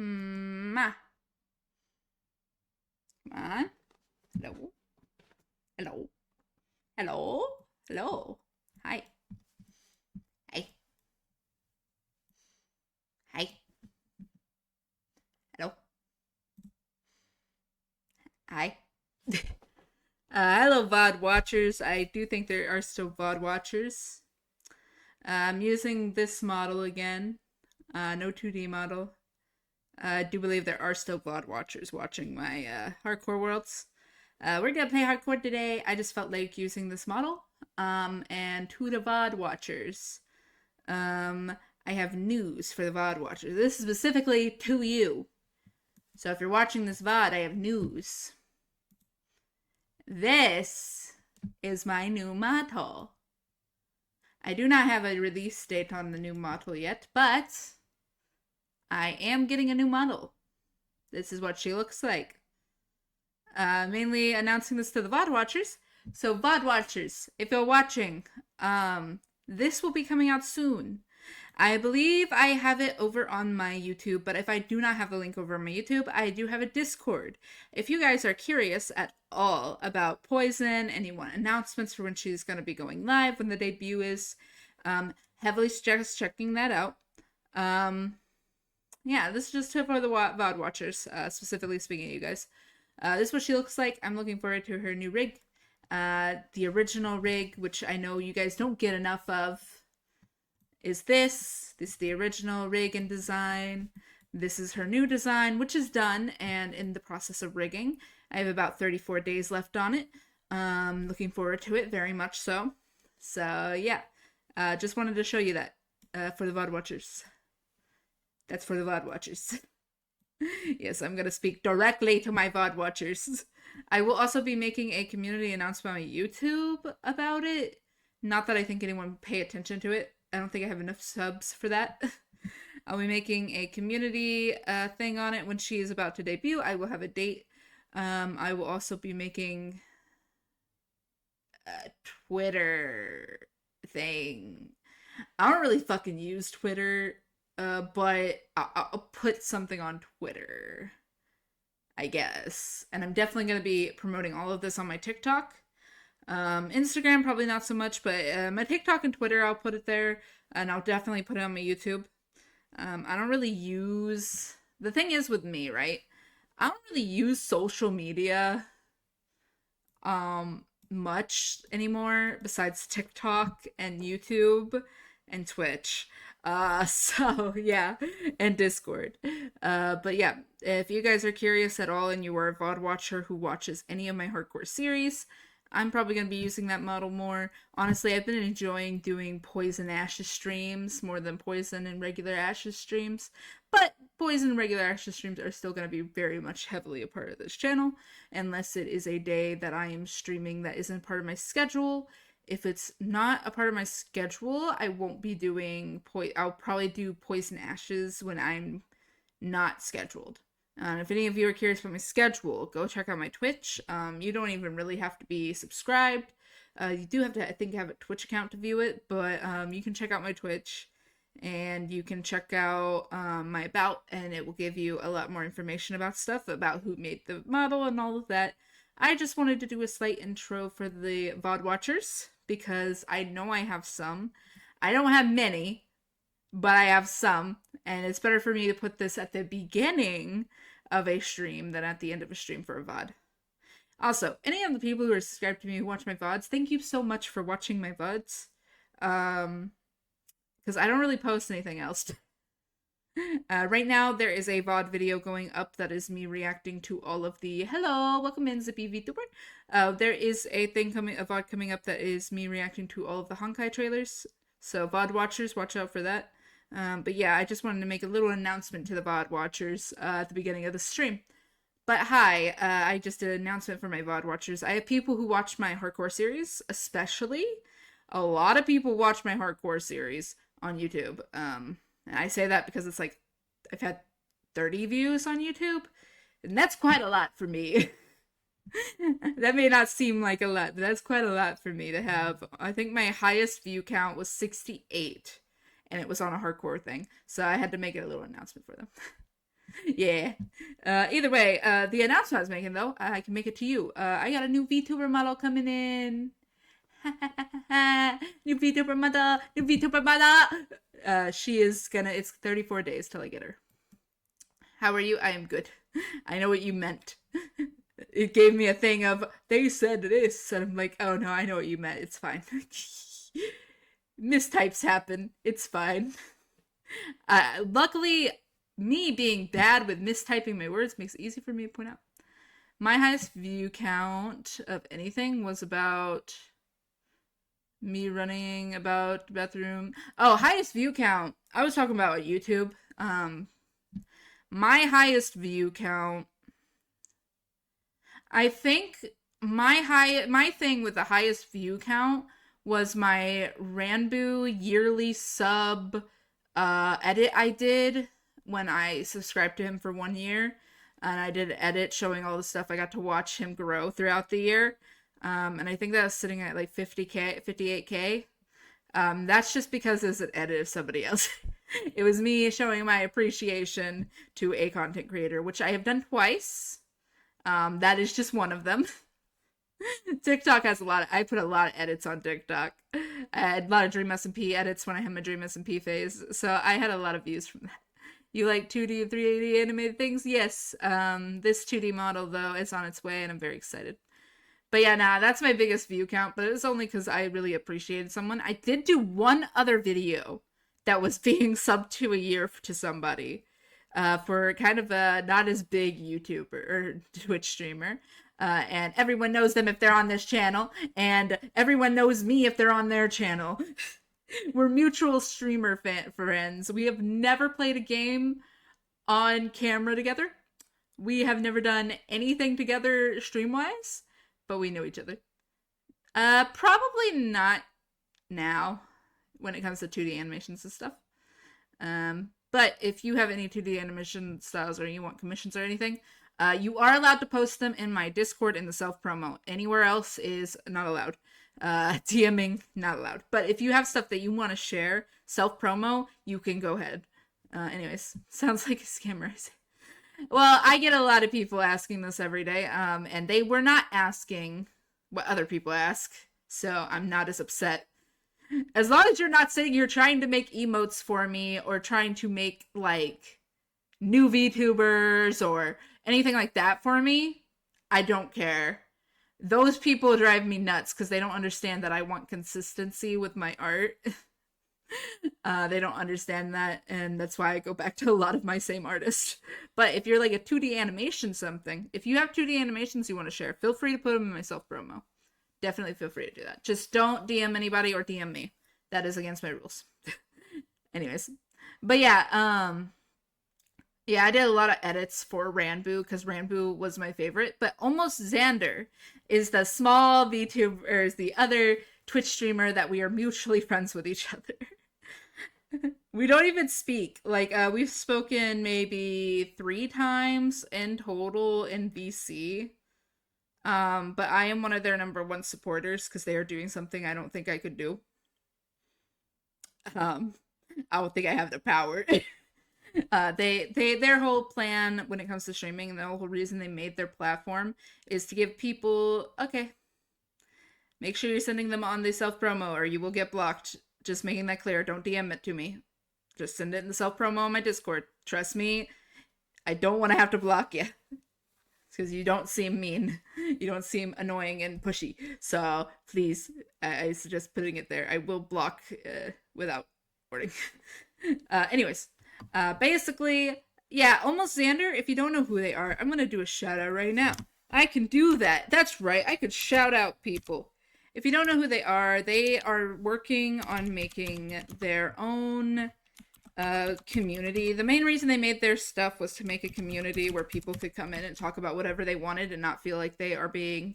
Ma. Come on. Hello. Hello. Hello. Hello. Hi. Hi. Hi. Hello. Hi. Hello, VOD watchers. I do think there are still VOD watchers. I'm using this model again. No 2D model. I do believe there are still VOD watchers watching my hardcore worlds. We're gonna play hardcore today. I just felt like using this model. And to the VOD watchers, I have news for the VOD watchers. This is specifically to you. So if you're watching this VOD, I have news. This is my new model. I do not have a release date on the new model yet, but I am getting a new model. This is what she looks like. Mainly announcing this to the VOD watchers. So VOD watchers, if you're watching, this will be coming out soon. I believe I have it over on my YouTube, but if I do not have the link over on my YouTube, I do have a Discord. If you guys are curious at all about Poison and you want announcements for when she's going to be going live, when the debut is, heavily suggest checking that out. Yeah, this is just for the VOD watchers, specifically speaking of you guys. This is what she looks like. I'm looking forward to her new rig. The original rig, which I know you guys don't get enough of, is this. This is the original rig and design. This is her new design, which is done and in the process of rigging. I have about 34 days left on it. Looking forward to it, very much so. So, yeah. Just wanted to show you that for the VOD watchers. That's for the VOD watchers. Yes, I'm going to speak directly to my VOD watchers. I will also be making a community announcement on my YouTube about it. Not that I think anyone would pay attention to it. I don't think I have enough subs for that. I'll be making a community thing on it when she is about to debut. I will have a date. I will also be making a Twitter thing. I don't really fucking use Twitter, but I'll put something on Twitter, I guess. And I'm definitely going to be promoting all of this on my TikTok. Instagram, probably not so much, but my TikTok and Twitter, I'll put it there. And I'll definitely put it on my YouTube. I don't really use... The thing is with me, right? I don't really use social media much anymore besides TikTok and YouTube and Twitch. So yeah, and Discord. But yeah, if you guys are curious at all and you are a VOD watcher who watches any of my hardcore series, I'm probably going to be using that model more. Honestly, I've been enjoying doing PoisonAshes streams more than Poison and regular Ashes streams. But Poison and regular Ashes streams are still going to be very much heavily a part of this channel. Unless it is a day that I am streaming that isn't part of my schedule. If it's not a part of my schedule, I won't be doing... I'll probably do PoisonAshes when I'm not scheduled. If any of you are curious about my schedule, go check out my Twitch. You don't even really have to be subscribed. You do have to, I think, have a Twitch account to view it, but you can check out my Twitch and you can check out my about, and it will give you a lot more information about stuff, about who made the model and all of that. I just wanted to do a slight intro for the VOD watchers because I know I have some. I don't have many, but I have some, and it's better for me to put this at the beginning of a stream than at the end of a stream for a VOD. Also, any of the people who are subscribed to me who watch my VODs, thank you so much for watching my VODs. Because I don't really post anything else. Right now, there is a VOD video going up that is me reacting to all of the... Hello, welcome in, Zippy VTuber. There is a VOD coming up that is me reacting to all of the Honkai trailers. So, VOD watchers, watch out for that. But yeah, I just wanted to make a little announcement to the VOD watchers at the beginning of the stream. But hi, I just did an announcement for my VOD watchers. I have people who watch my hardcore series, especially. A lot of people watch my hardcore series on YouTube. And I say that because it's like, I've had 30 views on YouTube, and that's quite a lot for me. That may not seem like a lot, but that's quite a lot for me to have. I think my highest view count was 68, and it was on a hardcore thing, so I had to make it a little announcement for them. Yeah. Either way, the announcement I was making though, I can make it to you. I got a new VTuber model coming in. New VTuber model, new VTuber model. She is gonna. It's 34 days till I get her. How are you? I am good. I know what you meant. It gave me a thing of they said this, and I'm like, oh no, I know what you meant. It's fine. Mistypes happen. It's fine. Luckily, me being bad with mistyping my words makes it easy for me to point out. My highest view count of anything was about me running about the bathroom. Oh, highest view count. I was talking about YouTube. My highest view count. I think my thing with the highest view count was my Ranbu yearly sub edit I did when I subscribed to him for 1 year, and I did an edit showing all the stuff I got to watch him grow throughout the year. And I think that was sitting at like 50K, 58K. That's just because it's an edit of somebody else. It was me showing my appreciation to a content creator, which I have done twice. That is just one of them. TikTok has I put a lot of edits on TikTok. I had a lot of Dream SMP edits when I had my Dream SMP phase, so I had a lot of views from that. You like 2D and 3D animated things? Yes. This 2D model, though, is on its way, and I'm very excited. But yeah, nah, that's my biggest view count, but it was only because I really appreciated someone. I did do one other video that was being subbed to a year to somebody for kind of a not as big YouTuber or Twitch streamer. And everyone knows them if they're on this channel, and everyone knows me if they're on their channel. We're mutual streamer friends. We have never played a game on camera together. We have never done anything together stream-wise, but we know each other. Probably not now when it comes to 2D animations and stuff. But if you have any 2D animation styles or you want commissions or anything, you are allowed to post them in my Discord in the self-promo. Anywhere else is not allowed. DMing, not allowed. But if you have stuff that you want to share, self-promo, you can go ahead. Anyways, sounds like a scammer. Well, I get a lot of people asking this every day, and they were not asking what other people ask, so I'm not as upset. As long as you're not saying you're trying to make emotes for me, or trying to make, like, new VTubers, or anything like that for me, I don't care. Those people drive me nuts, because they don't understand that I want consistency with my art. They don't understand that, and that's why I go back to a lot of my same artists. But if you're like a 2D animation something, if you have 2D animations you want to share, feel free to put them in my self-promo. Definitely feel free to do that. Just don't DM anybody or DM me. That is against my rules. Anyways. But yeah, yeah, I did a lot of edits for Ranbu because Ranbu was my favorite. But Almost Xander is the small VTuber, or is the other Twitch streamer that we are mutually friends with each other. We don't even speak. Like, we've spoken maybe 3 times in total in VC. But I am one of their #1 supporters because they are doing something I don't think I could do. I don't think I have the power. Their whole plan when it comes to streaming, and the whole reason they made their platform is to give people, okay, make sure you're sending them on the self-promo or you will get blocked. Just making that clear. Don't DM it to me. Just send it in the self-promo on my Discord. Trust me, I don't want to have to block you. Because you don't seem mean. You don't seem annoying and pushy. So please, I suggest putting it there. I will block without warning. Anyways, basically, yeah, Almost Xander, if you don't know who they are, I'm going to do a shout out right now. I can do that. That's right. I could shout out people. If you don't know who they are working on making their own community. The main reason they made their stuff was to make a community where people could come in and talk about whatever they wanted and not feel like they are being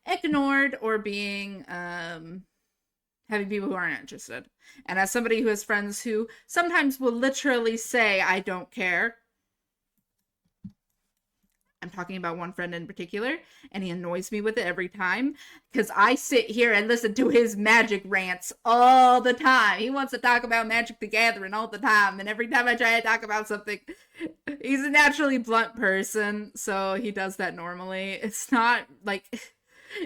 ignored or being having people who aren't interested. And as somebody who has friends who sometimes will literally say, I don't care, I'm talking about one friend in particular, and he annoys me with it every time because I sit here and listen to his magic rants all the time. He wants to talk about Magic the Gathering all the time, and every time I try to talk about something, he's a naturally blunt person, so he does that normally. It's not like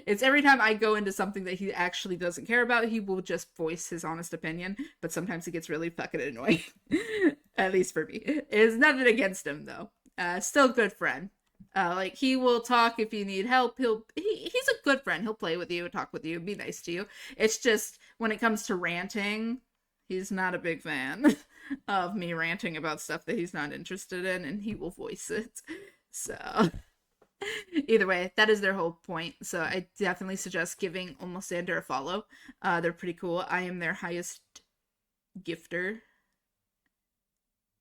it's every time I go into something that he actually doesn't care about, he will just voice his honest opinion, but sometimes it gets really fucking annoying. At least for me. It's nothing against him, though. Still a good friend. Like, he will talk if you need help. He's a good friend. He'll play with you, talk with you, be nice to you. It's just, when it comes to ranting, he's not a big fan of me ranting about stuff that he's not interested in, and he will voice it. So... Either way, that is their whole point. So I definitely suggest giving Almost Sander a follow. They're pretty cool. I am their highest gifter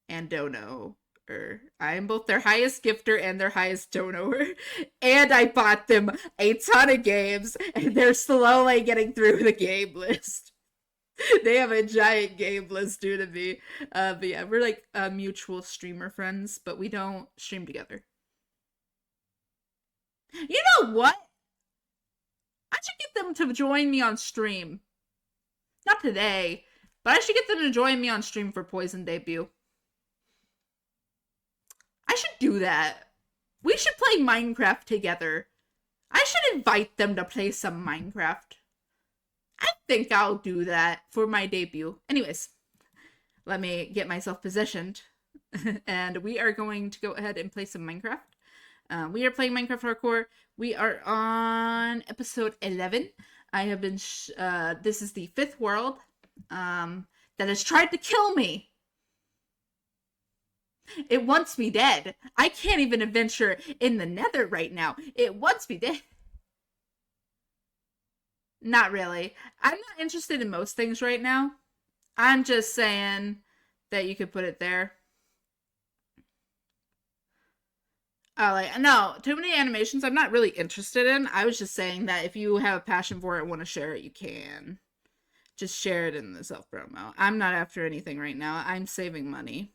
and dono. I am both their highest gifter and their highest donoer. And I bought them a ton of games, and they're slowly getting through the game list. They have a giant game list due to me. But yeah, we're like mutual streamer friends, but we don't stream together. You know what? I should get them to join me on stream. Not today, but I should get them to join me on stream for Poison debut. I should do that. We should play Minecraft together. I should invite them to play some Minecraft. I think I'll do that for my debut. Anyways, let me get myself positioned. And we are going to go ahead and play some Minecraft. We are playing Minecraft Hardcore. We are on episode 11. I have been, this is the 5th world, that has tried to kill me. It wants me dead. I can't even adventure in the nether right now. It wants me dead. Not really. I'm not interested in most things right now. I'm just saying that you could put it there. No, too many animations I'm not really interested in. I was just saying that if you have a passion for it and want to share it, you can. Just share it in the self-promo. I'm not after anything right now. I'm saving money.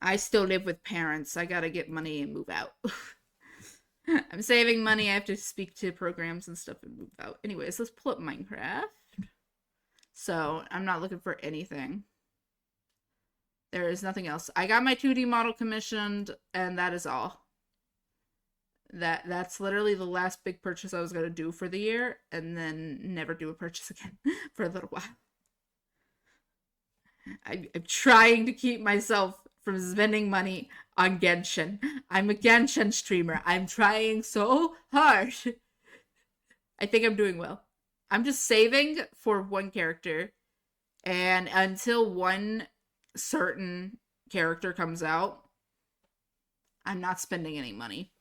I still live with parents. I gotta get money and move out. I'm saving money. I have to speak to programs and stuff and move out. Anyways, let's pull up Minecraft. So, I'm not looking for anything. There is nothing else. I got my 2D model commissioned, and that is all. That's literally the last big purchase I was going to do for the year, and then never do a purchase again for a little while. I'm trying to keep myself from spending money on Genshin. I'm a Genshin streamer. I'm trying so hard. I think I'm doing well. I'm just saving for one character, and until one certain character comes out, I'm not spending any money.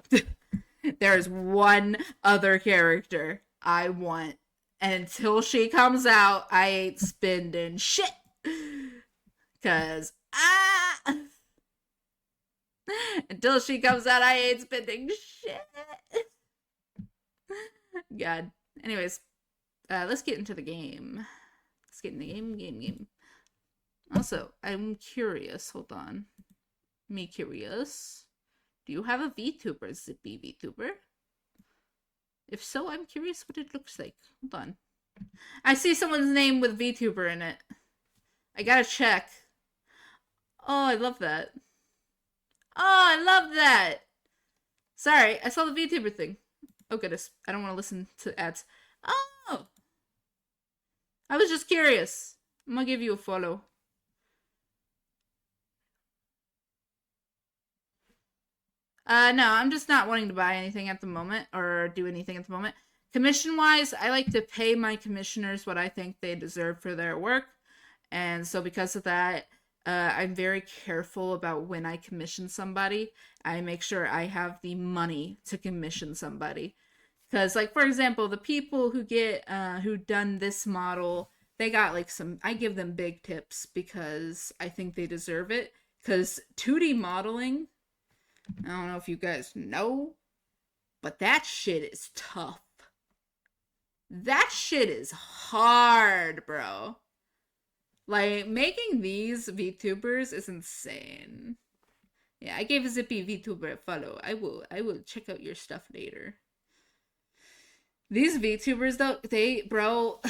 There's one other character I want, and until she comes out, I ain't spending shit. Cause until she comes out, I ain't spending shit. God. Anyways, let's get into the game. Let's get in the game. Also, I'm curious. Hold on. Me curious. Do you have a VTuber, Zippy VTuber? If so, I'm curious what it looks like. Hold on. I see someone's name with VTuber in it. I gotta check. Oh, I love that. Oh, I love that! Sorry, I saw the VTuber thing. Oh goodness, I don't want to listen to ads. Oh! I was just curious. I'm gonna give you a follow. No, I'm just not wanting to buy anything at the moment, or do anything at the moment. Commission-wise, I like to pay my commissioners what I think they deserve for their work. And so because of that, I'm very careful about when I commission somebody. I make sure I have the money to commission somebody. Because, like, for example, the people who get, who done this model, they got, like, I give them big tips because I think they deserve it. Because 2D modeling, I don't know if you guys know, but that shit is tough. That shit is hard, bro. Like, making these VTubers is insane. Yeah, I gave Zippy VTuber a follow. I will check out your stuff later. These VTubers though, bro,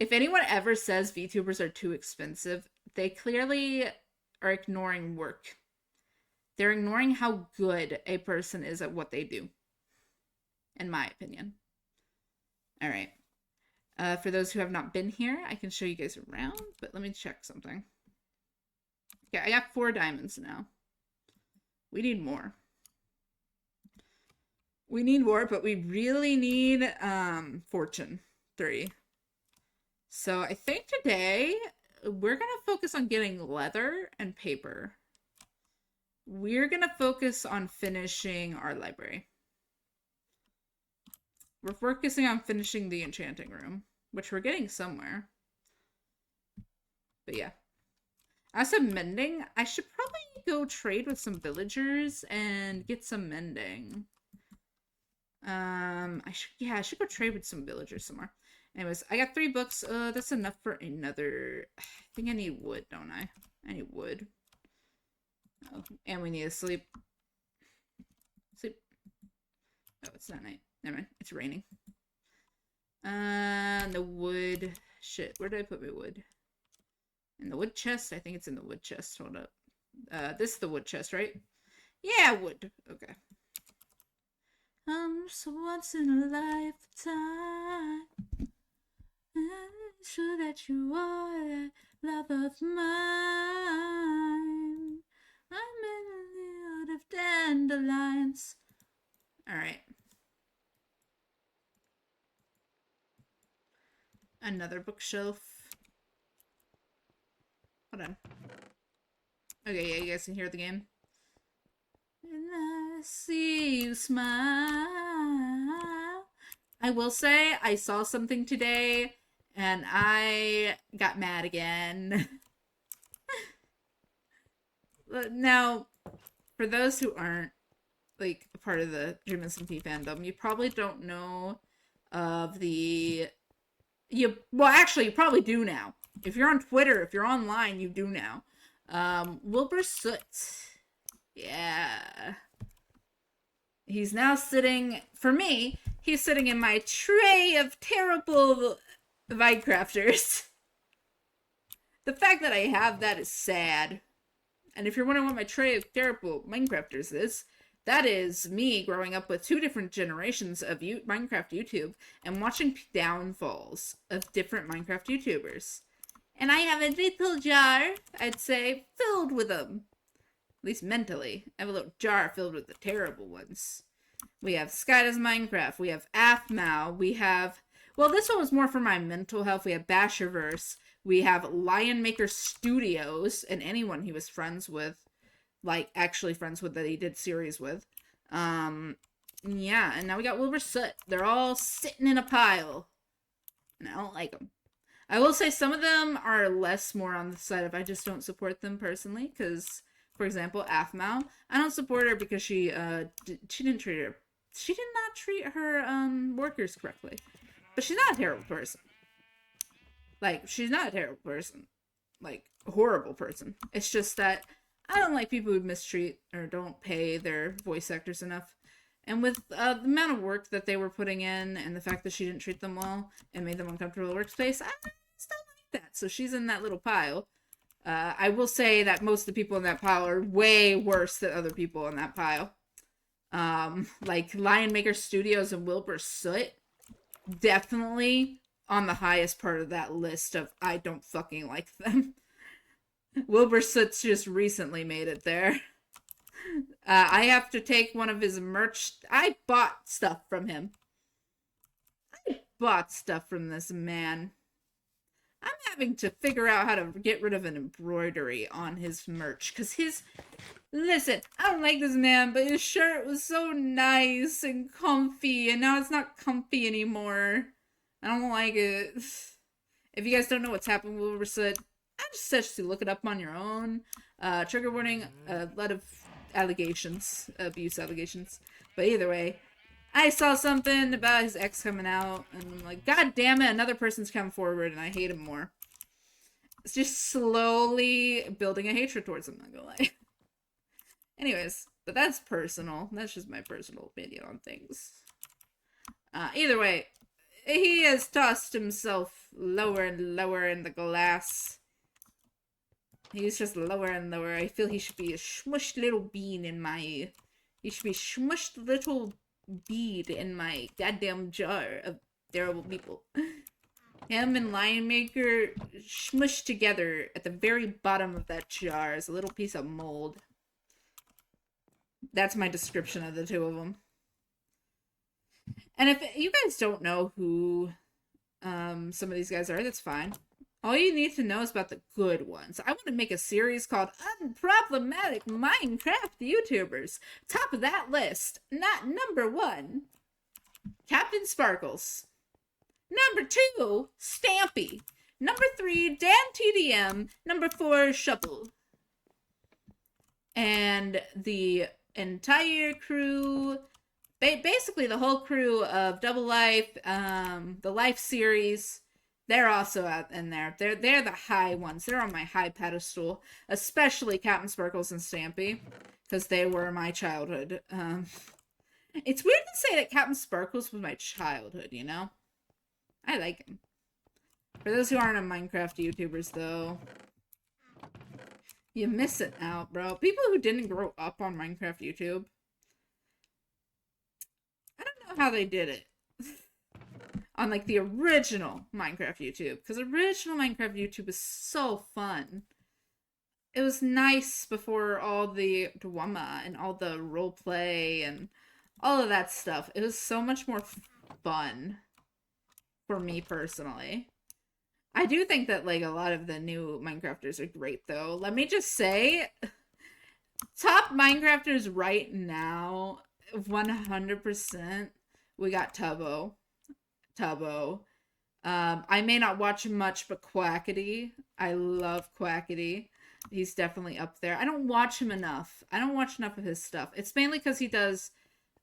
if anyone ever says VTubers are too expensive, they clearly are ignoring work. They're ignoring how good a person is at what they do, in my opinion. All right. For those who have not been here, I can show you guys around, but let me check something. Okay, I got 4 diamonds now. We need more. We need more, but we really need fortune 3. So I think today we're gonna focus on getting leather and paper. We're gonna focus on finishing our library. We're focusing on finishing the enchanting room, which we're getting somewhere. But yeah. As of mending, I should probably go trade with some villagers and get some mending. I should go trade with some villagers somewhere. Anyways, I got 3 books. That's enough for another. I think I need wood, don't I? I need wood. Oh, and we need to sleep. Sleep. Oh, it's not night. Never mind. It's raining. The wood. Shit, where did I put my wood? In the wood chest? I think it's in the wood chest. Hold up. This is the wood chest, right? Yeah, wood. Okay. So once in a lifetime, I'm sure that you are that love of mine. I'm in a field of dandelions. Alright. Another bookshelf. Hold on. Okay, yeah, you guys can hear the game. And I see you smile. I will say, I saw something today, and I got mad again. Now, for those who aren't, like, a part of the Dream SMP fandom, you probably don't know of the... Well, actually, you probably do now. If you're on Twitter, if you're online, you do now. Wilbur Soot. Yeah. He's now sitting, for me, he's sitting in my tray of terrible Minecrafters. The fact that I have that is sad. And if you're wondering what my tray of terrible Minecrafters is, that is me growing up with 2 different generations of Minecraft YouTube and watching downfalls of different Minecraft YouTubers. And I have a little jar, I'd say, filled with them. At least mentally. I have a little jar filled with the terrible ones. We have Sky Does Minecraft. We have Aphmau. We have... Well, this one was more for my mental health. We have Basherverse. We have Lion Maker Studios. And anyone he was friends with. Like, actually friends with that he did series with. Yeah, and now we got Wilbur Soot. They're all sitting in a pile. And I don't like them. I will say some of them are less more on the side of I just don't support them personally. Because, for example, Aphmau, I don't support her because she didn't treat her... She did not treat her workers correctly. But she's not a terrible person. Like, she's not a terrible person. Like, a horrible person. It's just that I don't like people who mistreat or don't pay their voice actors enough. And with the amount of work that they were putting in and the fact that she didn't treat them well and made them uncomfortable in the workspace, I just don't like that. So she's in that little pile. I will say that most of the people in that pile are way worse than other people in that pile. Like Lion Maker Studios and Wilbur Soot, definitely on the highest part of that list of I don't fucking like them. Wilbur Soot's just recently made it there. I have to take one of his merch. I bought stuff from him. I bought stuff from this man. I'm having to figure out how to get rid of an embroidery on his merch. Because listen, I don't like this man, but his shirt was so nice and comfy. And now it's not comfy anymore. I don't like it. If you guys don't know what's happened with Wilbur Soot, I just suggest you look it up on your own. Trigger warning, a lot of allegations, abuse allegations. But either way, I saw something about his ex coming out, and I'm like, God damn it, another person's come forward, and I hate him more. It's just slowly building a hatred towards him, I'm not gonna lie. Anyways, but that's personal. That's just my personal opinion on things. Either way, he has tossed himself lower and lower in the glass. He's just lower and lower. I feel he should be a smushed little bean in my... He should be a smushed little bead in my goddamn jar of terrible people. Him and Lion Maker smushed together at the very bottom of that jar is a little piece of mold. That's my description of the two of them. And if you guys don't know who some of these guys are, that's fine. All you need to know is about the good ones. I want to make a series called Unproblematic Minecraft YouTubers. Top of that list, not number 1, Captain Sparkles. Number 2, Stampy. Number 3, Dan TDM. Number 4, Shovel. And the entire crew, basically the whole crew of Double Life, the Life series, they're also out in there. They're the high ones. They're on my high pedestal, especially Captain Sparkles and Stampy, because they were my childhood. It's weird to say that Captain Sparkles was my childhood, you know? I like him. For those who aren't Minecraft YouTubers, though, you miss it out, bro. People who didn't grow up on Minecraft YouTube, I don't know how they did it. On, like, the original Minecraft YouTube. Because original Minecraft YouTube is so fun. It was nice before all the drama and all the roleplay and all of that stuff. It was so much more fun for me personally. I do think that, like, a lot of the new Minecrafters are great, though. Let me just say, top Minecrafters right now, 100%, we got Tubbo. I may not watch much, but Quackity. I love Quackity. He's definitely up there. I don't watch him enough. I don't watch enough of his stuff. It's mainly because he does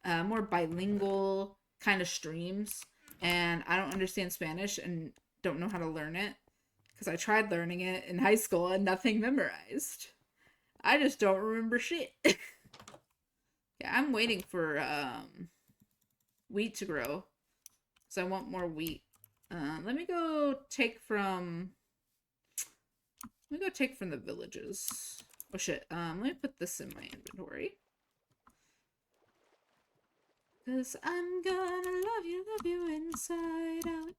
more bilingual kind of streams, and I don't understand Spanish and don't know how to learn it, because I tried learning it in high school and nothing memorized. I just don't remember shit. Yeah, I'm waiting for wheat to grow. So I want more wheat. Let me go take from the villages. Oh shit. Let me put this in my inventory. Cause I'm gonna love you inside out.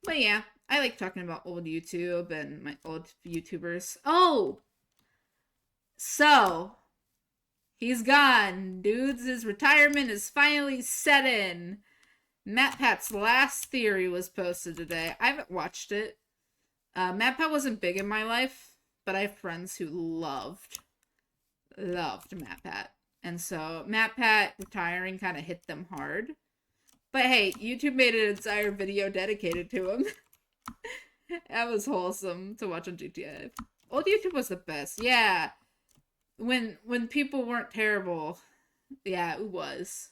But yeah, I like talking about old YouTube and my old YouTubers. Oh! So, he's gone. Dudes, his retirement is finally set in. MatPat's last theory was posted today. I haven't watched it. MatPat wasn't big in my life, but I have friends who loved MatPat. And so MatPat retiring kind of hit them hard. But hey, YouTube made an entire video dedicated to him. That was wholesome to watch on GTA. Old YouTube was the best. Yeah. When people weren't terrible. Yeah, it was.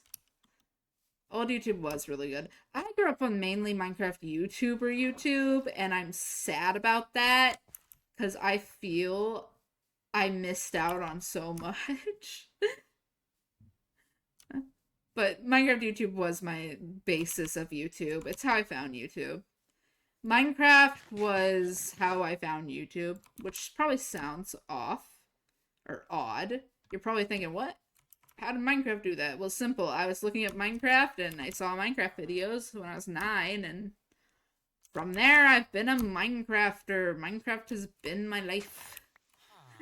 Old YouTube was really good. I grew up on mainly Minecraft YouTuber YouTube, and I'm sad about that, because I feel I missed out on so much. But Minecraft YouTube was my basis of YouTube. It's how I found YouTube. Minecraft was how I found YouTube, which probably sounds off or odd. You're probably thinking, what? How did Minecraft do that? Well, simple. I was looking at Minecraft and I saw Minecraft videos when I was 9, and from there I've been a Minecrafter. Minecraft has been my life.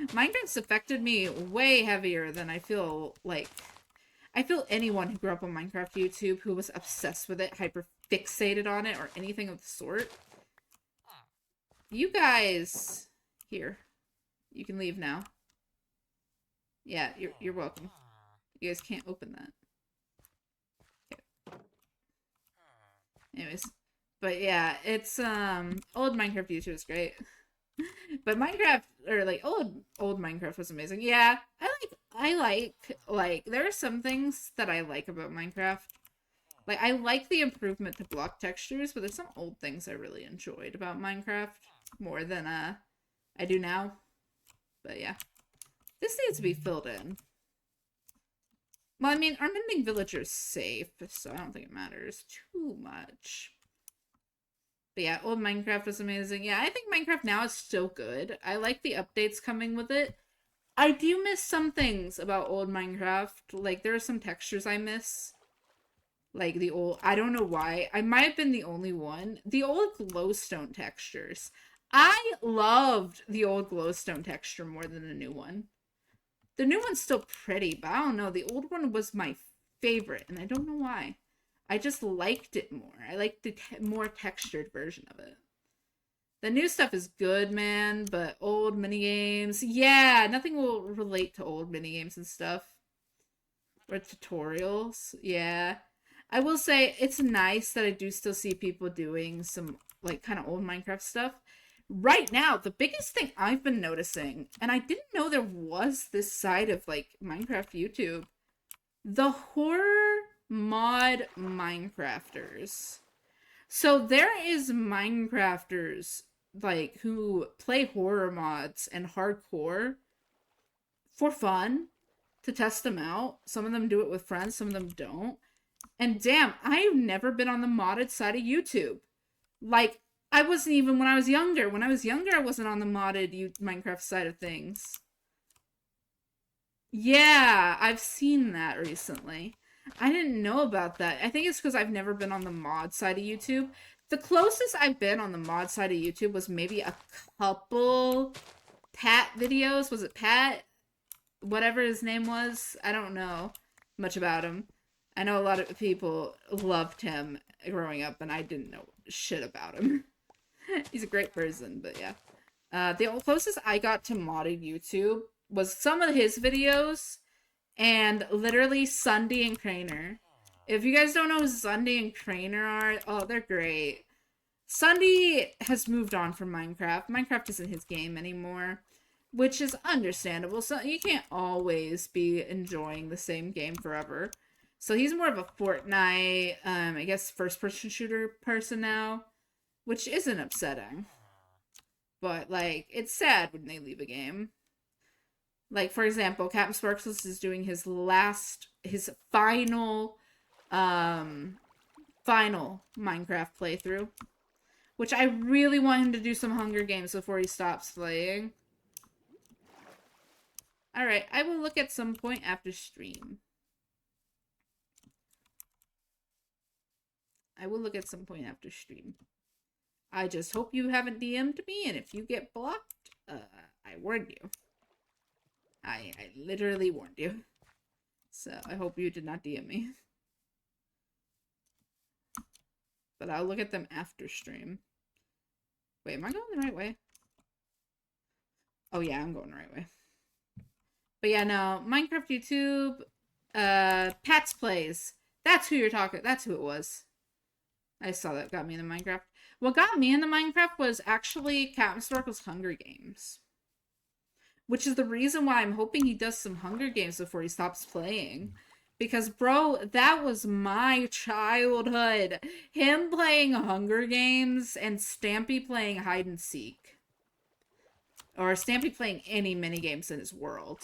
Minecraft's affected me way heavier than I feel like. I feel anyone who grew up on Minecraft YouTube who was obsessed with it, hyper fixated on it, or anything of the sort. You guys, here, you can leave now. Yeah, you're welcome. You guys can't open that. Okay. Anyways, but yeah, it's old Minecraft YouTube is great. But Minecraft, or like old Minecraft was amazing. Yeah, I like there are some things that I like about Minecraft. Like, I like the improvement to block textures, but there's some old things I really enjoyed about Minecraft more than I do now. But yeah. This needs to be filled in. Well, I mean, our mending villager's safe, so I don't think it matters too much. But yeah, old Minecraft was amazing. Yeah, I think Minecraft now is still good. I like the updates coming with it. I do miss some things about old Minecraft. Like, there are some textures I miss. Like, the old... I don't know why. I might have been the only one. The old glowstone textures. I loved the old glowstone texture more than the new one. The new one's still pretty, but I don't know. The old one was my favorite, and I don't know why. I just liked it more. I liked the more textured version of it. The new stuff is good, man, but old minigames... Yeah, nothing will relate to old minigames and stuff. Or tutorials. Yeah. I will say, it's nice that I do still see people doing some, like, kind of old Minecraft stuff. Right now, the biggest thing I've been noticing, and I didn't know there was this side of, like, Minecraft YouTube, the horror mod Minecrafters. So there is Minecrafters, like, who play horror mods and hardcore for fun to test them out. Some of them do it with friends, some of them don't. And damn, I've never been on the modded side of YouTube. Like, I wasn't even when I was younger. When I was younger, I wasn't on the modded Minecraft side of things. Yeah, I've seen that recently. I didn't know about that. I think it's because I've never been on the mod side of YouTube. The closest I've been on the mod side of YouTube was maybe a couple Pat videos. Was it Pat? Whatever his name was. I don't know much about him. I know a lot of people loved him growing up, and I didn't know shit about him. He's a great person, but yeah. The closest I got to modded YouTube was some of his videos, and literally Sunday and Craner. If you guys don't know who Sunday and Craner are, oh, they're great. Sunday has moved on from Minecraft. Minecraft isn't his game anymore, which is understandable. So you can't always be enjoying the same game forever. So he's more of a Fortnite, I guess, first-person shooter person now, which isn't upsetting. But, like, it's sad when they leave a game. Like, for example, Captain Sparkles is doing his final Minecraft playthrough, which I really want him to do some Hunger Games before he stops playing. Alright, I will look at some point after stream. I will look at some point after stream. I just hope you haven't DM'd me, and if you get blocked, I warned you. I literally warned you. So, I hope you did not DM me. But I'll look at them after stream. Wait, am I going the right way? Oh yeah, I'm going the right way. But yeah, no, Minecraft YouTube, Pat's Plays. That's who you're talking, that's who it was. I saw that got me into Minecraft. What got me into Minecraft was actually Captain Sparkle's Hunger Games. Which is the reason why I'm hoping he does some Hunger Games before he stops playing. Because, bro, that was my childhood. Him playing Hunger Games and Stampy playing Hide and Seek. Or Stampy playing any minigames in his world.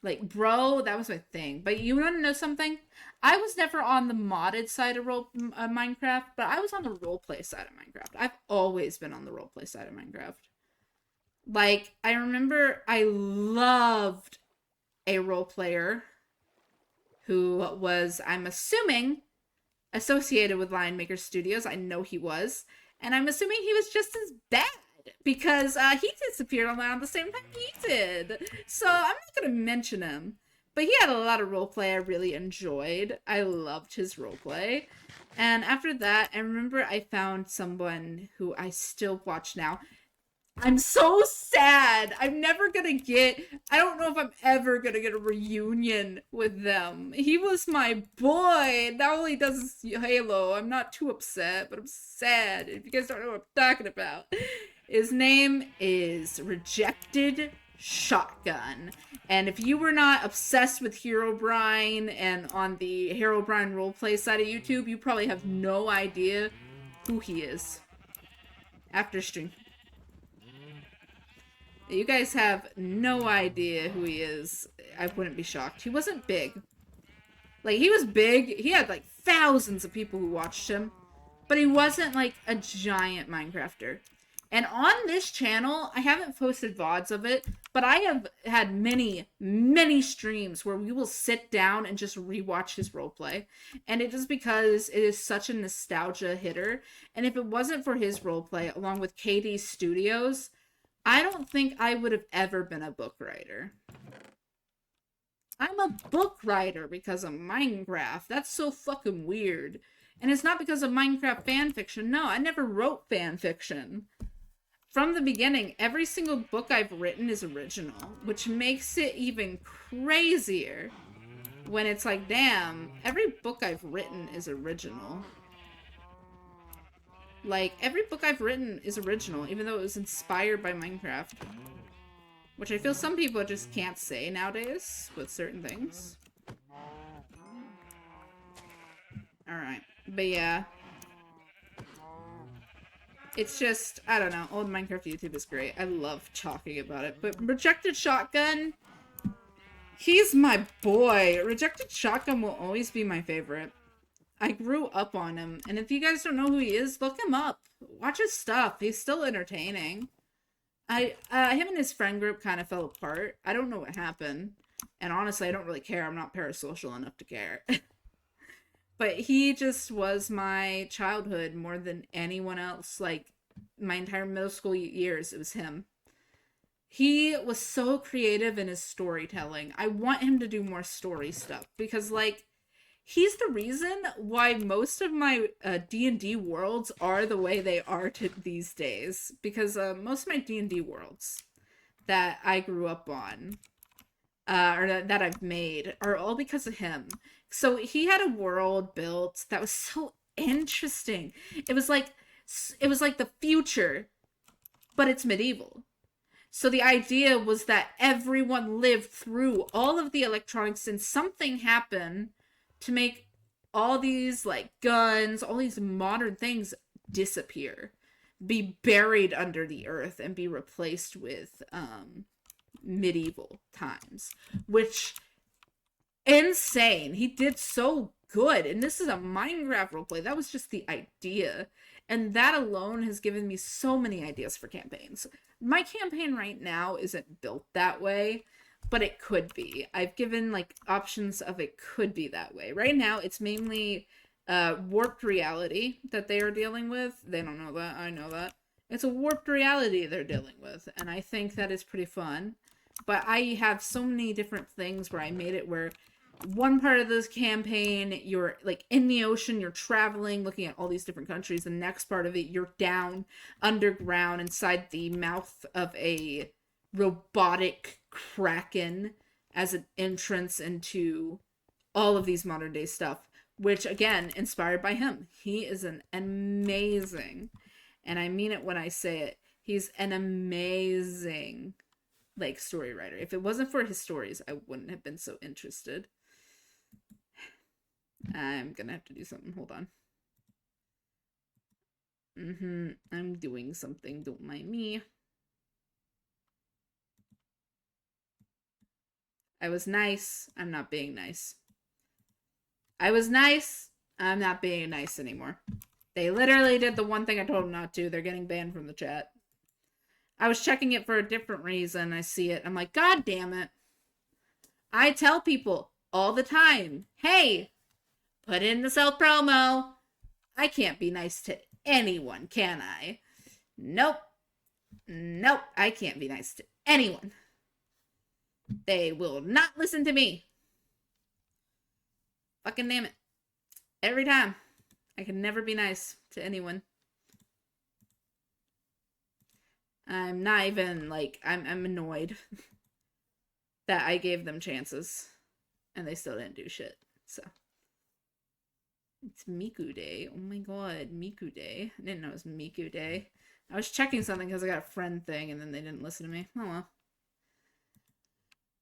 Like, bro, that was my thing. But you want to know something? I was never on the modded side of Minecraft, but I was on the roleplay side of Minecraft. I've always been on the roleplay side of Minecraft. Like, I remember I loved a role player who was, I'm assuming, associated with Lion Maker Studios. I know he was. And I'm assuming he was just as bad because he disappeared around the same time he did. So I'm not going to mention him. But he had a lot of roleplay I really enjoyed. I loved his roleplay. And after that, I remember I found someone who I still watch now. I'm so sad. I'm never gonna get... I don't know if I'm ever gonna get a reunion with them. He was my boy. Now all he does is Halo. I'm not too upset, but I'm sad. If you guys don't know what I'm talking about. His name is Rejected Shotgun. And if you were not obsessed with Herobrine and on the Herobrine roleplay side of YouTube, you probably have no idea who he is. After stream. You guys have no idea who he is. I wouldn't be shocked. He wasn't big. Like, he was big. He had, like, thousands of people who watched him. But he wasn't, like, a giant Minecrafter. And on this channel, I haven't posted VODs of it, but I have had many, many streams where we will sit down and just rewatch his roleplay. And it is because it is such a nostalgia hitter. And if it wasn't for his roleplay, along with KD Studios, I don't think I would have ever been a book writer. I'm a book writer because of Minecraft. That's so fucking weird. And it's not because of Minecraft fanfiction. No, I never wrote fanfiction. From the beginning, every single book I've written is original, which makes it even crazier when it's like, damn, every book I've written is original. Like, every book I've written is original, even though it was inspired by Minecraft. Which I feel some people just can't say nowadays with certain things. Alright. But yeah. It's just, I don't know, old Minecraft YouTube is great. I love talking about it. But Rejected Shotgun, he's my boy. Rejected Shotgun will always be my favorite. I grew up on him. And if you guys don't know who he is, look him up. Watch his stuff. He's still entertaining. Him and his friend group kind of fell apart. I don't know what happened. And honestly, I don't really care. I'm not parasocial enough to care. But he just was my childhood more than anyone else. Like, my entire middle school years, it was him. He was so creative in his storytelling. I want him to do more story stuff. Because, like, he's the reason why most of my D&D worlds are the way they are these days. Because most of my D&D worlds that I grew up on, or that I've made, are all because of him. So he had a world built that was so interesting. It was like the future, but it's medieval. So the idea was that everyone lived through all of the electronics, and something happened to make all these, like, guns, all these modern things disappear, be buried under the earth, and be replaced with medieval times, which, insane. He did so good. And this is a Minecraft roleplay. That was just the idea. And that alone has given me so many ideas for campaigns. My campaign right now isn't built that way, but it could be. I've given, like, options of it could be that way. Right now, it's mainly warped reality that they are dealing with. They don't know that. I know that. It's a warped reality they're dealing with, and I think that is pretty fun. But I have so many different things where I made it where one part of this campaign, you're, like, in the ocean, you're traveling, looking at all these different countries. The next part of it, you're down underground inside the mouth of a robotic kraken as an entrance into all of these modern day stuff, which, again, inspired by him. He is an amazing, and I mean it when I say it, he's an amazing, like, story writer. If it wasn't for his stories, I wouldn't have been so interested. I'm gonna have to do something. Hold on. I'm doing something. Don't mind me. I was nice. I'm not being nice. I was nice. I'm not being nice anymore. They literally did the one thing I told them not to. They're getting banned from the chat. I was checking it for a different reason. I see it. I'm like, God damn it. I tell people all the time, hey, put in the self promo. I can't be nice to anyone, can I? Nope. Nope. I can't be nice to anyone. They will not listen to me. Fucking damn it. Every time. I can never be nice to anyone. I'm not even, like, I'm annoyed that I gave them chances and they still didn't do shit. So it's Miku Day. Oh my god, Miku Day. I didn't know it was Miku Day. I was checking something because I got a friend thing and then they didn't listen to me. Oh well.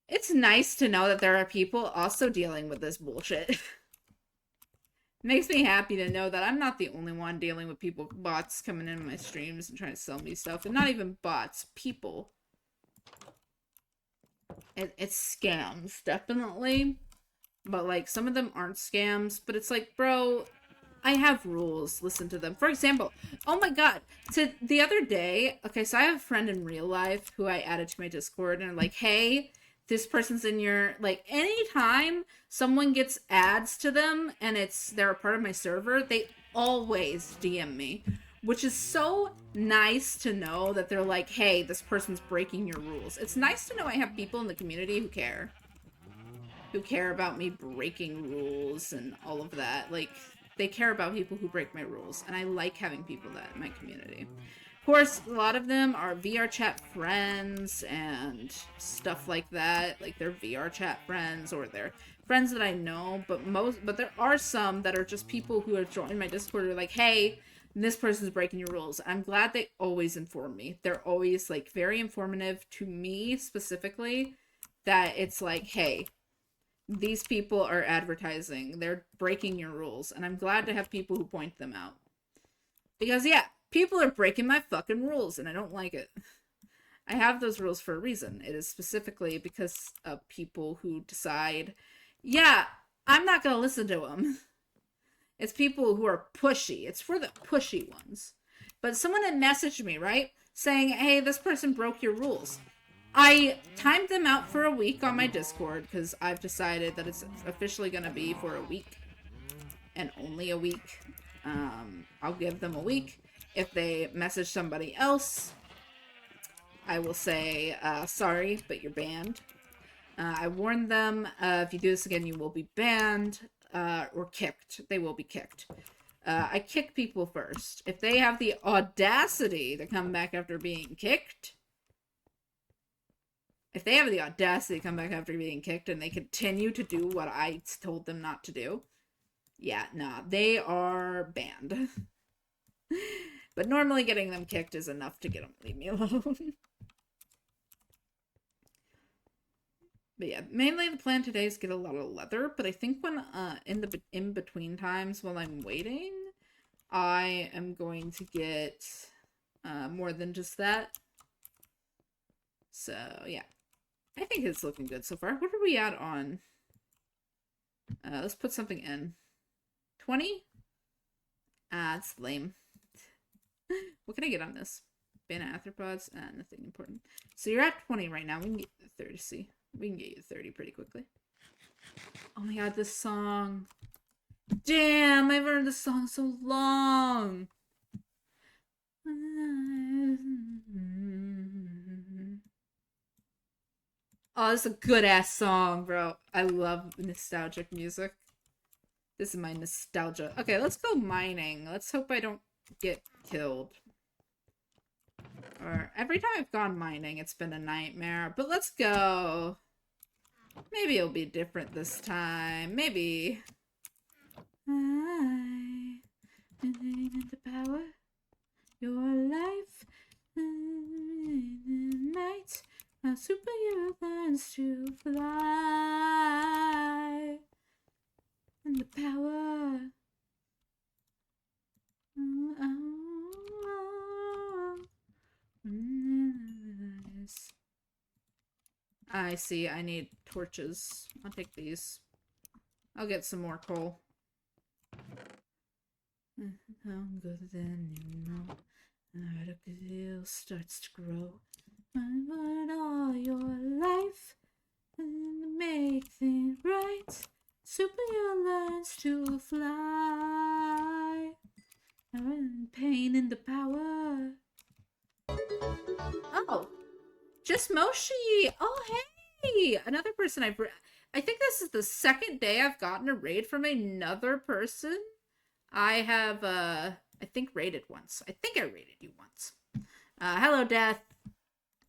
It's nice to know that there are people also dealing with this bullshit. Makes me happy to know that I'm not the only one dealing with bots coming in my streams and trying to sell me stuff. And not even bots, people. It's scams, definitely. But like some of them aren't scams, but it's like, bro, I have rules. Listen to them. For example, oh my god, to the other day, okay, so I have a friend in real life who I added to my Discord and like, hey, this person's in your like anytime someone gets ads to them and they're a part of my server, they always DM me. Which is so nice to know that they're like, hey, this person's breaking your rules. It's nice to know I have people in the community who care about me breaking rules and all of that. Like, they care about people who break my rules, and I like having people that in my community. Of course, a lot of them are VR chat friends and stuff like that. Like, they're VR chat friends or they're friends that I know, but there are some that are just people who have joined my Discord who are like, hey, this person's breaking your rules. I'm glad they always inform me. They're always like very informative to me specifically, that it's like, hey, these people are advertising. They're breaking your rules. And I'm glad to have people who point them out. Because, yeah, people are breaking my fucking rules, and I don't like it. I have those rules for a reason. It is specifically because of people who decide, yeah, I'm not going to listen to them. It's people who are pushy. It's for the pushy ones. But someone had messaged me, right? Saying, hey, this person broke your rules. I timed them out for a week on my Discord because I've decided that it's officially going to be for a week and only a week. I'll give them a week. If they message somebody else, I will say, sorry, but you're banned. I warned them, if you do this again, you will be banned or kicked. They will be kicked. I kick people first. If they have the audacity to come back after being kicked, if they have the audacity to come back after being kicked and they continue to do what I told them not to do, yeah, nah, they are banned. But normally getting them kicked is enough to get them to leave me alone. But yeah, mainly the plan today is get a lot of leather, but I think when in between times while I'm waiting, I am going to get more than just that. So yeah, I think it's looking good so far. What are we at on? Let's put something in. 20? It's lame. What can I get on this? Banana arthropods? Nothing important. So you're at 20 right now. We can get you to 30. See, we can get you to 30 pretty quickly. Oh my god, this song. Damn, I've heard this song so long. Oh, this is a good ass song, bro. I love nostalgic music. This is my nostalgia. Okay, let's go mining. Let's hope I don't get killed. Or every time I've gone mining, it's been a nightmare. But let's go. Maybe it'll be different this time. Maybe. I the power your life night. A superhero learns to fly. And the power. I see. I need torches. I'll take these. I'll get some more coal. Longer than you know, the starts to grow. I want all your life and make things right. Superhero learns to fly. Pain in the power. Oh, just Moshi. Oh, hey, another person I think this is the second day I've gotten a raid from another person. I have, I think raided once. I think I raided you once. Hello, Death.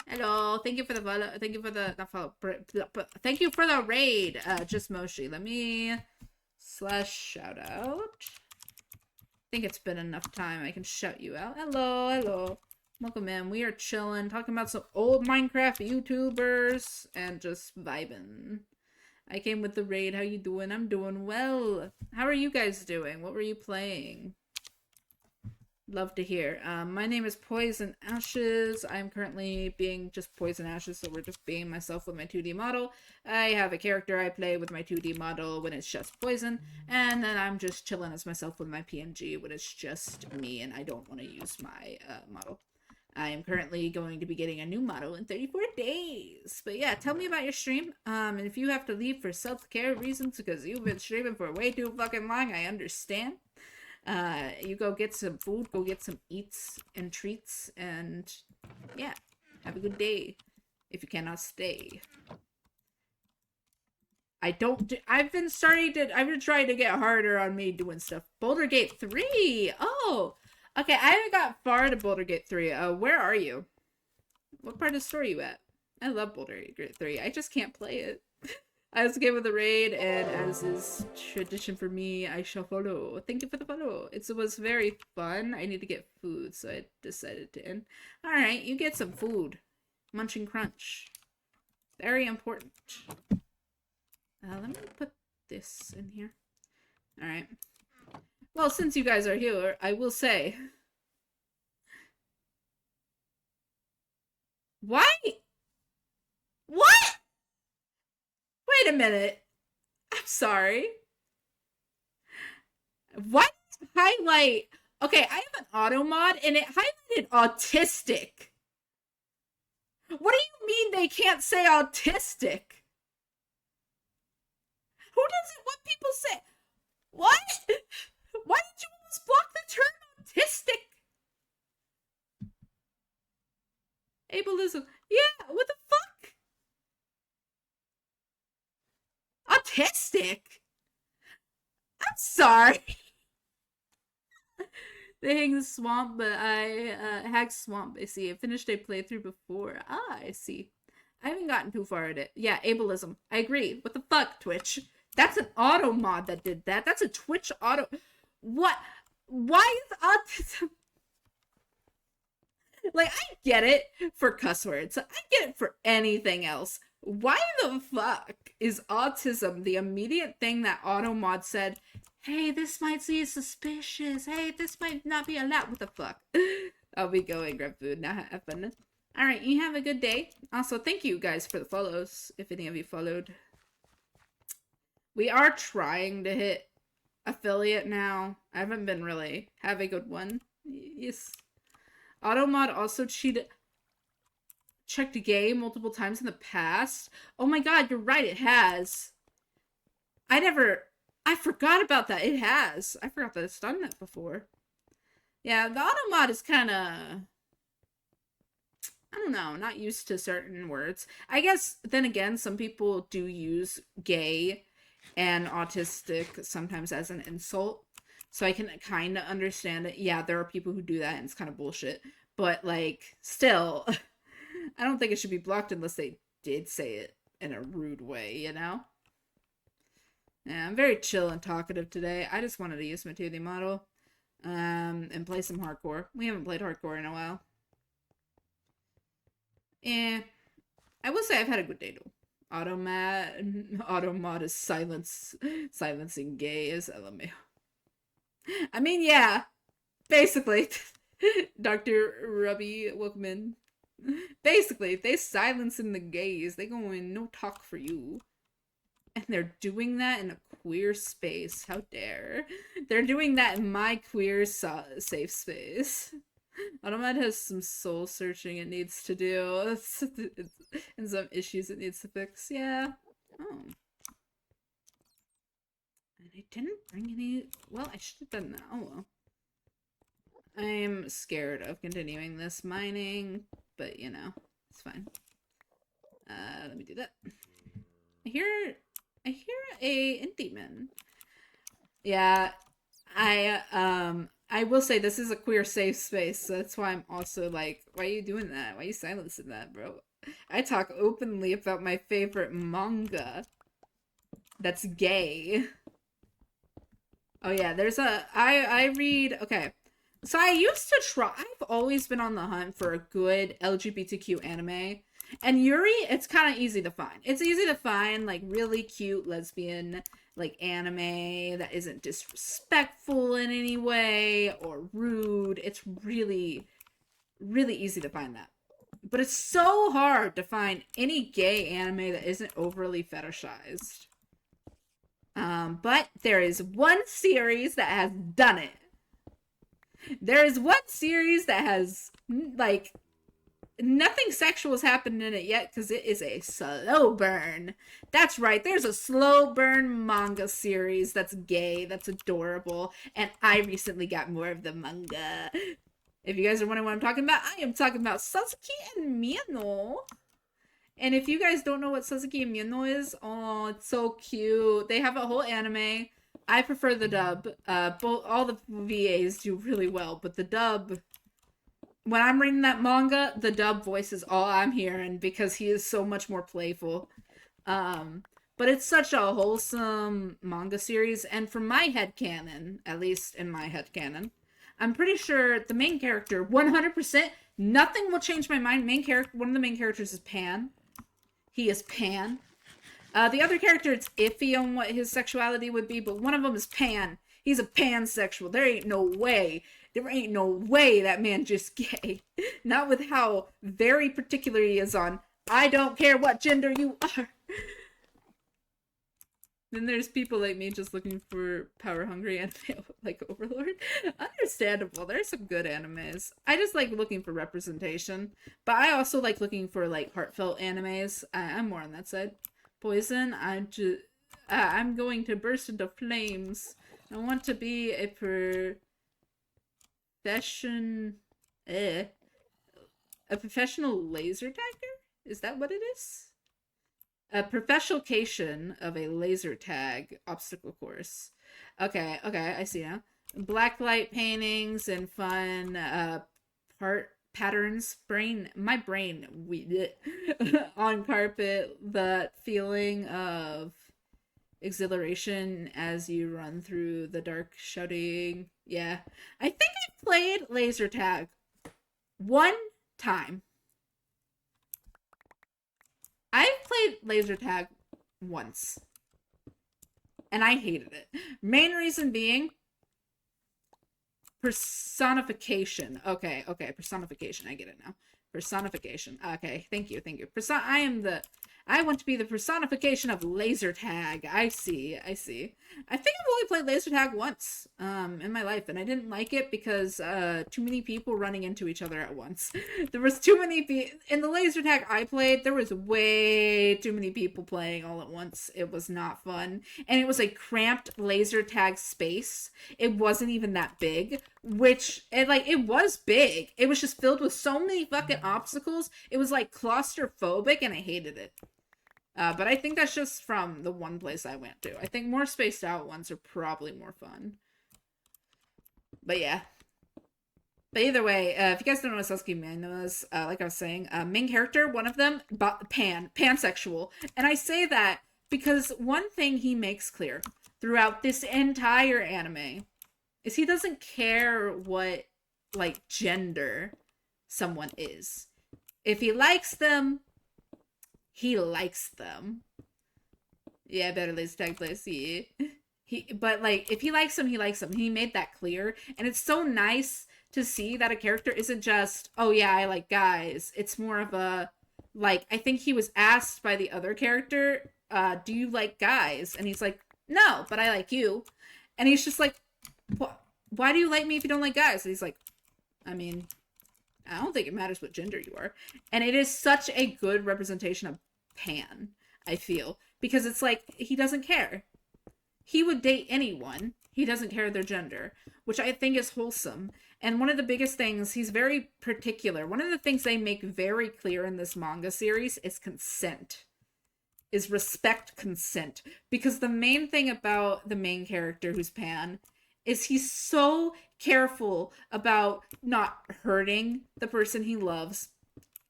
Hello. Thank you for the follow. Thank you for the, not follow, thank you for the raid, just Moshi. Let me /shout out. I think it's been enough time. I can shout you out. Hello, hello. Welcome in. We are chilling, talking about some old Minecraft YouTubers, and just vibing. I came with the raid. How you doing? I'm doing well. How are you guys doing? What were you playing? Love to hear. My name is Poison Ashes. I'm currently being just Poison Ashes, so we're just being myself with my 2D model. I have a character I play with my 2D model when it's just Poison, and then I'm just chilling as myself with my PNG when it's just me and I don't want to use my model. I am currently going to be getting a new model in 34 days. But yeah, tell me about your stream. And if you have to leave for self-care reasons because you've been streaming for way too fucking long, I understand. You go get some food, go get some eats and treats, and yeah, have a good day if you cannot stay. I've been trying to get harder on me doing stuff. Boulder Gate 3! Oh! Okay, I haven't got far to Boulder Gate 3. Where are you? What part of the story are you at? I love Boulder Gate 3. I just can't play it. I was given the raid, and as is tradition for me, I shall follow. Thank you for the follow. It was very fun. I need to get food, so I decided to end. Alright, you get some food. Munch and crunch. Very important. Let me put this in here. Alright. Well, since you guys are here, I will say... Why? What? Wait a minute. I'm sorry. Why does it highlight... Okay, I have an auto mod, and it highlighted autistic. What do you mean they can't say autistic? Who doesn't want people say... What? Why did you almost block the term autistic? Ableism. Yeah, what the fuck? Autistic? I'm sorry. They hang the swamp, but I hacked swamp. I see. I finished a playthrough before. Ah, I see. I haven't gotten too far at it. Yeah, ableism. I agree. What the fuck, Twitch? That's an auto mod that did that. That's a Twitch auto... What? Why is autism... Like, I get it for cuss words. I get it for anything else. Why the fuck is autism the immediate thing that AutoMod said, hey, this might be suspicious. Hey, this might not be allowed. What the fuck? I'll be going grab food now. Have fun. Alright, you have a good day. Also, thank you guys for the follows, if any of you followed. We are trying to hit affiliate now. I haven't been really. Have a good one. Yes. AutoMod also checked gay multiple times in the past. Oh my god, you're right, it has. I forgot about that. It has. I forgot that it's done that before. Yeah, the AutoMod is kind of... I don't know, not used to certain words. I guess, then again, some people do use gay and autistic sometimes as an insult. So I can kind of understand it. Yeah, there are people who do that and it's kind of bullshit. But, like, still, I don't think it should be blocked unless they did say it in a rude way, you know? Yeah, I'm very chill and talkative today. I just wanted to use my 2D model and play some hardcore. We haven't played hardcore in a while. Yeah, I will say I've had a good day, though. Automod is silencing gay is LMAO. I mean, yeah, basically, Dr. Ruby, welcome in. Basically, if they silencing the gays, they going no talk for you. And they're doing that in a queer space. How dare. They're doing that in my queer safe space. Automod has some soul searching it needs to do. And some issues it needs to fix. Yeah. Oh. And I didn't bring any... Well, I should have done that. Oh, well. I'm scared of continuing this mining, but, you know, it's fine. Let me do that. I hear a indie-man. Yeah, I will say this is a queer safe space, so that's why I'm also like, why are you doing that? Why are you silencing that, bro? I talk openly about my favorite manga that's gay. Oh yeah, there's I read, okay. So I used to try, I've always been on the hunt for a good LGBTQ anime. And Yuri, it's kind of easy to find. It's easy to find like really cute lesbian like anime that isn't disrespectful in any way or rude. It's really really easy to find that. But it's so hard to find any gay anime that isn't overly fetishized. But there is one series that has done it. There is one series that has, like, nothing sexual has happened in it yet because it is a slow burn. That's right, there's a slow burn manga series that's gay, that's adorable, and I recently got more of the manga. If you guys are wondering what I'm talking about, I am talking about Sasuke and Miyano. And if you guys don't know what Sasuke and Miyano is, oh, it's so cute. They have a whole anime. I prefer the dub. All the VAs do really well, but the dub, when I'm reading that manga, the dub voice is all I'm hearing because he is so much more playful. But it's such a wholesome manga series, and from my headcanon, at least in my headcanon, I'm pretty sure the main character, 100%, nothing will change my mind. One of the main characters is Pan. He is Pan. The other character, it's iffy on what his sexuality would be, but one of them is Pan. He's a pansexual. There ain't no way that man just gay. Not with how very particular he is on, I don't care what gender you are. Then there's people like me just looking for power-hungry anime like Overlord. Understandable. There's some good animes. I just like looking for representation. But I also like looking for like heartfelt animes. I'm more on that side. Poison, I'm going to burst into flames. I want to be a professional laser tagger? Is that what it is? A professionalization of a laser tag obstacle course. Okay, I see now. Blacklight paintings and fun patterns. My brain on carpet. That feeling of exhilaration as you run through the dark, shouting. Yeah, I think I played laser tag one time. I've played laser tag once, and I hated it. Main reason being personification. Okay, personification. I get it now. Personification. Okay, thank you. I want to be the personification of laser tag. I see. I think I've only played laser tag once in my life, and I didn't like it because too many people running into each other at once. There was too many people in the laser tag I played. There was way too many people playing all at once. It was not fun, and it was a cramped laser tag space. It wasn't even that big, which it was big. It was just filled with so many fucking obstacles. It was like claustrophobic, and I hated it. But I think that's just from the one place I went to. I think more spaced out ones are probably more fun. But yeah. But either way, if you guys don't know what Sasuke Miyano is, like I was saying, main character, one of them, pansexual. And I say that because one thing he makes clear throughout this entire anime is he doesn't care what, like, gender someone is. If he likes them, he likes them. Yeah, better laser tag place. Yeah. But like, if he likes them, he likes them. He made that clear, and it's so nice to see that a character isn't just, oh yeah, I like guys. It's more of a, like, I think he was asked by the other character, do you like guys? And he's like, no, but I like you. And he's just like, why do you like me if you don't like guys? And he's like, I mean, I don't think it matters what gender you are. And it is such a good representation of Pan, I feel, because it's like, he doesn't care. He would date anyone. He doesn't care their gender, which I think is wholesome. And one of the biggest things, he's very particular. One of the things they make very clear in this manga series is consent. Is respect consent. Because the main thing about the main character, who's Pan, is he's so careful about not hurting the person he loves.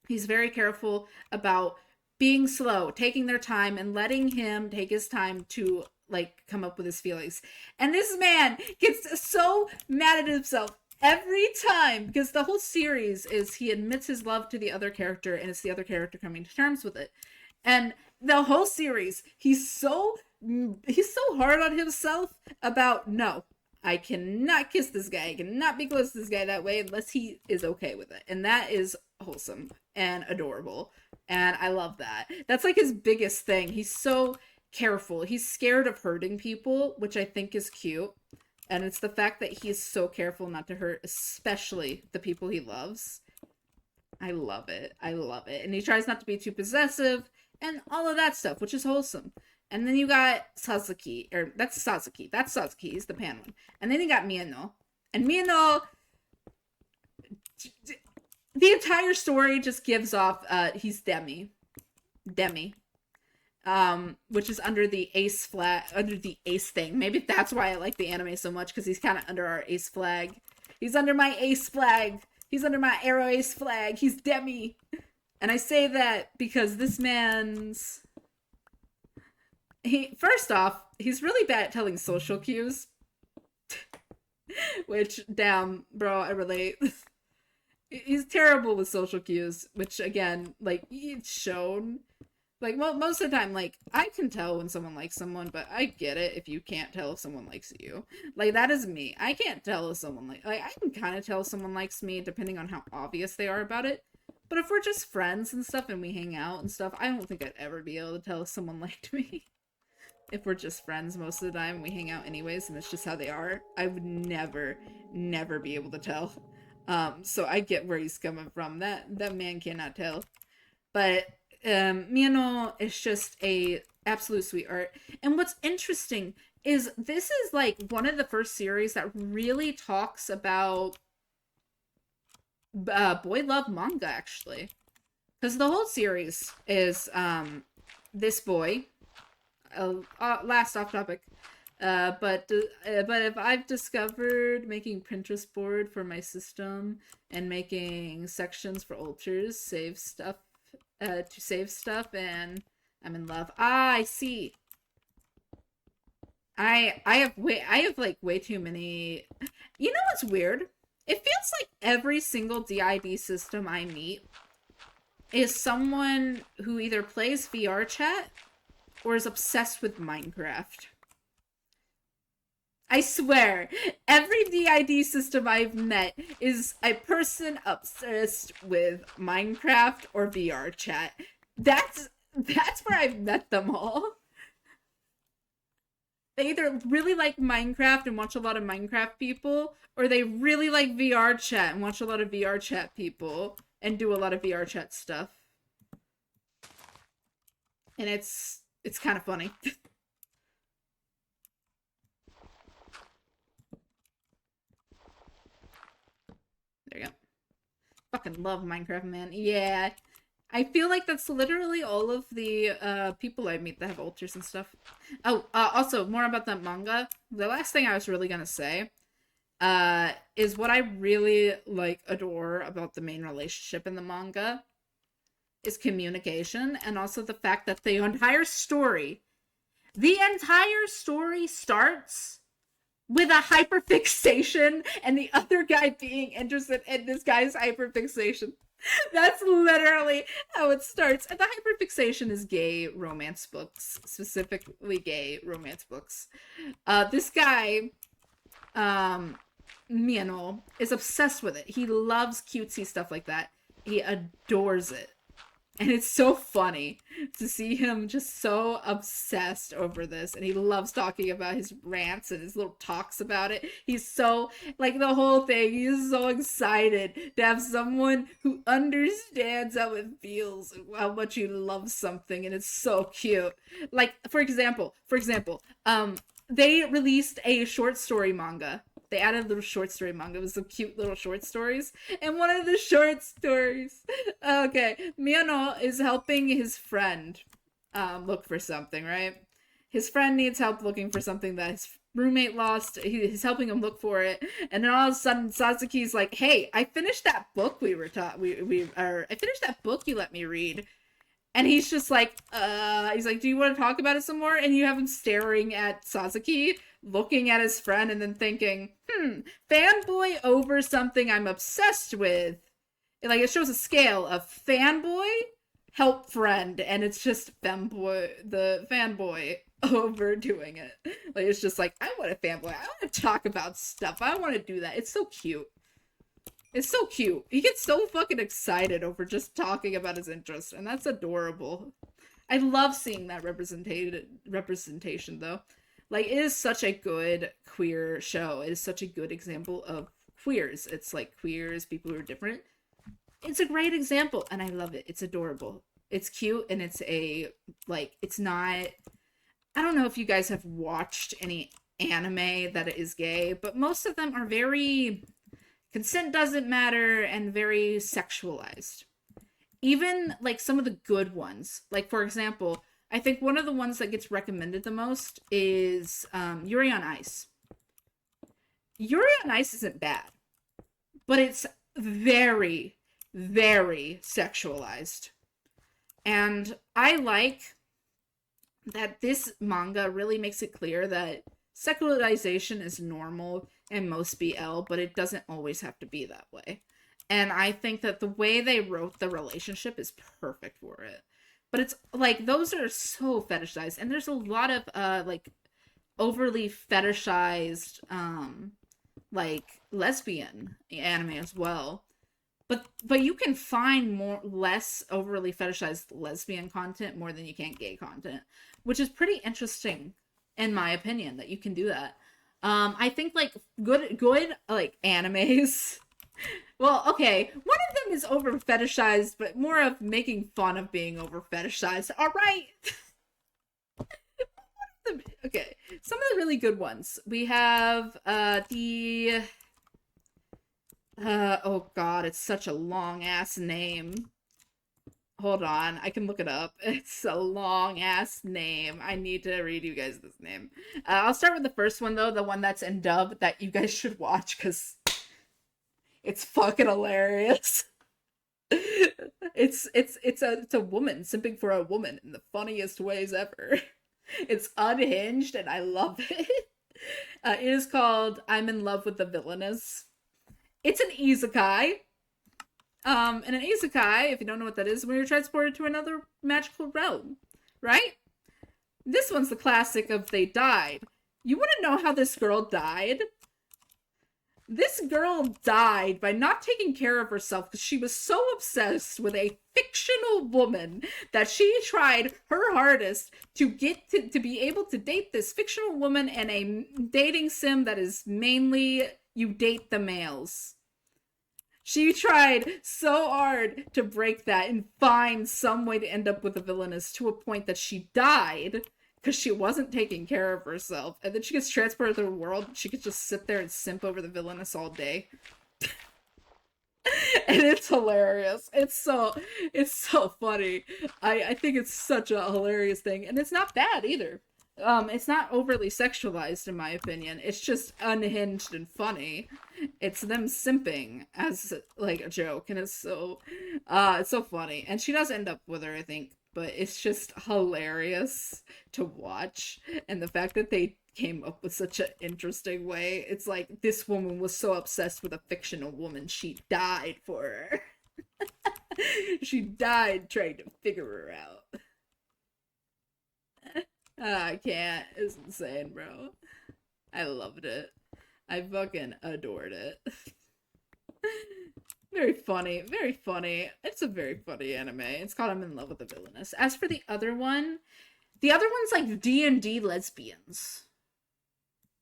He's very careful about being slow, taking their time, and letting him take his time to, like, come up with his feelings. And this man gets so mad at himself Every time, because the whole series is he admits his love to the other character and it's the other character coming to terms with it. And the whole series, he's so hard on himself about, no, I cannot kiss this guy. I cannot be close to this guy that way unless he is okay with it. And that is wholesome and adorable. And I love that. That's like his biggest thing. He's so careful. He's scared of hurting people, which I think is cute. And it's the fact that he's so careful not to hurt, especially the people he loves. I love it. I love it. And he tries not to be too possessive and all of that stuff, which is wholesome. And then you got Sasuke, or that's Sasuke. That's Sasuke. He's the pan one. And then you got Miyano. And Miyano, the entire story just gives off, he's Demi. Demi. Which is under the ace flag, under the ace thing. Maybe that's why I like the anime so much, because he's kind of under our ace flag. He's under my ace flag. He's under my arrow ace flag. He's Demi. And I say that because this man's... First off, he's really bad at telling social cues. Which, damn, bro, I relate. He's terrible with social cues, which, again, like, it's shown. Like, most of the time, like, I can tell when someone likes someone, but I get it if you can't tell if someone likes you. Like, that is me. I can't tell if someone like I can kind of tell if someone likes me depending on how obvious they are about it. But if we're just friends and stuff and we hang out and stuff, I don't think I'd ever be able to tell if someone liked me. If we're just friends most of the time, we hang out anyways, and it's just how they are, I would never be able to tell. So I get where he's coming from. That man cannot tell. But Miyano is just a absolute sweetheart. And what's interesting is this is like one of the first series that really talks about boy love manga, actually. Because the whole series is this boy. Last off topic. But if I've discovered making Pinterest board for my system and making sections for altars, save stuff, to save stuff, and I'm in love. I see. I have like way too many. You know what's weird? It feels like every single DID system I meet is someone who either plays VR chat or is obsessed with Minecraft. I swear, every DID system I've met is a person obsessed with Minecraft or VR chat. That's where I've met them all. They either really like Minecraft and watch a lot of Minecraft people, or they really like VR chat and watch a lot of VR chat people and do a lot of VR chat stuff. And it's kind of funny. There you go. Fucking love Minecraft, man. Yeah. I feel like that's literally all of the people I meet that have altars and stuff. Oh, also, more about that manga. The last thing I was really gonna say is what I really, like, adore about the main relationship in the manga is communication, and also the fact that the entire story starts with a hyperfixation and the other guy being interested in this guy's hyperfixation. That's literally how it starts. And the hyperfixation is gay romance books, specifically gay romance books. This guy, Miyano, is obsessed with it. He loves cutesy stuff like that. He adores it. And it's so funny to see him just so obsessed over this. And he loves talking about his rants and his little talks about it. He's so, like, the whole thing, he's so excited to have someone who understands how it feels and how much you love something. And it's so cute. Like, for example, they released a short story manga. They added a little short story manga. It was some cute little short stories. And one of the short stories, okay, Miyano is helping his friend look for something, right? His friend needs help looking for something that his roommate lost. He's helping him look for it. And then all of a sudden, Sasuke's like, hey, I finished that book we were taught. I finished that book you let me read. And he's just like, he's like, do you want to talk about it some more? And you have him staring at Sasaki, looking at his friend, and then thinking, fanboy over something I'm obsessed with. Like, it shows a scale of fanboy, help friend, and it's just the fanboy overdoing it. Like, it's just like, I want a fanboy. I want to talk about stuff. I want to do that. It's so cute. It's so cute. He gets so fucking excited over just talking about his interests, and that's adorable. I love seeing that representation though. Like, it is such a good queer show. It is such a good example of queers. It's like queers, people who are different. It's a great example, and I love it. It's adorable. It's cute, and it's a like it's not I don't know if you guys have watched any anime that is gay, but most of them are very consent doesn't matter and very sexualized. Even like some of the good ones, like for example, I think one of the ones that gets recommended the most is Yuri on Ice. Yuri on Ice isn't bad, but it's very, very sexualized. And I like that this manga really makes it clear that sexualization is normal in most BL, but it doesn't always have to be that way. And I think that the way they wrote the relationship is perfect for it. But it's like those are so fetishized, and there's a lot of like overly fetishized like lesbian anime as well. But you can find more less overly fetishized lesbian content more than you can gay content, which is pretty interesting in my opinion that you can do that. I think like good like animes. Well, okay, one of them is over fetishized, but more of making fun of being over fetishized. All right. Okay, some of the really good ones. We have the oh god, it's such a long ass name. Hold on, I can look it up. It's a long ass name. I need to read you guys this name. I'll start with the first one though, the one that's in dub that you guys should watch because it's fucking hilarious. It's a woman simping for a woman in the funniest ways ever. It's unhinged and I love it. It is called I'm in Love with the Villainess. It's an isekai. And an isekai, if you don't know what that is, when you're transported to another magical realm, right? This one's the classic of they died. You want to know how this girl died? This girl died by not taking care of herself because she was so obsessed with a fictional woman that she tried her hardest to get to be able to date this fictional woman in a dating sim that is mainly you date the males. She tried so hard to break that and find some way to end up with a villainess to a point that she died because she wasn't taking care of herself. And then she gets transported to the world. She could just sit there and simp over the villainess all day. And it's hilarious. It's so funny. I think it's such a hilarious thing. And it's not bad either. It's not overly sexualized in my opinion. It's just unhinged and funny. It's them simping as like a joke, and it's so funny. And she does end up with her, I think, but it's just hilarious to watch. And the fact that they came up with such an interesting way. It's like this woman was so obsessed with a fictional woman, she died for her. She died trying to figure her out. I can't. It's insane, bro. I loved it. I fucking adored it. Very funny. Very funny. It's a very funny anime. It's called I'm in Love with the Villainess. As for the other one's like D&D lesbians.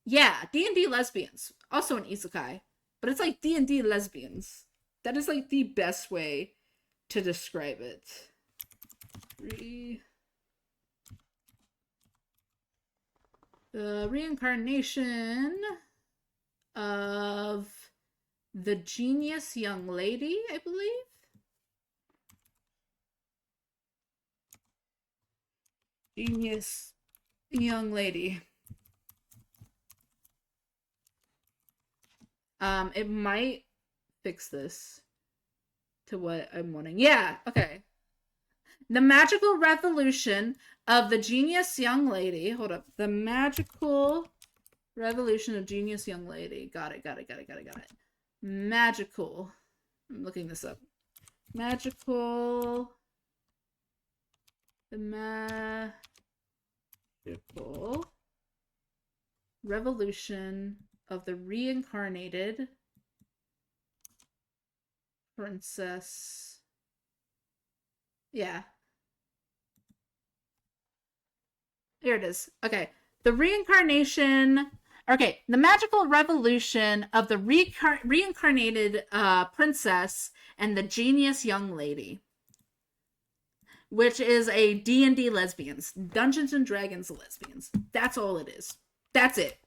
Yeah, D&D lesbians. Also an isekai. But it's like D&D lesbians. That is like the best way to describe it. The reincarnation of the genius young lady, I believe. Genius young lady. It might fix this to what I'm wanting. Yeah, okay. The magical revolution of the genius young lady. Hold up. The magical revolution of genius young lady. Got it. Magical. I'm looking this up. Magical. The magical revolution of the reincarnated princess. Yeah. Here it is. Okay. The reincarnation. Okay. The magical revolution of the reincarnated princess and the genius young lady. Which is a D&D lesbians. Dungeons and Dragons lesbians. That's all it is. That's it.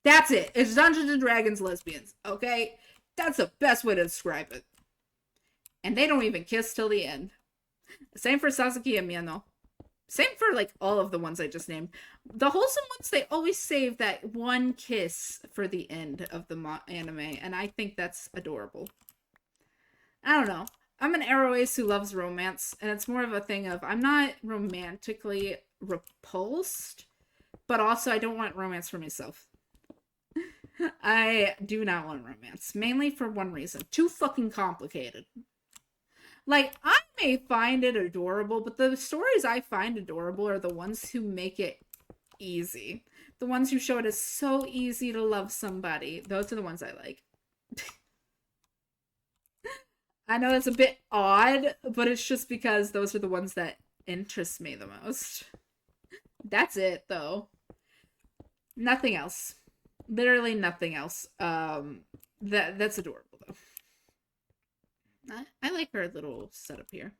It's Dungeons and Dragons lesbians. Okay? That's the best way to describe it. And they don't even kiss till the end. Same for Sasuke and Miyano. Same for, like, all of the ones I just named. The wholesome ones, they always save that one kiss for the end of the anime. And I think that's adorable. I don't know. I'm an Eroace who loves romance. And it's more of a thing of, I'm not romantically repulsed. But also, I don't want romance for myself. I do not want romance. Mainly for one reason. Too fucking complicated. Like, I may find it adorable, but the stories I find adorable are the ones who make it easy. The ones who show it as so easy to love somebody. Those are the ones I like. I know it's a bit odd, but it's just because those are the ones that interest me the most. That's it, though. Nothing else. Literally nothing else. That's adorable, though. I like her little setup here.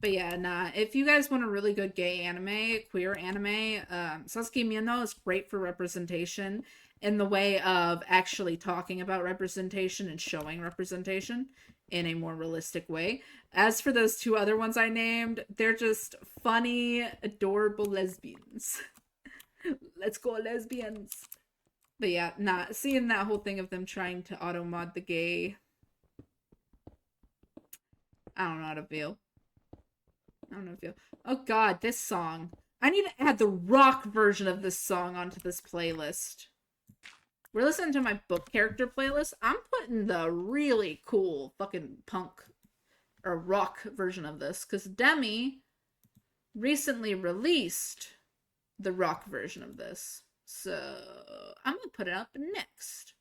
But yeah, nah. If you guys want a really good gay anime, queer anime, Sasuke Miyano is great for representation in the way of actually talking about representation and showing representation in a more realistic way. As for those two other ones I named, they're just funny, adorable lesbians. Let's go, lesbians. But yeah, nah. Seeing that whole thing of them trying to auto-mod the gay... I don't know how to feel. Oh god, this song. I need to add the rock version of this song onto this playlist. We're listening to my book character playlist. I'm putting the really cool fucking punk or rock version of this because Demi recently released the rock version of this. So I'm gonna put it up next.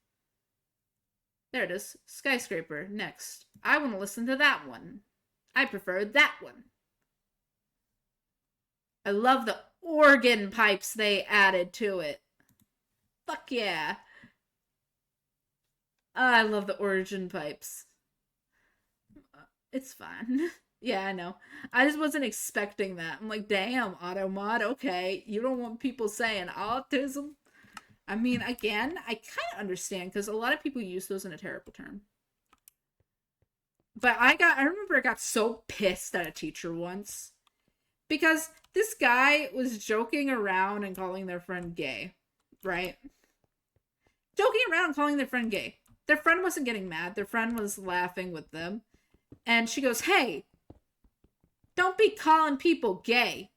There it is. Skyscraper. Next. I want to listen to that one. I prefer that one. I love the organ pipes they added to it. Fuck yeah. I love the organ pipes. It's fine. Yeah, I know. I just wasn't expecting that. I'm like, damn, automod, okay. You don't want people saying autism? I mean, again, I kind of understand because a lot of people use those in a terrible term. But I remember I got so pissed at a teacher once because this guy was joking around and calling their friend gay, right? Joking around and calling their friend gay. Their friend wasn't getting mad. Their friend was laughing with them. And she goes, hey, don't be calling people gay.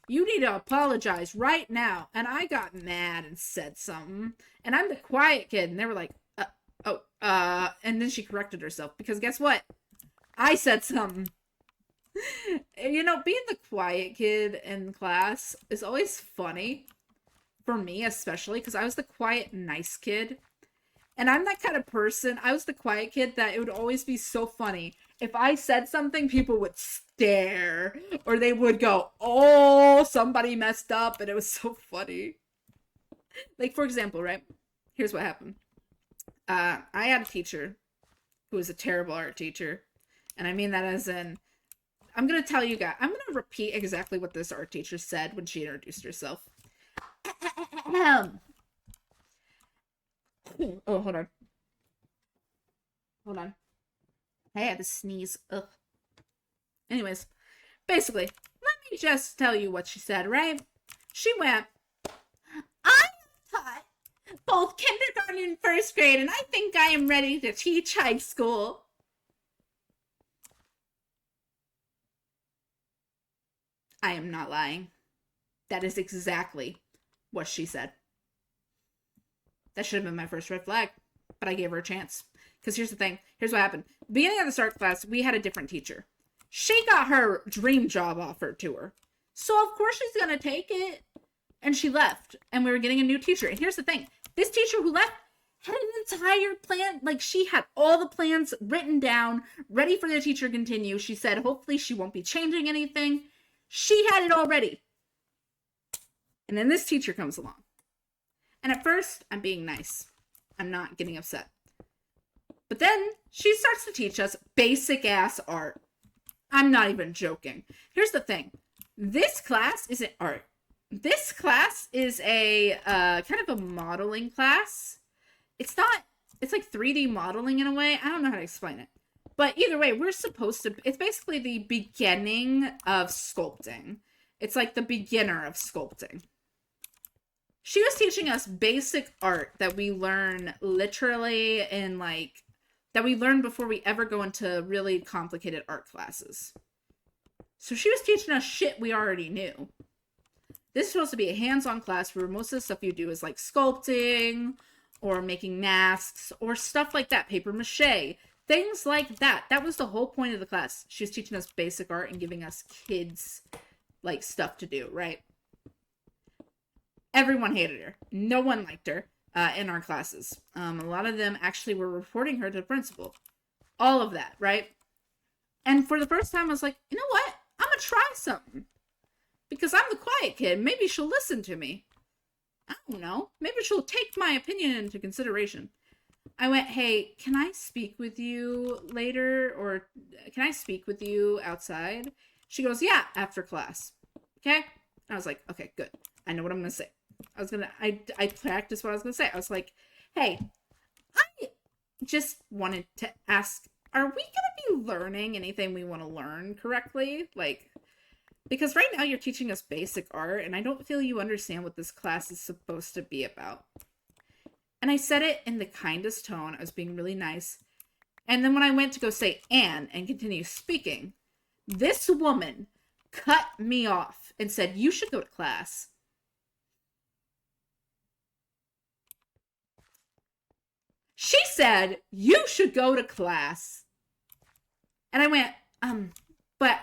You need to apologize right now. And I got mad and said something. And I'm the quiet kid. And they were like, and then she corrected herself. Because guess what? I said something. You know, being the quiet kid in class is always funny. For me, especially. Because I was the quiet, nice kid. And I'm that kind of person. I was the quiet kid that it would always be so funny. If I said something, people would stare. Or they would go, oh, somebody messed up. And it was so funny. Like, for example, right? Here's what happened. I had a teacher who was a terrible art teacher. And I mean that as in, I'm going to tell you guys, I'm going to repeat exactly what this art teacher said when she introduced herself. Oh, hold on. I had to sneeze. Ugh. Anyways, basically, let me just tell you what she said, right? She went, I taught both kindergarten and first grade, and I think I am ready to teach high school. I am not lying. That is exactly what she said. That should have been my first red flag, but I gave her a chance. Because here's the thing. Here's what happened. Beginning of the start class, we had a different teacher. She got her dream job offered to her. So of course she's going to take it. And she left. And we were getting a new teacher. And here's the thing. This teacher who left had an entire plan. Like, she had all the plans written down, ready for the teacher to continue. She said hopefully she won't be changing anything. She had it all ready. And then this teacher comes along. And at first, I'm being nice. I'm not getting upset. But then she starts to teach us basic ass art. I'm not even joking. Here's the thing. This class isn't art. This class is a kind of a modeling class. It's like 3D modeling in a way. I don't know how to explain it. But either way, it's basically the beginning of sculpting. It's like the beginner of sculpting. She was teaching us basic art that we learn literally that we learn before we ever go into really complicated art classes. So she was teaching us shit we already knew. This is supposed to be a hands-on class where most of the stuff you do is like sculpting or making masks or stuff like that, paper mache, things like that. That was the whole point of the class. She was teaching us basic art and giving us kids like stuff to do, right? Everyone hated her. No one liked her in our classes. A lot of them actually were reporting her to the principal. All of that, right? And for the first time, I was like, you know what? I'm going to try something. Because I'm the quiet kid. Maybe she'll listen to me. I don't know. Maybe she'll take my opinion into consideration. I went, hey, can I speak with you later? Or can I speak with you outside? She goes, yeah, after class. Okay? I was like, okay, good. I know what I'm going to say. I practiced what I was going to say. I was like, hey, I just wanted to ask, are we going to be learning anything we want to learn correctly? Like, because right now you're teaching us basic art, and I don't feel you understand what this class is supposed to be about. And I said it in the kindest tone. I was being really nice. And then when I went to go say and continue speaking, this woman cut me off and said, you should go to class. She said, you should go to class. And I went, but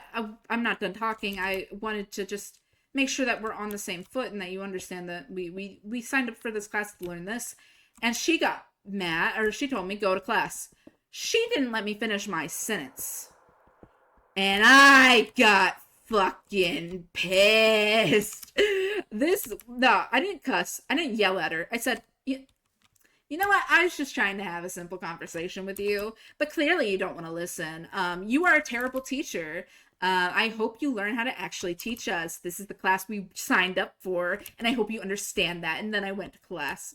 I'm not done talking. I wanted to just make sure that we're on the same foot and that you understand that we signed up for this class to learn this. And she got mad, or she told me, go to class. She didn't let me finish my sentence. And I got fucking pissed. No, I didn't cuss. I didn't yell at her. I said, you know what? I was just trying to have a simple conversation with you, but clearly you don't want to listen. You are a terrible teacher. I hope you learn how to actually teach us. This is the class we signed up for, and I hope you understand that. And then I went to class.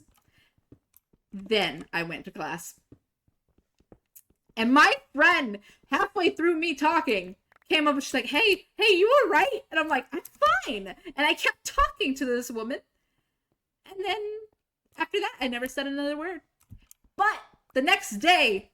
And my friend, halfway through me talking, came up and she's like, hey, you all right? And I'm like, I'm fine. And I kept talking to this woman. And then after that, I never said another word. But the next day,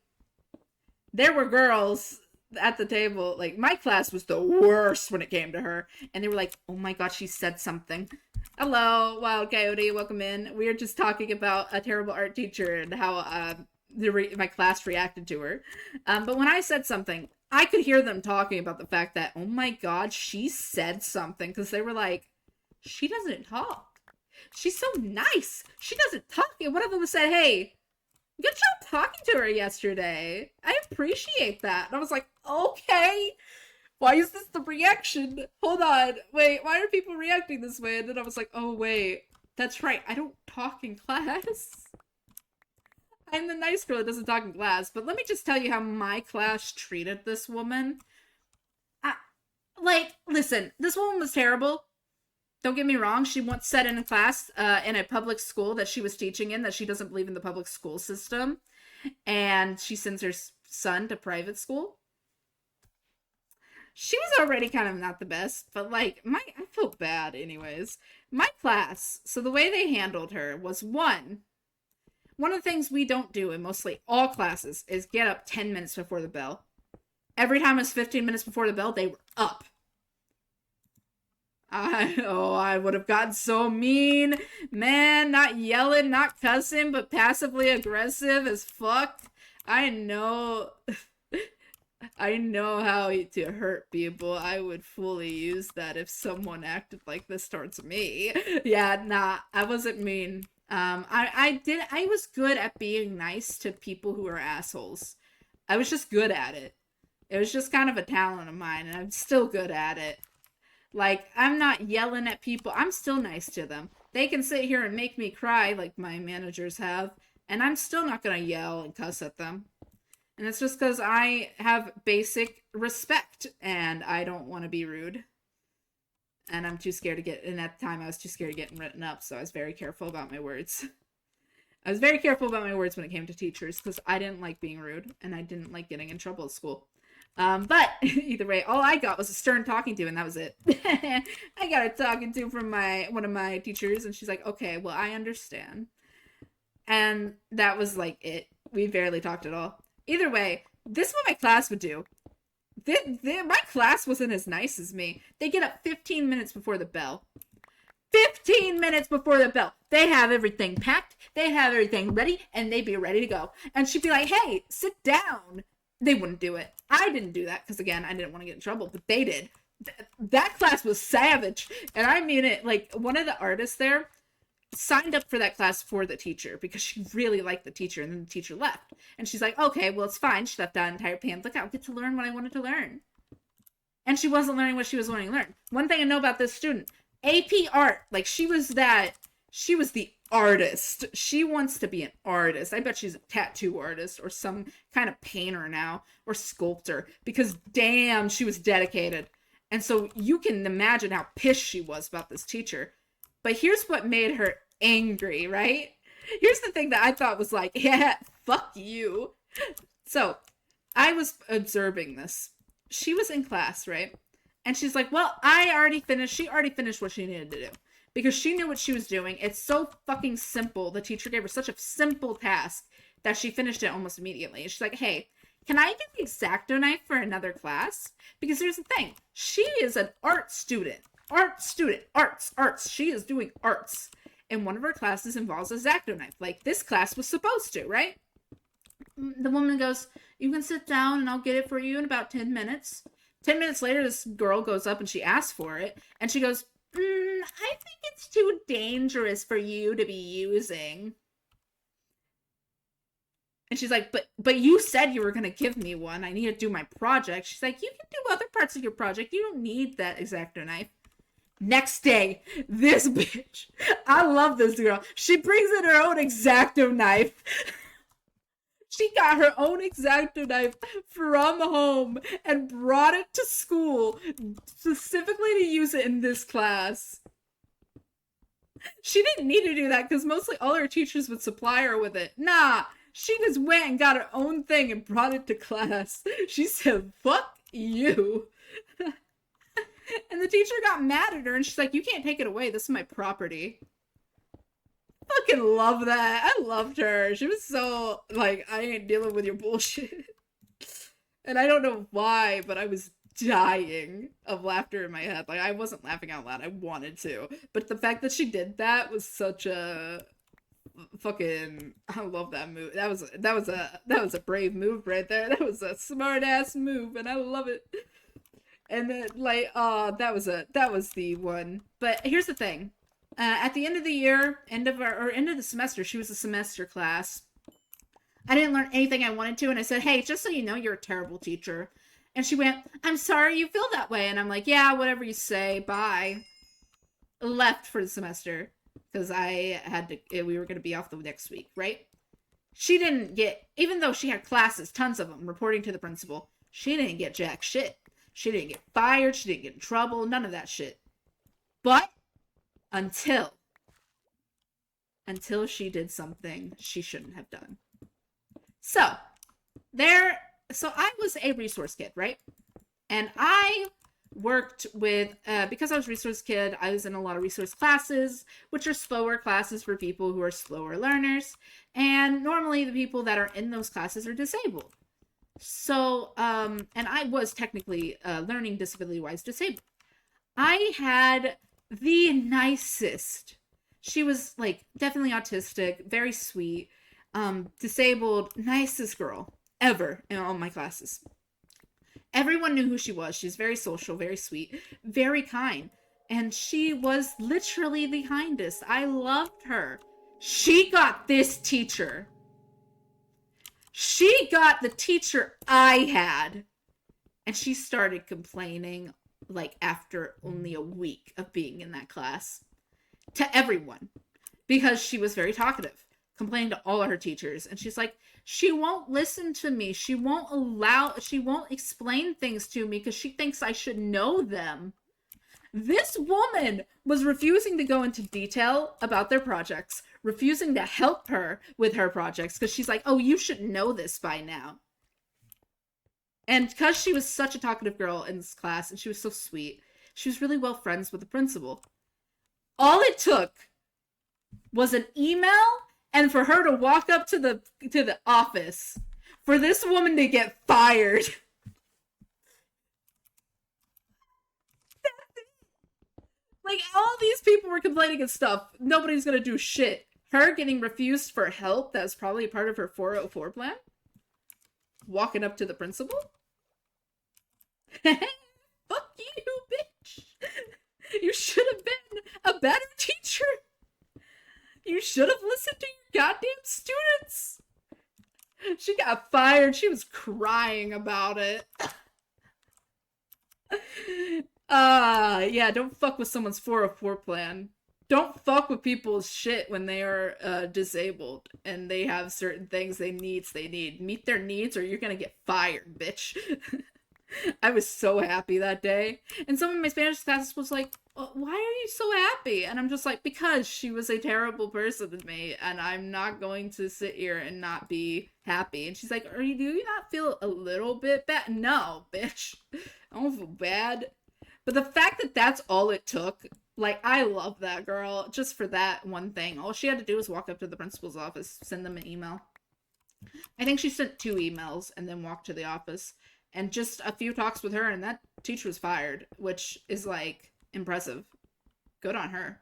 there were girls at the table. Like, my class was the worst when it came to her. And they were like, oh my God, she said something. Hello, Wild Coyote, welcome in. We were just talking about a terrible art teacher and how my class reacted to her. But when I said something, I could hear them talking about the fact that, oh my God, she said something. Because they were like, she doesn't talk. She's so nice. She doesn't talk. And one of them said, hey, good job talking to her yesterday. I appreciate that. And I was like, okay. Why is this the reaction? Hold on. Wait, why are people reacting this way? And then I was like, oh, wait. That's right. I don't talk in class. I'm the nice girl that doesn't talk in class. But let me just tell you how my class treated this woman. Listen, this woman was terrible. Don't get me wrong. She once said in a class in a public school that she was teaching in that she doesn't believe in the public school system. And she sends her son to private school. She was already kind of not the best, but I feel bad anyways. My class, so the way they handled her was one of the things we don't do in mostly all classes is get up 10 minutes before the bell. Every time it was 15 minutes before the bell, they were up. I would have gotten so mean, man. Not yelling, not cussing, but passively aggressive as fuck. I know, I know how to hurt people. I would fully use that if someone acted like this towards me. Yeah, nah, I wasn't mean. I was good at being nice to people who are assholes. I was just good at it. It was just kind of a talent of mine, and I'm still good at it. Like, I'm not yelling at people. I'm still nice to them. They can sit here and make me cry like my managers have, and I'm still not going to yell and cuss at them. And it's just because I have basic respect and I don't want to be rude. And I'm too scared to get, and at the time I was too scared of getting written up, so I was very careful about my words. I was very careful about my words when it came to teachers because I didn't like being rude and I didn't like getting in trouble at school. But either way, all I got was a stern talking to, and that was it. I got a talking to from one of my teachers, and she's like, "Okay, well, I understand." And that was like it. We barely talked at all. Either way, this is what my class would do. My class wasn't as nice as me. They get up 15 minutes before the bell. 15 minutes before the bell. They have everything packed. They have everything ready, and they'd be ready to go. And she'd be like, "Hey, sit down." They wouldn't do it. I didn't do that because, again, I didn't want to get in trouble, but they did. That class was savage. And I mean it. Like, one of the artists there signed up for that class for the teacher because she really liked the teacher, and then the teacher left. And she's like, "Okay, well, it's fine." She left that entire pamphlet. I'll get to learn what I wanted to learn. And she wasn't learning what she was wanting to learn. One thing I know about this student, AP art, like, she was the artist. She wants to be an artist. I bet she's a tattoo artist or some kind of painter now or sculptor because damn, she was dedicated. And so you can imagine how pissed she was about this teacher. But here's what made her angry, right? Here's the thing that I thought was like, yeah, fuck you. So I was observing this. She was in class, right? And she's like, "Well, she already finished what she needed to do." Because she knew what she was doing. It's so fucking simple. The teacher gave her such a simple task that she finished it almost immediately. And she's like, "Hey, can I get the X-Acto knife for another class?" Because here's the thing. She is an art student. Arts. She is doing arts. And one of her classes involves a X-Acto knife. Like, this class was supposed to, right? The woman goes, "You can sit down and I'll get it for you in about 10 minutes. 10 minutes later, this girl goes up and she asks for it. And she goes, "I think it's too dangerous for you to be using." And she's like, but you said you were going to give me one. I need to do my project." She's like, "You can do other parts of your project. You don't need that X-Acto knife." Next day, this bitch, I love this girl. She brings in her own X-Acto knife. She got her own X-Acto knife from home and brought it to school specifically to use it in this class. She didn't need to do that because mostly all her teachers would supply her with it. Nah, she just went and got her own thing and brought it to class. She said, "Fuck you." And the teacher got mad at her and she's like, "You can't take it away. This is my property." Fucking love that. I loved her. She was so like, "I ain't dealing with your bullshit." And I don't know why, but I was dying of laughter in my head. Like, I wasn't laughing out loud. I wanted to. But the fact that she did that was such a fucking, I love that move. That was a brave move right there. That was a smart ass move and I love it. And then like, that was the one. But here's the thing. At the end of the year, end of the semester, she was a semester class. I didn't learn anything I wanted to, and I said, "Hey, just so you know, you're a terrible teacher." And she went, "I'm sorry you feel that way." And I'm like, "Yeah, whatever you say, bye." Left for the semester, because we were going to be off the next week, right? She didn't get, even though she had classes, tons of them, reporting to the principal, she didn't get jack shit. She didn't get fired, she didn't get in trouble, none of that shit. But until she did something she shouldn't have done. So I was a resource kid, right? And I worked with, because I was a resource kid, I was in a lot of resource classes, which are slower classes for people who are slower learners. And normally the people that are in those classes are disabled. So, and I was technically learning disability-wise disabled. I had the nicest. She was like definitely autistic, very sweet, disabled, nicest girl ever in all my classes. Everyone knew who she was. She's very social, very sweet, very kind. And she was literally the kindest. I loved her. She got this teacher. She got the teacher I had. And she started complaining like after only a week of being in that class to everyone because she was very talkative, complaining to all of her teachers. And she's like, she won't listen to me. She won't explain things to me because she thinks I should know them. This woman was refusing to go into detail about their projects, refusing to help her with her projects because she's like, oh, you should know this by now. And because she was such a talkative girl in this class and she was so sweet, she was really well friends with the principal. All it took was an email and for her to walk up to the office for this woman to get fired. Like, all these people were complaining and stuff. Nobody's gonna do shit. Her getting refused for help, that's probably part of her 404 plan. Walking up to the principal. Fuck you, bitch. You should have been a better teacher. You should have listened to your goddamn students. She got fired. She was crying about it. Yeah, don't fuck with someone's 404 plan. Don't fuck with people's shit when they are disabled and they have certain things they need. Meet their needs or you're gonna get fired, bitch. I was so happy that day. And some of my Spanish classes was like, why are you so happy? And I'm just like, because she was a terrible person to me and I'm not going to sit here and not be happy. And she's like, do you not feel a little bit bad? No, bitch. I don't feel bad. But the fact that that's all it took, like, I love that girl just for that one thing. All she had to do was walk up to the principal's office, send them an email. I think she sent 2 emails and then walked to the office. And just a few talks with her and that teacher was fired, which is like impressive. Good on her.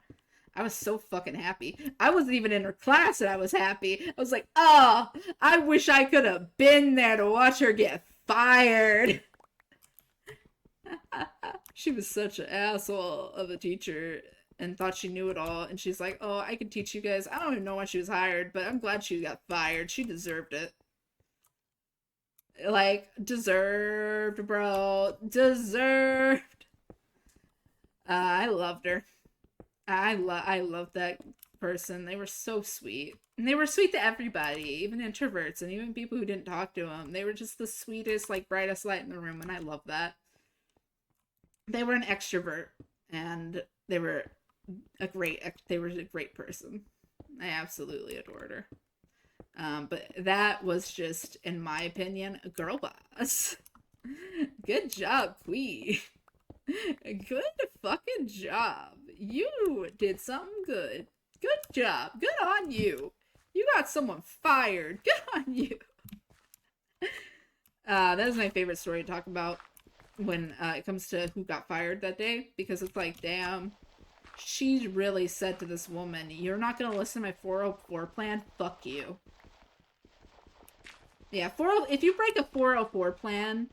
I was so fucking happy. I wasn't even in her class and I was happy. I was like, oh, I wish I could have been there to watch her get fired. She was such an asshole of a teacher and thought she knew it all. And she's like, oh, I can teach you guys. I don't even know why she was hired, but I'm glad she got fired. She deserved it. Like, deserved, bro. Deserved. I loved her. I loved that person. They were so sweet. And they were sweet to everybody, even introverts and even people who didn't talk to them. They were just the sweetest, like, brightest light in the room, and I love that. They were an extrovert, and they were a great person. I absolutely adored her. But that was just, in my opinion, a girl boss. Good job, Queen. Good fucking job. You did something good. Good job. Good on you. You got someone fired. Good on you. That is my favorite story to talk about when it comes to who got fired that day, because it's like, damn, she really said to this woman, you're not gonna listen to my 404 plan? Fuck you. Yeah, if you break a 404 plan,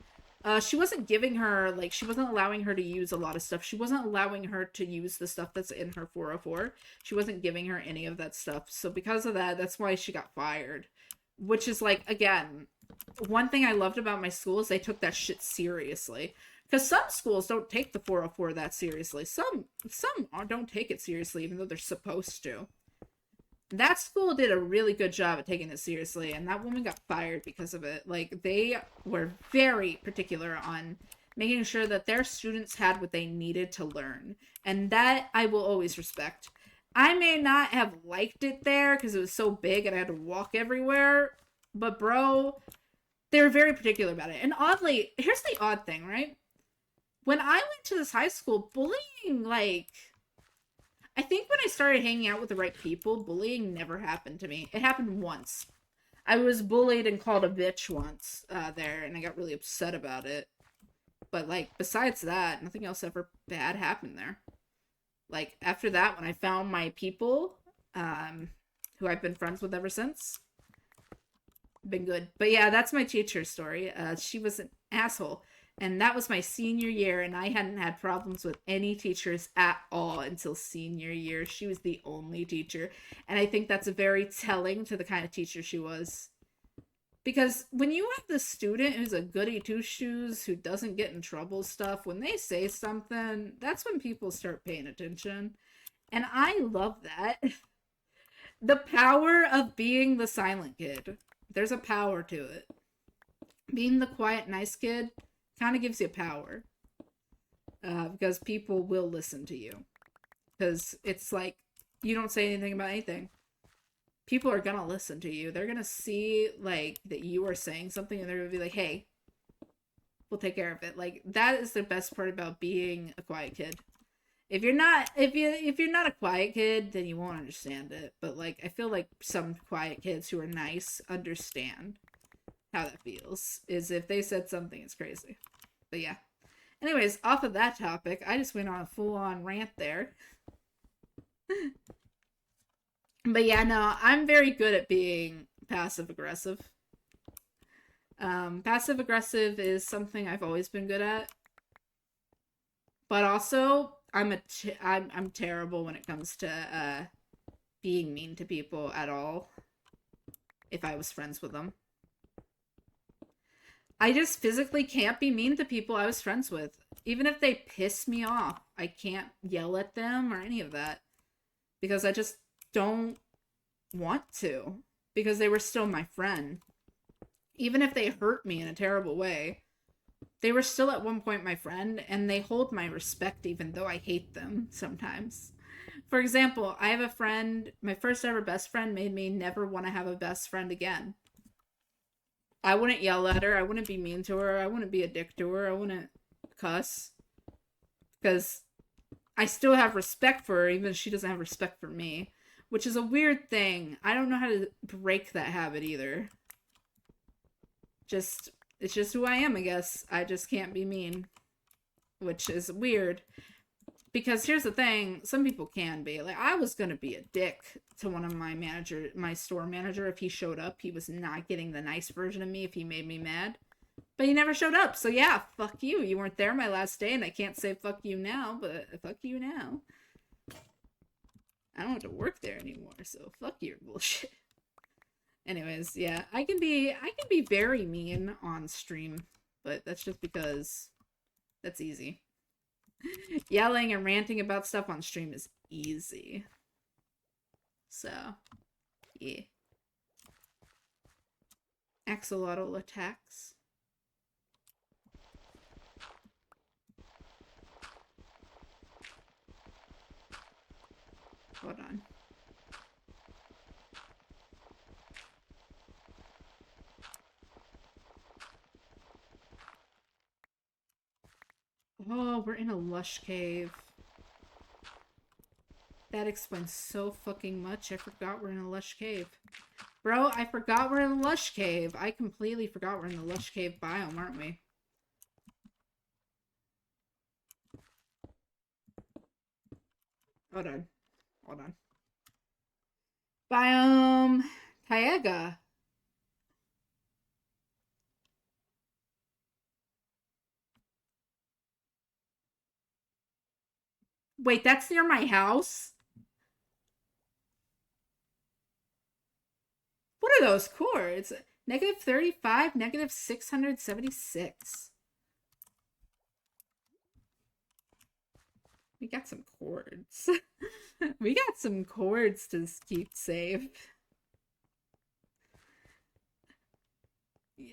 she wasn't giving her, like, she wasn't allowing her to use a lot of stuff. She wasn't allowing her to use the stuff that's in her 404. She wasn't giving her any of that stuff. So because of that, that's why she got fired. Which is, like, again, one thing I loved about my school is they took that shit seriously. Because some schools don't take the 404 that seriously. Some don't take it seriously, even though they're supposed to. That school did a really good job at taking it seriously, and that woman got fired because of it. Like, they were very particular on making sure that their students had what they needed to learn. And that I will always respect. I may not have liked it there because it was so big and I had to walk everywhere, but bro, they were very particular about it. And oddly, here's the odd thing, right? When I went to this high school, bullying, like, I think when I started hanging out with the right people, bullying never happened to me. It happened once. I was bullied and called a bitch once there, and I got really upset about it. But like besides that, nothing else ever bad happened there. Like after that, when I found my people, um, who I've been friends with ever since, been good. But yeah, that's my teacher story. She was an asshole. And that was my senior year, and I hadn't had problems with any teachers at all until senior year. She was the only teacher. And I think that's very telling to the kind of teacher she was. Because when you have the student who's a goody two shoes, who doesn't get in trouble stuff, when they say something, that's when people start paying attention. And I love that. The power of being the silent kid. There's a power to it. Being the quiet, nice kid kind of gives you power. Because people will listen to you. Because it's like, you don't say anything about anything. People are gonna listen to you. They're gonna see, like, that you are saying something, and they're gonna be like, hey, we'll take care of it. Like, that is the best part about being a quiet kid. If you're not a quiet kid, then you won't understand it. But like, I feel like some quiet kids who are nice understand how that feels. Is if they said something, it's crazy. But yeah. Anyways, off of that topic, I just went on a full-on rant there. But yeah, no, I'm very good at being passive aggressive. Passive aggressive is something I've always been good at. But also, I'm terrible when it comes to being mean to people at all. If I was friends with them, I just physically can't be mean to people I was friends with. Even if they piss me off, I can't yell at them or any of that. Because I just don't want to. Because they were still my friend. Even if they hurt me in a terrible way, they were still at one point my friend, and they hold my respect even though I hate them sometimes. For example, I have a friend, my first ever best friend made me never want to have a best friend again. I wouldn't yell at her, I wouldn't be mean to her, I wouldn't be a dick to her, I wouldn't cuss. Because I still have respect for her, even if she doesn't have respect for me. Which is a weird thing. I don't know how to break that habit either. It's just who I am, I guess. I just can't be mean. Which is weird. Because here's the thing, some people can be. Like, I was gonna be a dick to one of my store manager if he showed up. He was not getting the nice version of me if he made me mad. But he never showed up, so yeah, fuck you. You weren't there my last day, and I can't say fuck you now, but fuck you now. I don't have to work there anymore, so fuck your bullshit. Anyways, yeah, I can be very mean on stream, but that's just because that's easy. Yelling and ranting about stuff on stream is easy. So, yeah. Axolotl attacks. Hold on. Oh, we're in a lush cave. That explains so fucking much. I forgot we're in a lush cave. Bro, I forgot we're in a lush cave. I completely forgot we're in the lush cave biome, aren't we? Hold on. Hold on. Biome Taiga. Wait, that's near my house? What are those chords? Negative 35, negative 676. We got some chords. We got some chords to keep safe.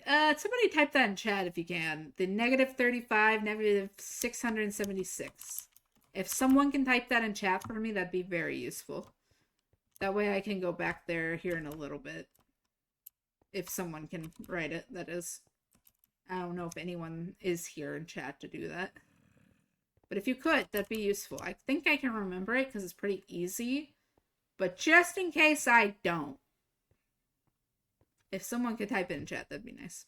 Somebody type that in chat if you can. The negative 35, negative 676. If someone can type that in chat for me, that'd be very useful. That way I can go back there here in a little bit. If someone can write it, that is. I don't know if anyone is here in chat to do that. But if you could, that'd be useful. I think I can remember it because it's pretty easy. But just in case I don't. If someone could type it in chat, that'd be nice.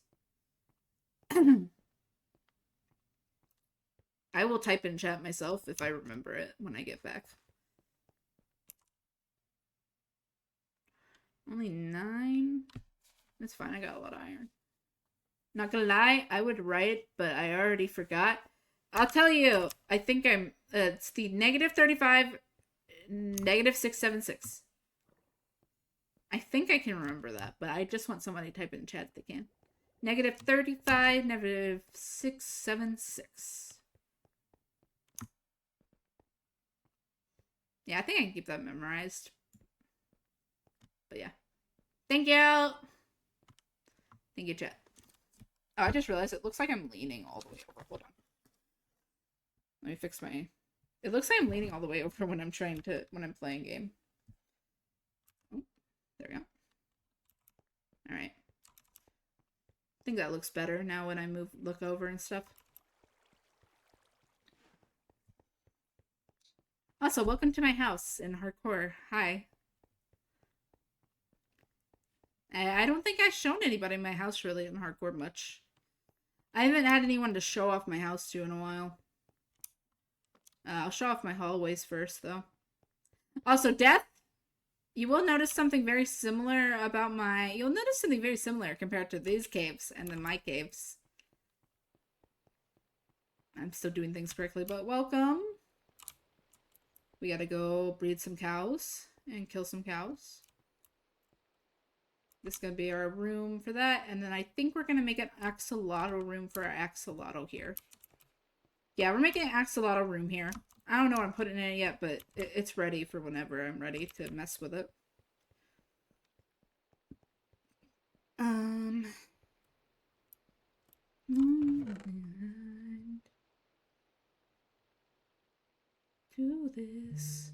I will type in chat myself if I remember it when I get back. Only 9? That's fine, I got a lot of iron. Not gonna lie, I would write, but I already forgot. I'll tell you, I think it's the -35, -676. I think I can remember that, but I just want somebody to type in chat if they can. -35, -676. Yeah, I think I can keep that memorized. But yeah. Thank you! Thank you, chat. Oh, I just realized it looks like I'm leaning all the way over. Hold on. Let me fix my... It looks like I'm leaning all the way over when I'm when I'm playing game. Oh, there we go. Alright. I think that looks better now when I look over and stuff. Also, welcome to my house in hardcore. Hi. I don't think I've shown anybody my house really in hardcore much. I haven't had anyone to show off my house to in a while. I'll show off my hallways first, though. Also, Death, you will notice something very similar about You'll notice something very similar compared to these caves and then my caves. I'm still doing things correctly, but welcome. We gotta go breed some cows and kill some cows. This is gonna be our room for that, and then I think we're gonna make an axolotl room for our axolotl here. Yeah, we're making an axolotl room here. I don't know what I'm putting in it yet, but it's ready for whenever I'm ready to mess with it. To this.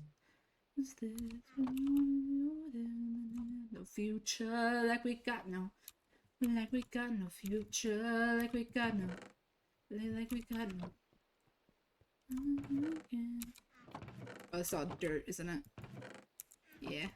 Is this no future like we got no future like we got no Oh, it's all dirt, isn't it? Yeah.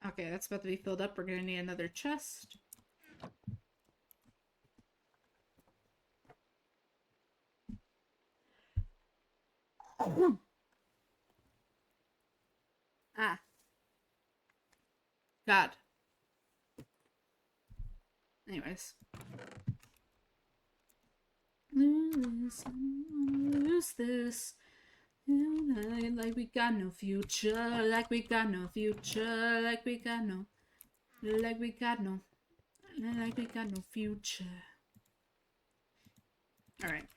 Okay, that's about to be filled up. We're gonna need another chest. Ah. God. Anyways. Lose this. Like we got no future. Like we got no future. Like we got no. Like we got no. Like we got no future. Alright.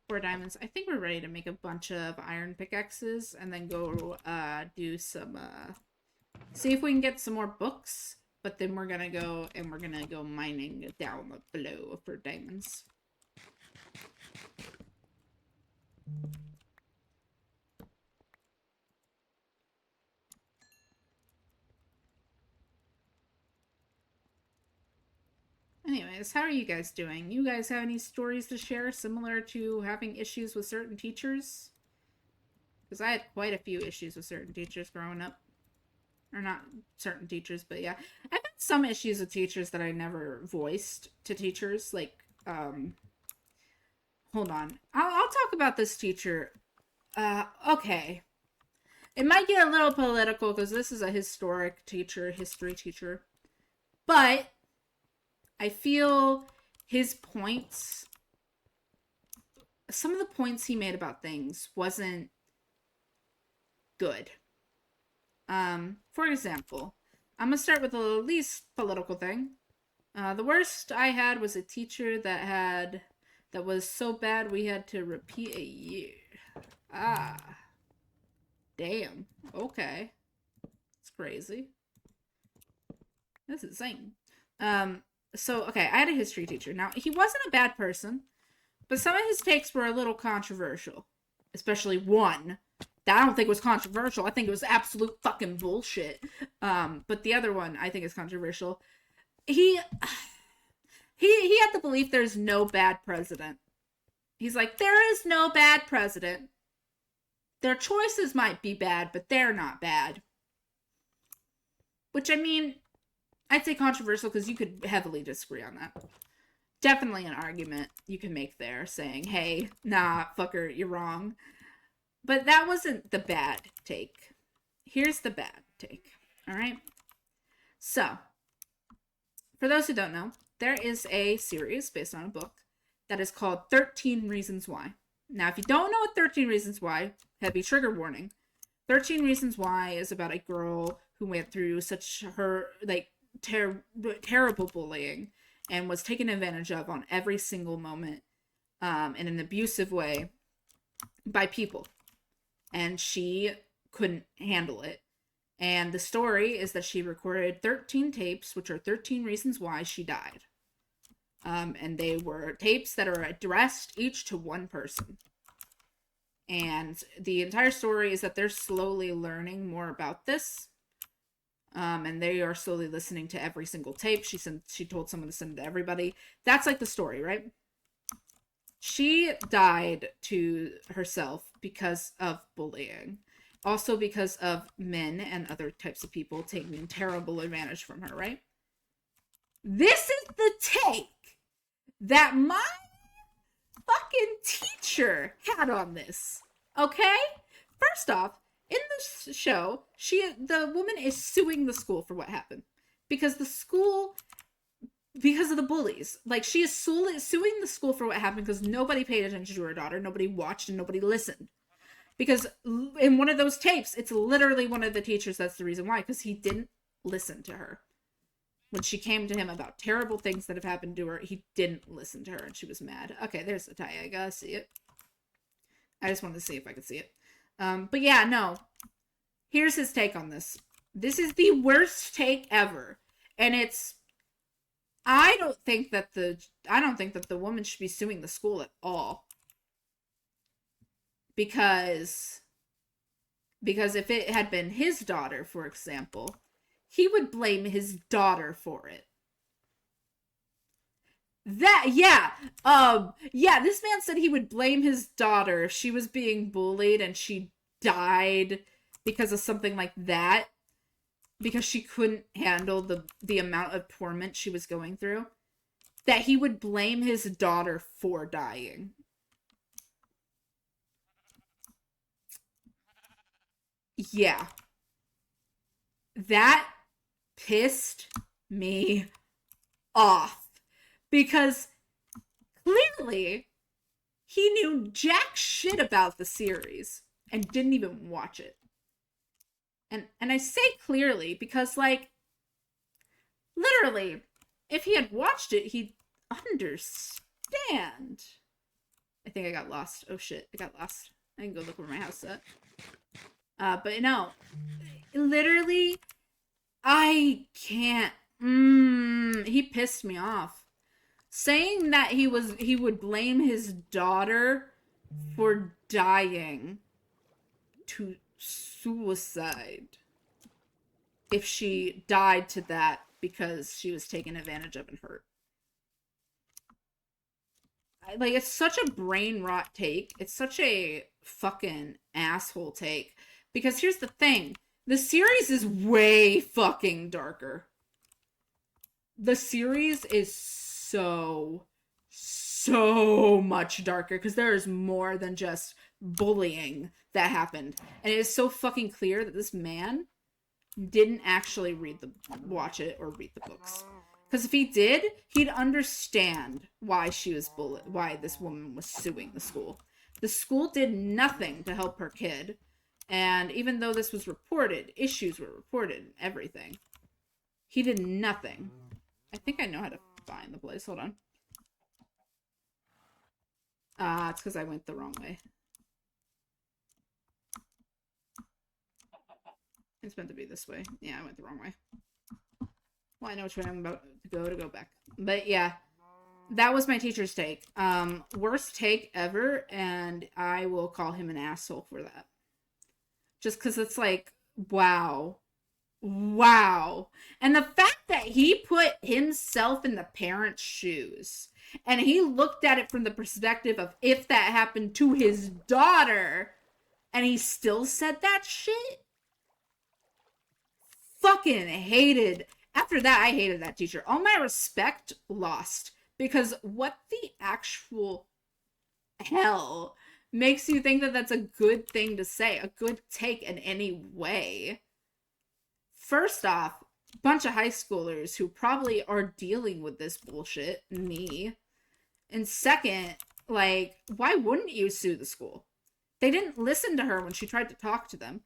4 diamonds. I think we're ready to make a bunch of iron pickaxes and then go do some see if we can get some more books, but then we're gonna go mining down below for diamonds. Anyways, how are you guys doing? You guys have any stories to share similar to having issues with certain teachers? Because I had quite a few issues with certain teachers growing up. Or not certain teachers, but yeah. I've had some issues with teachers that I never voiced to teachers. Like, hold on. I'll talk about this teacher. Okay. It might get a little political because this is a history teacher. But I feel his points, some of the points he made about things wasn't good. For example, I'm gonna start with the least political thing. The worst I had was a teacher that was so bad we had to repeat a year. Ah. Damn. Okay. It's crazy. That's insane. So, okay, I had a history teacher. Now, he wasn't a bad person, but some of his takes were a little controversial. Especially one. I don't think was controversial. I think it was absolute fucking bullshit. But the other one I think is controversial. He had the belief there's no bad president. He's like, there is no bad president. Their choices might be bad, but they're not bad. Which, I mean, I'd say controversial because you could heavily disagree on that. Definitely an argument you can make there saying, hey, nah, fucker, you're wrong. But that wasn't the bad take. Here's the bad take. All right? So, for those who don't know, there is a series based on a book that is called 13 Reasons Why. Now, if you don't know what 13 Reasons Why, heavy trigger warning. 13 Reasons Why is about a girl who went through terrible bullying and was taken advantage of on every single moment in an abusive way by people. And she couldn't handle it. And the story is that she recorded 13 tapes, which are 13 reasons why she died. And they were tapes that are addressed each to one person. And the entire story is that they're slowly learning more about this. And they are slowly listening to every single tape. She told someone to send it to everybody. That's like the story, right? She died to herself because of bullying. Also because of men and other types of people taking terrible advantage from her, right? This is the take that my fucking teacher had on this. Okay? First off, in this show, the woman is suing the school for what happened. Because the school, because of the bullies. Like, she is suing the school for what happened because nobody paid attention to her daughter, nobody watched, and nobody listened. Because in one of those tapes, it's literally one of the teachers that's the reason why, because he didn't listen to her. When she came to him about terrible things that have happened to her, he didn't listen to her, and she was mad. Okay, there's the tie. I gotta see it. I just wanted to see if I could see it. But yeah, no. Here's his take on this. This is the worst take ever. And I don't think that the woman should be suing the school at all. Because if it had been his daughter, for example, he would blame his daughter for it. This man said he would blame his daughter if she was being bullied and she died because of something like that, because she couldn't handle the amount of torment she was going through, that he would blame his daughter for dying. Yeah. That pissed me off. Because clearly he knew jack shit about the series and didn't even watch it. And I say clearly because, like, literally, if he had watched it, he'd understand. I think I got lost. Oh shit, I got lost. I can go look where my house is at. But no, literally, I can't. He pissed me off. Saying that he would blame his daughter for dying to suicide if she died to that because she was taken advantage of and hurt. Like, it's such a brain rot take. It's such a fucking asshole take. Because here's the thing. The series is way fucking darker. The series is so much darker because there is more than just bullying that happened. And it is so fucking clear that this man didn't actually watch it or read the books. Because if he did, he'd understand why why this woman was suing the school. The school did nothing to help her kid. And even though this was reported, issues were reported, everything, he did nothing. I think I know how to find the place. Hold on. It's because I went the wrong way. It's meant to be this way. Yeah, I went the wrong way. Well, I know which way I'm about to go back. But yeah, that was my teacher's take. Worst take ever, and I will call him an asshole for that. just because it's like, wow. Wow. And the fact that he put himself in the parents' shoes and he looked at it from the perspective of if that happened to his daughter and he still said that shit, fucking hated. After that, I hated that teacher. All my respect lost because what the actual hell makes you think that that's a good thing to say, a good take in any way? First off, bunch of high schoolers who probably are dealing with this bullshit, me. And second, like, why wouldn't you sue the school? They didn't listen to her when she tried to talk to them.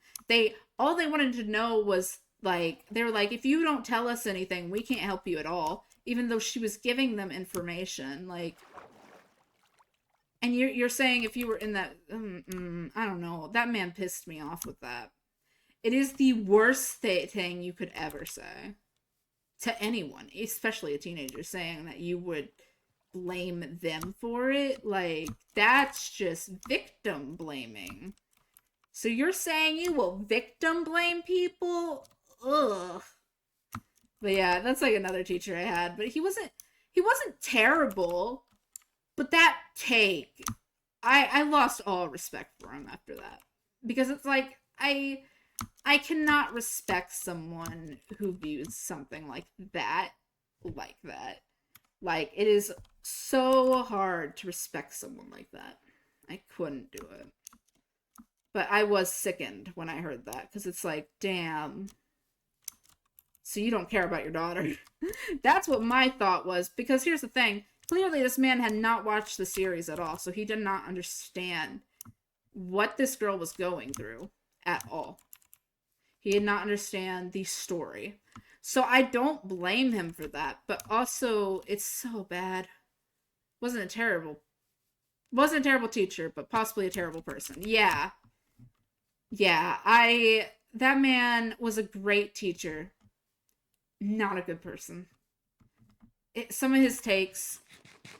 All they wanted to know was like, they were like, if you don't tell us anything, we can't help you at all, even though she was giving them information. Like, and you're saying if you were in that, I don't know, that man pissed me off with that. It is the worst thing you could ever say to anyone, especially a teenager, saying that you would blame them for it. Like, that's just victim blaming. So you're saying you will victim blame people? Ugh. But yeah, that's like another teacher I had, but he wasn't terrible, but that take, I lost all respect for him after that. Because it's like, I cannot respect someone who views something like that. Like, it is so hard to respect someone like that. I couldn't do it. But I was sickened when I heard that, because it's like, damn. So you don't care about your daughter. That's what my thought was, because here's the thing. Clearly this man had not watched the series at all, so he did not understand what this girl was going through at all. He did not understand the story. So I don't blame him for that, but also it's so bad. Wasn't a terrible teacher, but possibly a terrible person. Yeah. That man was a great teacher. Not a good person. Some of his takes,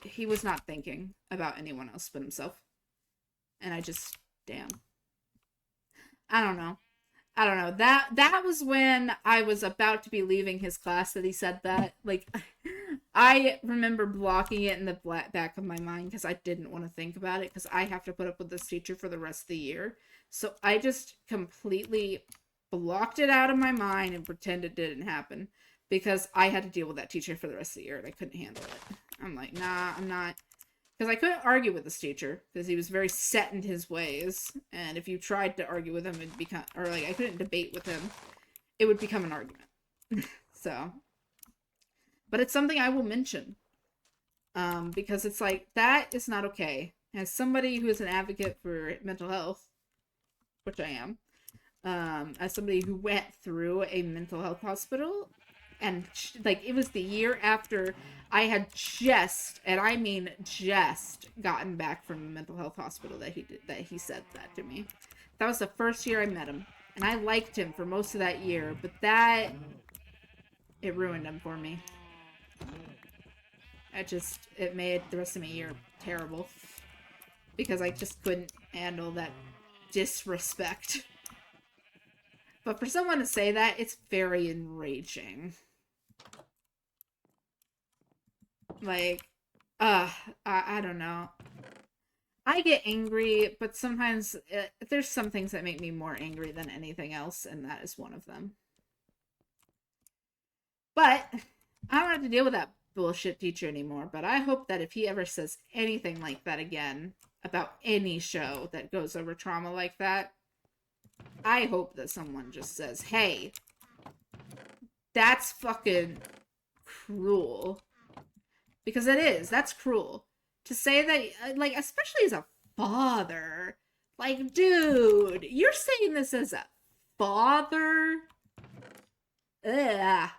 he was not thinking about anyone else but himself. And I just, damn. I don't know. That was when I was about to be leaving his class that he said that. Like, I remember blocking it in the back of my mind because I didn't want to think about it because I have to put up with this teacher for the rest of the year. So I just completely blocked it out of my mind and pretended it didn't happen because I had to deal with that teacher for the rest of the year and I couldn't handle it. I'm like, nah, I'm not. Because I couldn't argue with this teacher because he was very set in his ways, and if you tried to argue with him, it'd become, or like I couldn't debate with him, it would become an argument. So, but it's something I will mention, because it's like that is not okay. As somebody who is an advocate for mental health, which I am, as somebody who went through a mental health hospital, and like it was the year after I had just, and I mean just, gotten back from the mental health hospital that he said that to me. That was the first year I met him, and I liked him for most of that year, but it ruined him for me. It made the rest of my year terrible because I just couldn't handle that disrespect. But for someone to say that, it's very enraging. Like, I don't know. I get angry, but sometimes there's some things that make me more angry than anything else, and that is one of them. But I don't have to deal with that bullshit teacher anymore, but I hope that if he ever says anything like that again about any show that goes over trauma like that, I hope that someone just says, hey, that's fucking cruel. Because it is. That's cruel. To say that, like, especially as a father. Like, dude, you're saying this as a father? Ugh.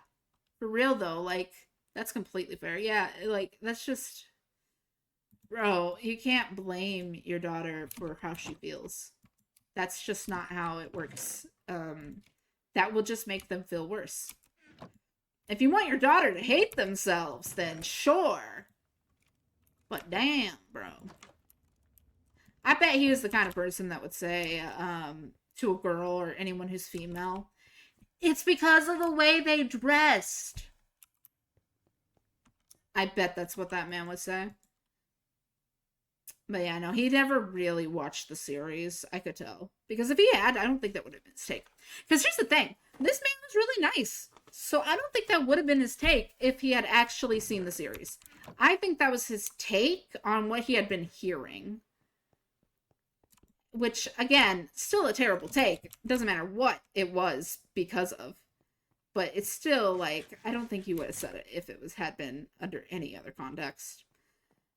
For real, though, like, that's completely fair. Yeah, like, that's just... Bro, you can't blame your daughter for how she feels. That's just not how it works. That will just make them feel worse. If you want your daughter to hate themselves, then sure. But damn, bro. I bet he was the kind of person that would say to a girl or anyone who's female. It's because of the way they dressed. I bet that's what that man would say. But yeah, no, he never really watched the series. I could tell. Because if he had, I don't think that would have been his take. Because here's the thing. This man was really nice. So I don't think that would have been his take if he had actually seen the series. I think that was his take on what he had been hearing. Which, again, still a terrible take. It doesn't matter what it was because of. But it's still, like, I don't think he would have said it if it had been under any other context.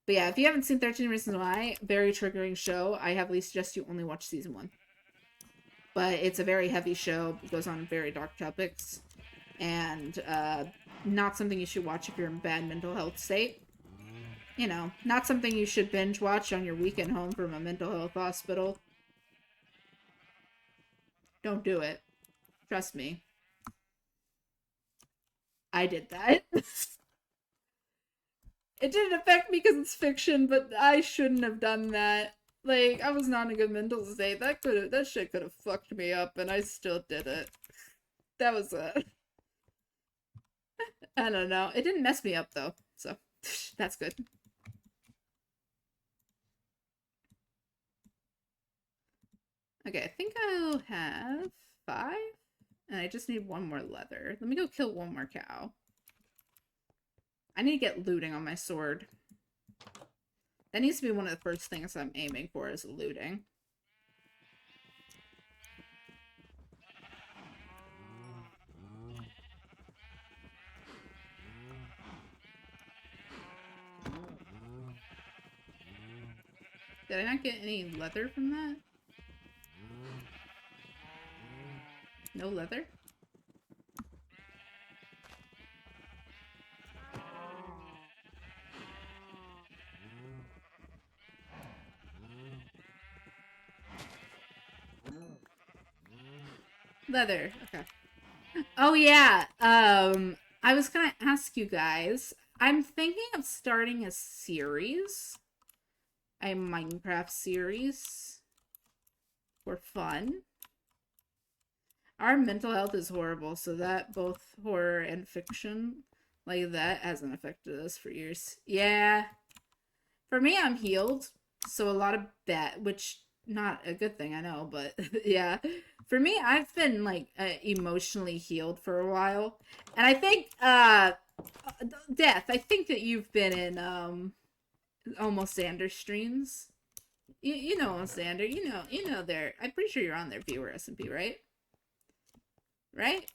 But yeah, if you haven't seen 13 Reasons Why, very triggering show. I heavily suggest you only watch season 1. But it's a very heavy show. It goes on very dark topics. And not something you should watch if you're in a bad mental health state. You know, not something you should binge watch on your weekend home from a mental health hospital. Don't do it. Trust me. I did that. It didn't affect me because it's fiction, but I shouldn't have done that. Like, I was not in a good mental state. That shit could have fucked me up, and I still did it. That was I don't know. It didn't mess me up though, so that's good. Okay, I think I'll have 5, and I just need 1 more leather. Let me go kill 1 more cow. I need to get looting on my sword. That needs to be one of the first things I'm aiming for, is looting. Did I not get any leather from that? No leather? Leather, okay. Oh yeah, I was gonna ask you guys, I'm thinking of starting a series. A Minecraft series. For fun. Our mental health is horrible, so that both horror and fiction, like that, hasn't affected us for years. Yeah. For me, I'm healed, so a lot of which, not a good thing, I know, but yeah. For me, I've been, like, emotionally healed for a while. And I think, Death, I think that you've been in, Almost Xander streams. You know Almost Xander. You know their, I'm pretty sure you're on their viewer SMP, right? Right?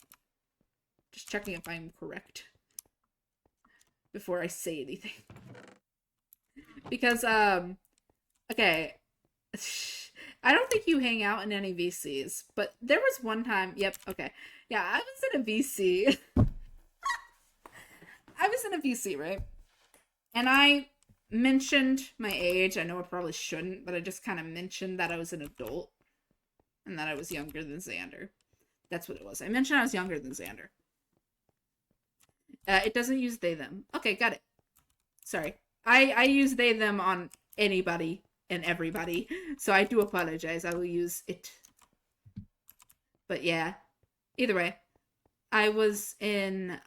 Just checking if I'm correct before I say anything. Because, okay. I don't think you hang out in any VCs, but there was one time, yep, okay. Yeah, I was in a VC. I was in a VC, right? And I mentioned my age. I know I probably shouldn't, but I just kind of mentioned that I was an adult and that I was younger than Xander. That's what it was. I mentioned I was younger than Xander. It doesn't use they, them. Okay, got it. Sorry. I use they, them on anybody and everybody. So I do apologize. I will use it. But yeah. Either way. I was in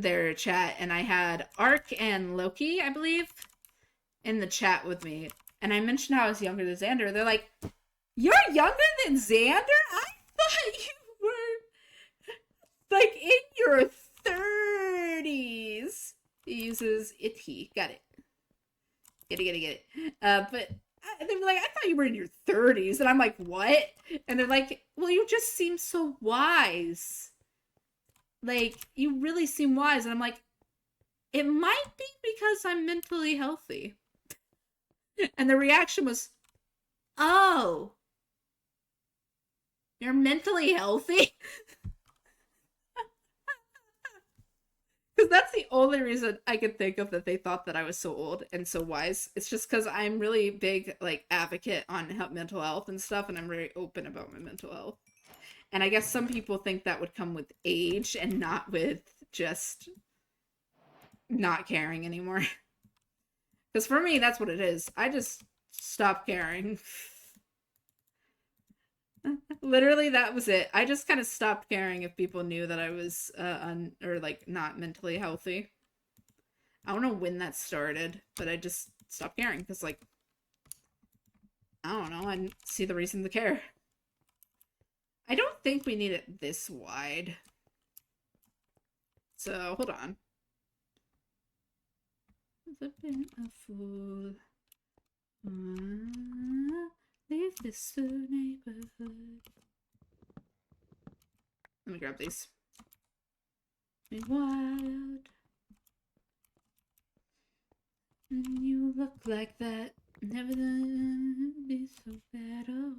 their chat, and I had Ark and Loki, I believe, in the chat with me. And I mentioned how I was younger than Xander. They're like, "You're younger than Xander? I thought you were, like, in your 30s. He uses it, he. Got it. Get it. But they were like, "I thought you were in your 30s. And I'm like, "What?" And they're like, "Well, you just seem so wise. Like, you really seem wise." And I'm like, "It might be because I'm mentally healthy." And the reaction was, "Oh, you're mentally healthy?" Because that's the only reason I could think of that they thought that I was so old and so wise. It's just because I'm really big, like, advocate on mental health and stuff, and I'm very open about my mental health. And I guess some people think that would come with age and not with just not caring anymore. Because for me, that's what it is. I just stopped caring. Literally, that was it. I just kind of stopped caring if people knew that I was or like not mentally healthy. I don't know when that started, but I just stopped caring because like I don't know, I didn't see the reason to care. I don't think we need it this wide. So hold on. I've been a fool. Leave this neighborhood. Let me grab these. Be wild. And you look like that. Never gonna be so bad. Oh,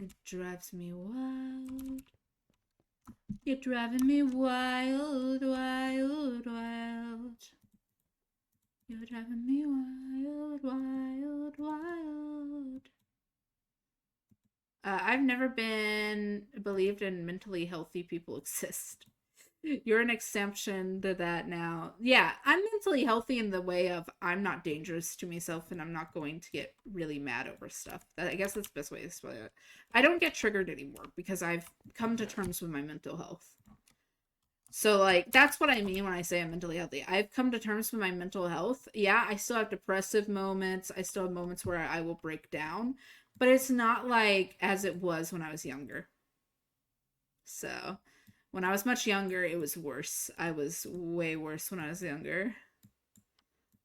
it drives me wild. You're driving me wild, wild, wild. You're driving me wild, wild, wild. I've never been believed in mentally healthy people exist. You're an exception to that now. Yeah, I'm mentally healthy in the way of I'm not dangerous to myself and I'm not going to get really mad over stuff. I guess that's the best way to explain it. I don't get triggered anymore because I've come to terms with my mental health. So, like, that's what I mean when I say I'm mentally healthy. I've come to terms with my mental health. Yeah, I still have depressive moments. I still have moments where I will break down, but it's not like as it was when I was younger. So, when I was much younger, it was worse. I was way worse when I was younger.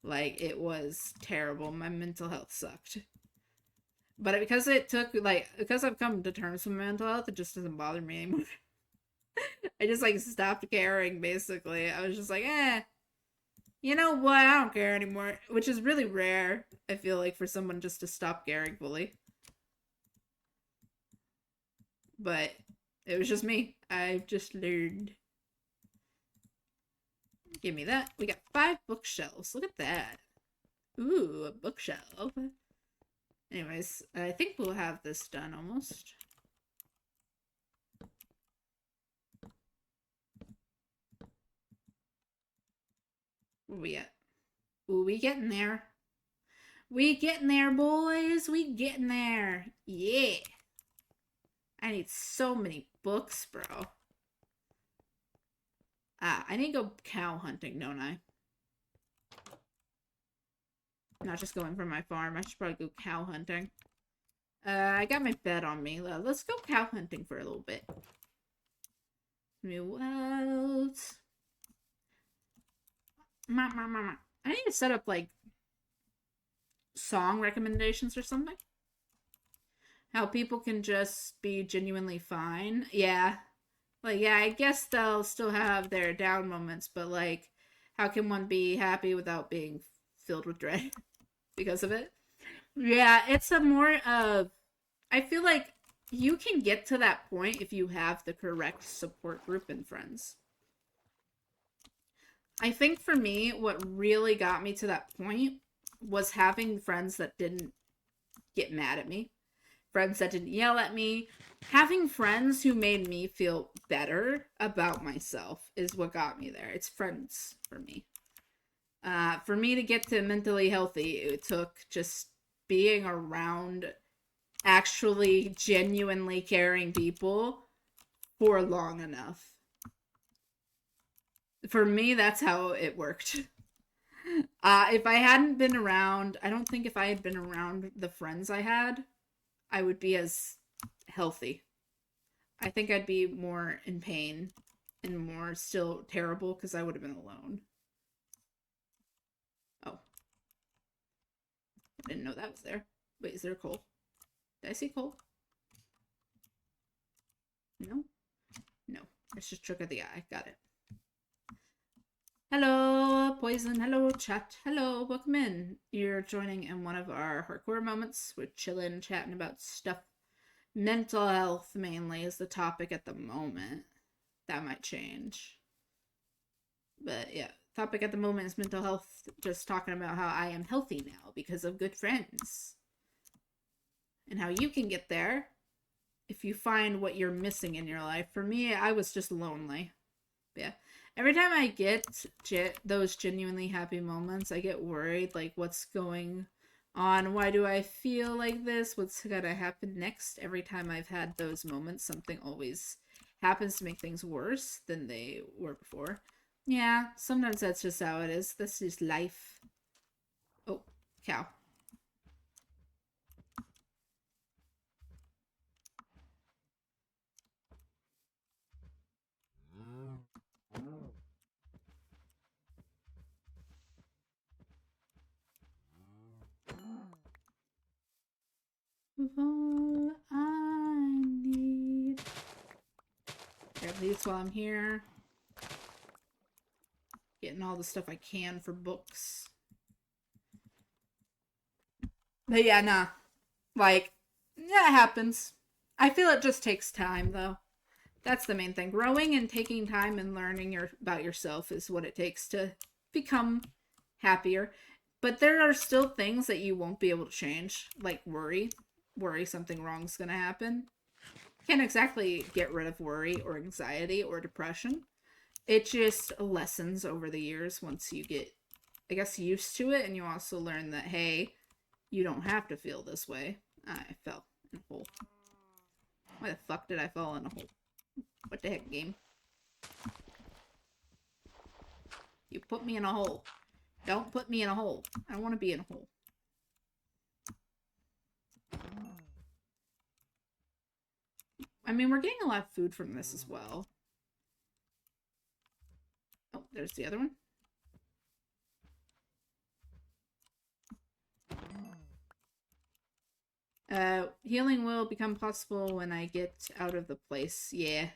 Like, it was terrible. My mental health sucked. But because it took, like, because I've come to terms with my mental health, it just doesn't bother me anymore. I just, like, stopped caring, basically. I was just like, you know what? I don't care anymore. Which is really rare, I feel like, for someone just to stop caring fully. But it was just me. I've just learned. Give me that. We got 5 bookshelves. Look at that. Ooh, a bookshelf. Anyways, I think we'll have this done almost. Where we at? Ooh, we getting there. We getting there, boys. We getting there. Yeah. I need so many books, bro. I need to go cow hunting, don't I? Not just going from my farm. I should probably go cow hunting. I got my bed on me. Let's go cow hunting for a little bit. Wild. I need to set up, like, song recommendations or something. How people can just be genuinely fine. Yeah. Like, yeah, I guess they'll still have their down moments, but, like, how can one be happy without being filled with dread because of it? Yeah, it's a more of. I feel like you can get to that point if you have the correct support group and friends. I think for me, what really got me to that point was having friends that didn't get mad at me, friends that didn't yell at me. Having friends who made me feel better about myself is what got me there. It's friends for me. For me to get to mentally healthy, it took just being around actually genuinely caring people for long enough. For me, that's how it worked. If I hadn't been around, I don't think if I had been around the friends I had, I would be as healthy. I think I'd be more in pain and more still terrible because I would have been alone. Oh, I didn't know that was there. Wait, is there a coal? Did I see coal? No? No. It's just trick of the eye. Got it. Hello, Poison. Hello, chat. Hello, welcome in. You're joining in one of our hardcore moments. We're chilling, chatting about stuff. Mental health, mainly, is the topic at the moment. That might change. But yeah, topic at the moment is mental health. Just talking about how I am healthy now because of good friends. And how you can get there if you find what you're missing in your life. For me, I was just lonely. Yeah. Every time I get those genuinely happy moments, I get worried, like, what's going on why do I feel like this, what's gonna happen next. Every time I've had those moments, something always happens to make things worse than they were before. Yeah, sometimes that's just how it is. That's just life. Oh, cow. All I need. Grab these while I'm here. Getting all the stuff I can for books. But yeah, nah. Like, yeah, it happens. I feel it just takes time, though. That's the main thing. Growing and taking time and learning about yourself is what it takes to become happier. But there are still things that you won't be able to change, like worry. Worry something wrong's gonna happen. Can't exactly get rid of worry or anxiety or depression. It just lessens over the years once you get, I guess, used to it, and you also learn that, hey, you don't have to feel this way. I fell in a hole. Why the fuck did I fall in a hole? What the heck, game? You put me in a hole. Don't put me in a hole. I don't want to be in a hole. I mean, we're getting a lot of food from this as well. Oh, there's the other one. Healing will become possible when I get out of the place. Yeah.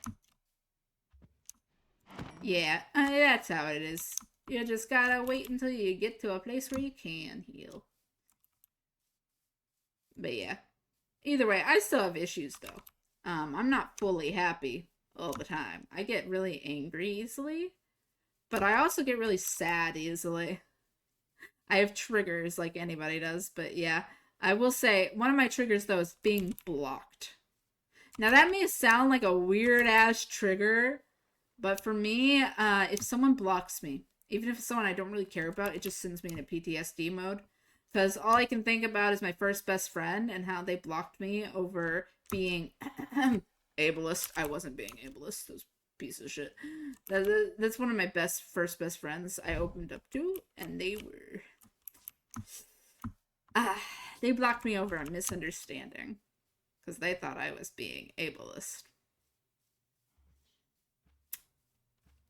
Yeah, that's how it is. You just gotta wait until you get to a place where you can heal. But yeah. Either way, I still have issues, though. I'm not fully happy all the time. I get really angry easily, but I also get really sad easily. I have triggers like anybody does, but yeah. I will say, one of my triggers, though, is being blocked. Now, that may sound like a weird-ass trigger, but for me, if someone blocks me, even if it's someone I don't really care about, it just sends me into PTSD mode. Because all I can think about is my first best friend and how they blocked me over being ableist. I wasn't being ableist. Those piece of shit. That's one of my first best friends I opened up to, and they were... they blocked me over a misunderstanding. Because they thought I was being ableist.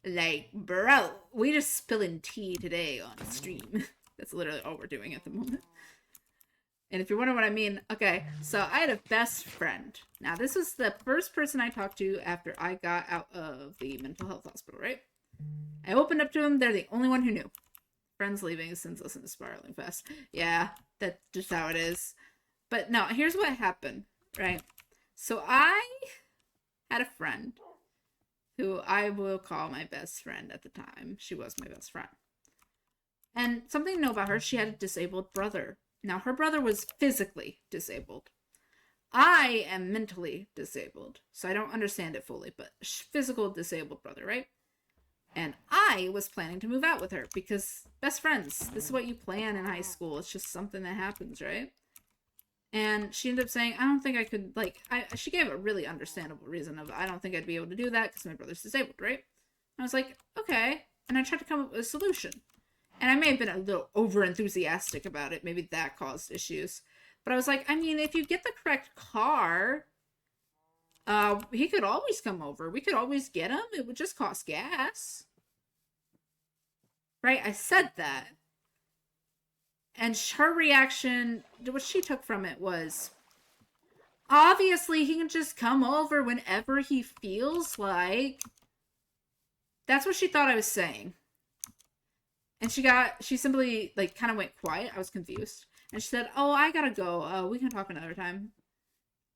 Like, bro, we just spilling tea today on stream. That's literally all we're doing at the moment. And if you're wondering what I mean, okay, so I had a best friend. Now, this was the first person I talked to after I got out of the mental health hospital, right? I opened up to them. They're the only one who knew. Friends leaving since listen to Spiraling Fast. Yeah, that's just how it is. But no, here's what happened, right? So I had a friend who I will call my best friend at the time. She was my best friend. And something to know about her, she had a disabled brother. Now, her brother was physically disabled. I am mentally disabled, so I don't understand it fully, but physical disabled brother, right? And I was planning to move out with her because best friends, this is what you plan in high school. It's just something that happens, right? And she ended up saying, I don't think I could, she gave a really understandable reason of, I don't think I'd be able to do that because my brother's disabled, right? I was like, okay. And I tried to come up with a solution. And I may have been a little over enthusiastic about it. Maybe that caused issues. But I was like, I mean, if you get the correct car, he could always come over. We could always get him. It would just cost gas. Right? I said that. And her reaction, what she took from it was, obviously he can just come over whenever he feels like. That's what she thought I was saying. And she simply, kind of went quiet. I was confused. And she said, oh, I gotta go. We can talk another time.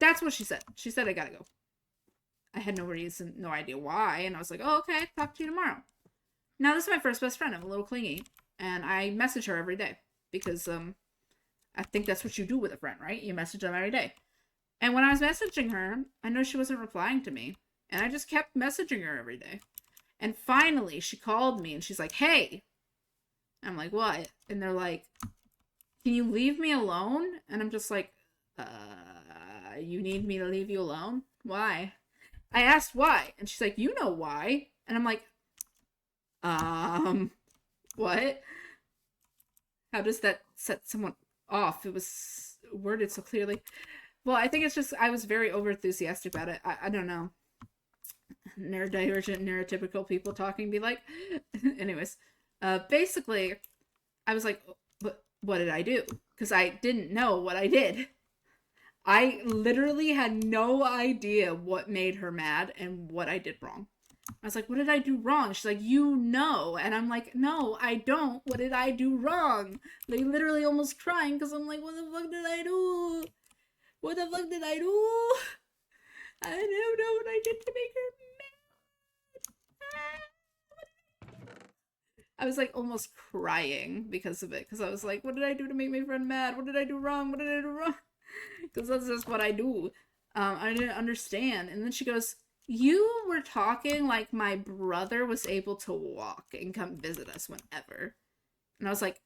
That's what she said. She said, I gotta go. I had no reason, no idea why. And I was like, oh, okay, talk to you tomorrow. Now, this is my first best friend. I'm a little clingy. And I message her every day. Because, I think that's what you do with a friend, right? You message them every day. And when I was messaging her, I know she wasn't replying to me. And I just kept messaging her every day. And finally, she called me and she's like, hey. I'm like, what? And they're like, can you leave me alone? And I'm just like, you need me to leave you alone? Why? I asked why, and she's like, you know why? And I'm like, um, what? How does that set someone off? It was worded so clearly. Well, I think it's just I was very over enthusiastic about it. I don't know. Neurodivergent, neurotypical people talking be like, anyways, basically, I was like, what did I do? Because I didn't know what I did. I literally had no idea what made her mad and what I did wrong. I was like, what did I do wrong? She's like, you know. And I'm like, no, I don't. What did I do wrong? Like, literally almost crying because I'm like, what the fuck did I do? What the fuck did I do? I don't know what I did to make her mad. I was like almost crying because of it. Because I was like, what did I do to make my friend mad? What did I do wrong? What did I do wrong? Because that's just what I do. I didn't understand. And then she goes, you were talking like my brother was able to walk and come visit us whenever. And I was like,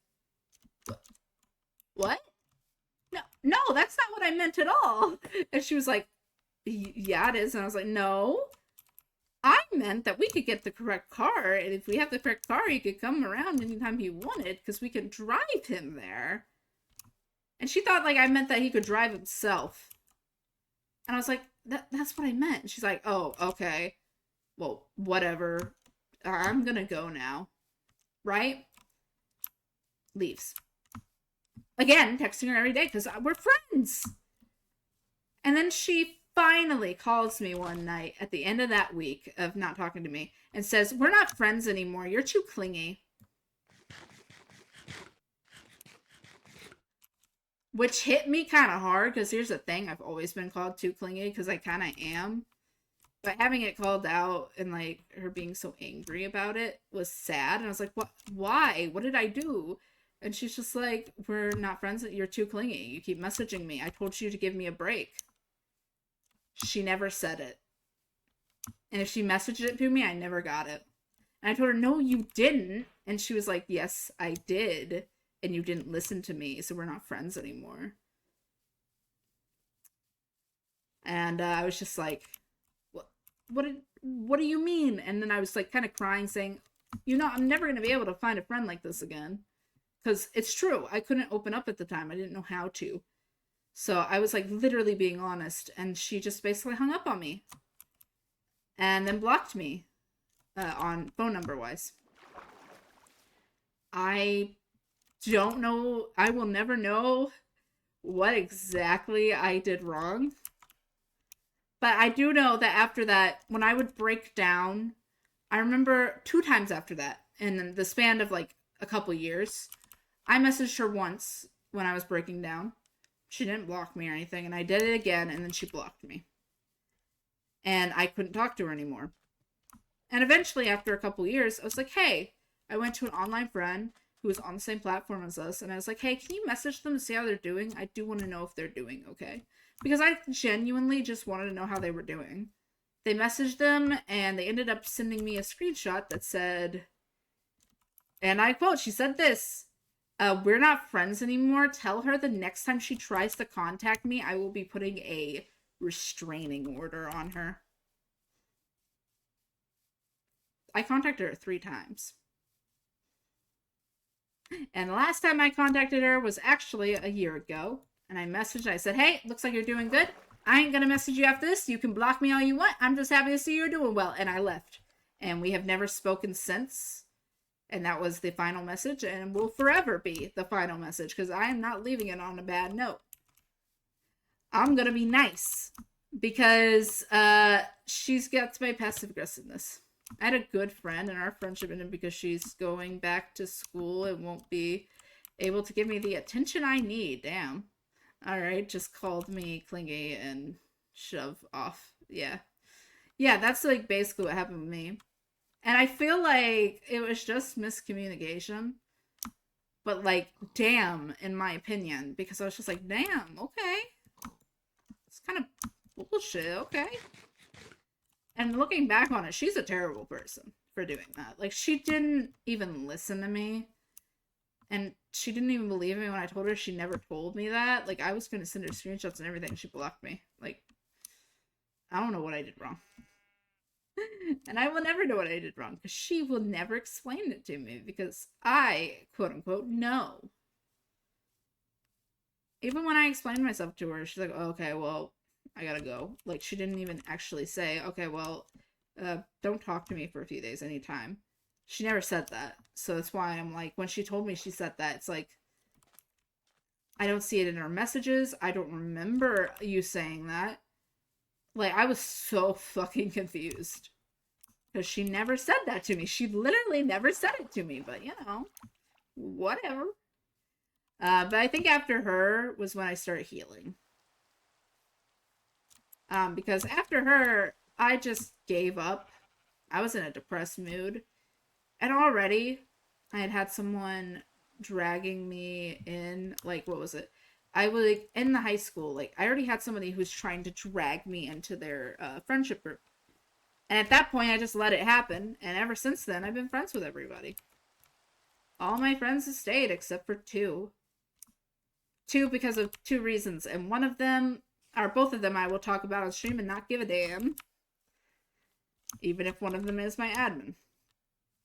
what? No, that's not what I meant at all. And she was like, yeah, it is. And I was like, no, I meant that we could get the correct car. And if we have the correct car, he could come around anytime he wanted because we could drive him there. And she thought like I meant that he could drive himself. And I was like, that's what I meant. And she's like, oh, okay. Well, whatever. I'm gonna go now. Right? Leaves. Again, texting her every day because we're friends. And then she finally calls me one night at the end of that week of not talking to me and says, we're not friends anymore. You're too clingy. Which hit me kind of hard because here's the thing. I've always been called too clingy because I kind of am. But having it called out and like her being so angry about it was sad. And I was like, what? Why? What did I do? And she's just like, we're not friends. You're too clingy. You keep messaging me. I told you to give me a break. She never said it. And if she messaged it to me, I never got it. And I told her, no, you didn't. And she was like, yes, I did. And you didn't listen to me. So we're not friends anymore. And I was just like, what do you mean? And then I was like kind of crying saying, you know, I'm never going to be able to find a friend like this again. Because it's true. I couldn't open up at the time. I didn't know how to. So I was like literally being honest. And she just basically hung up on me. And then blocked me on phone number wise. I don't know. I will never know what exactly I did wrong. But I do know that after that, when I would break down, I remember 2 times after that, in the span of like a couple years, I messaged her once when I was breaking down. She didn't block me or anything, and I did it again, and then she blocked me. And I couldn't talk to her anymore. And eventually, after a couple years, I was like, hey, I went to an online friend who was on the same platform as us, and I was like, hey, can you message them to see how they're doing? I do want to know if they're doing okay. Because I genuinely just wanted to know how they were doing. They messaged them, and they ended up sending me a screenshot that said, and I quote, she said this, we're not friends anymore. Tell her the next time she tries to contact me, I will be putting a restraining order on her. I contacted her 3 times. And the last time I contacted her was actually a year ago. And I messaged, I said, hey, looks like you're doing good. I ain't gonna message you after this. You can block me all you want. I'm just happy to see you're doing well. And I left. And we have never spoken since. And that was the final message. And will forever be the final message. Because I am not leaving it on a bad note. I'm gonna be nice. Because she's got my passive aggressiveness. I had a good friend in our friendship ended because she's going back to school and won't be able to give me the attention I need. Damn. Alright, just called me clingy and shove off. Yeah. Yeah, that's like basically what happened with me. And I feel like it was just miscommunication. But like, damn, in my opinion. Because I was just like, damn, okay. It's kind of bullshit, okay. And looking back on it, she's a terrible person for doing that. Like, she didn't even listen to me. And she didn't even believe me when I told her she never told me that. Like, I was going to send her screenshots and everything. She blocked me. Like, I don't know what I did wrong. And I will never know what I did wrong because she will never explain it to me because I, quote unquote, know. Even when I explained myself to her, she's like, oh, okay, well, I gotta go. Like, she didn't even actually say, okay, well, don't talk to me for a few days anytime. She never said that. So that's why I'm like, when she told me she said that, it's like, I don't see it in her messages. I don't remember you saying that. Like, I was so fucking confused. Because she never said that to me. She literally never said it to me, but you know, whatever. But I think after her was when I started healing. Because after her, I just gave up. I was in a depressed mood. And already, I had had someone dragging me in, like, what was it? I was like, in the high school, like, I already had somebody who was trying to drag me into their friendship group. And at that point, I just let it happen. And ever since then, I've been friends with everybody. All my friends have stayed except for two. Two because of two reasons. And one of them, or both of them, I will talk about on stream and not give a damn. Even if one of them is my admin.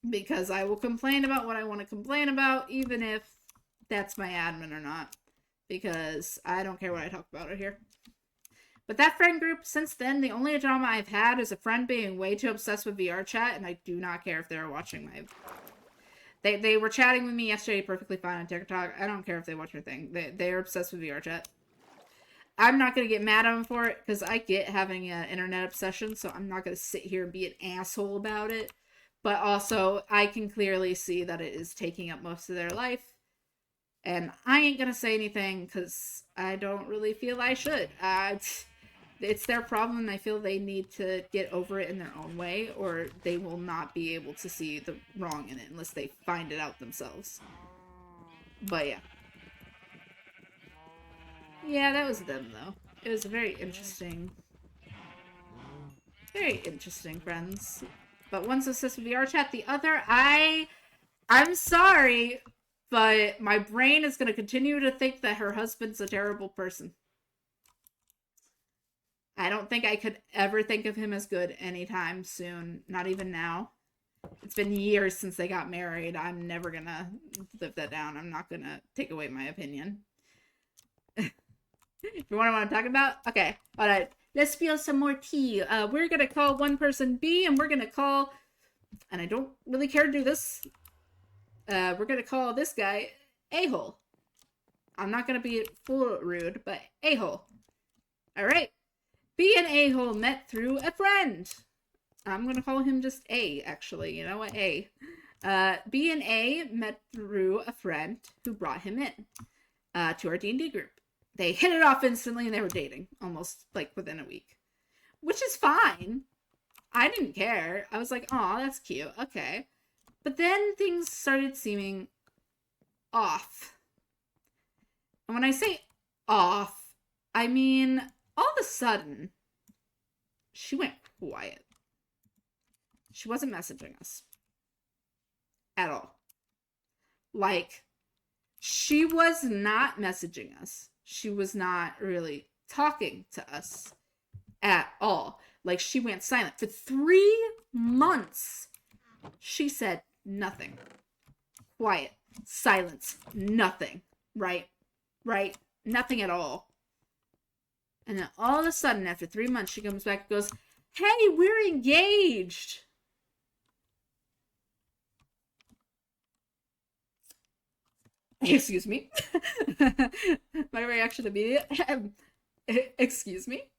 Because I will complain about what I want to complain about, even if that's my admin or not. Because I don't care what I talk about it here. But that friend group, since then, the only drama I've had is a friend being way too obsessed with VR chat, and I do not care if they're watching my... They were chatting with me yesterday perfectly fine on TikTok. I don't care if they watch my thing. They're obsessed with VR chat. I'm not going to get mad at them for it, because I get having an internet obsession, so I'm not going to sit here and be an asshole about it. But also, I can clearly see that it is taking up most of their life. And I ain't going to say anything, because I don't really feel I should. It's their problem, and I feel they need to get over it in their own way, or they will not be able to see the wrong in it unless they find it out themselves. But yeah. Yeah, that was them, though. It was a very interesting friends. But one's obsessed with VR chat, the other, I'm sorry, but my brain is going to continue to think that her husband's a terrible person. I don't think I could ever think of him as good anytime soon. Not even now. It's been years since they got married. I'm never gonna live that down. I'm not gonna take away my opinion. If you want to talk about? Okay. Alright. Let's spill some more tea. We're gonna call one person B, and we're gonna call... And I don't really care to do this. We're gonna call this guy A-hole. I'm not gonna be full rude, but A-hole. Alright. B and A-hole met through a friend. I'm gonna call him just A, actually. You know what? A. B and A met through a friend who brought him in to our D&D group. They hit it off instantly, and they were dating almost like within a week, which is fine. I didn't care. I was like, "Aw, that's cute. Okay." But then things started seeming off. And when I say off, I mean all of a sudden she went quiet. She wasn't messaging us at all. Like, she was not messaging us. She was not really talking to us at all. Like, she went silent. For 3 months, she said nothing. Quiet. Silence. Nothing. Right? Right? Nothing at all. And then all of a sudden, after 3 months, she comes back and goes, "Hey, we're engaged." Excuse me. My reaction immediate. Excuse me.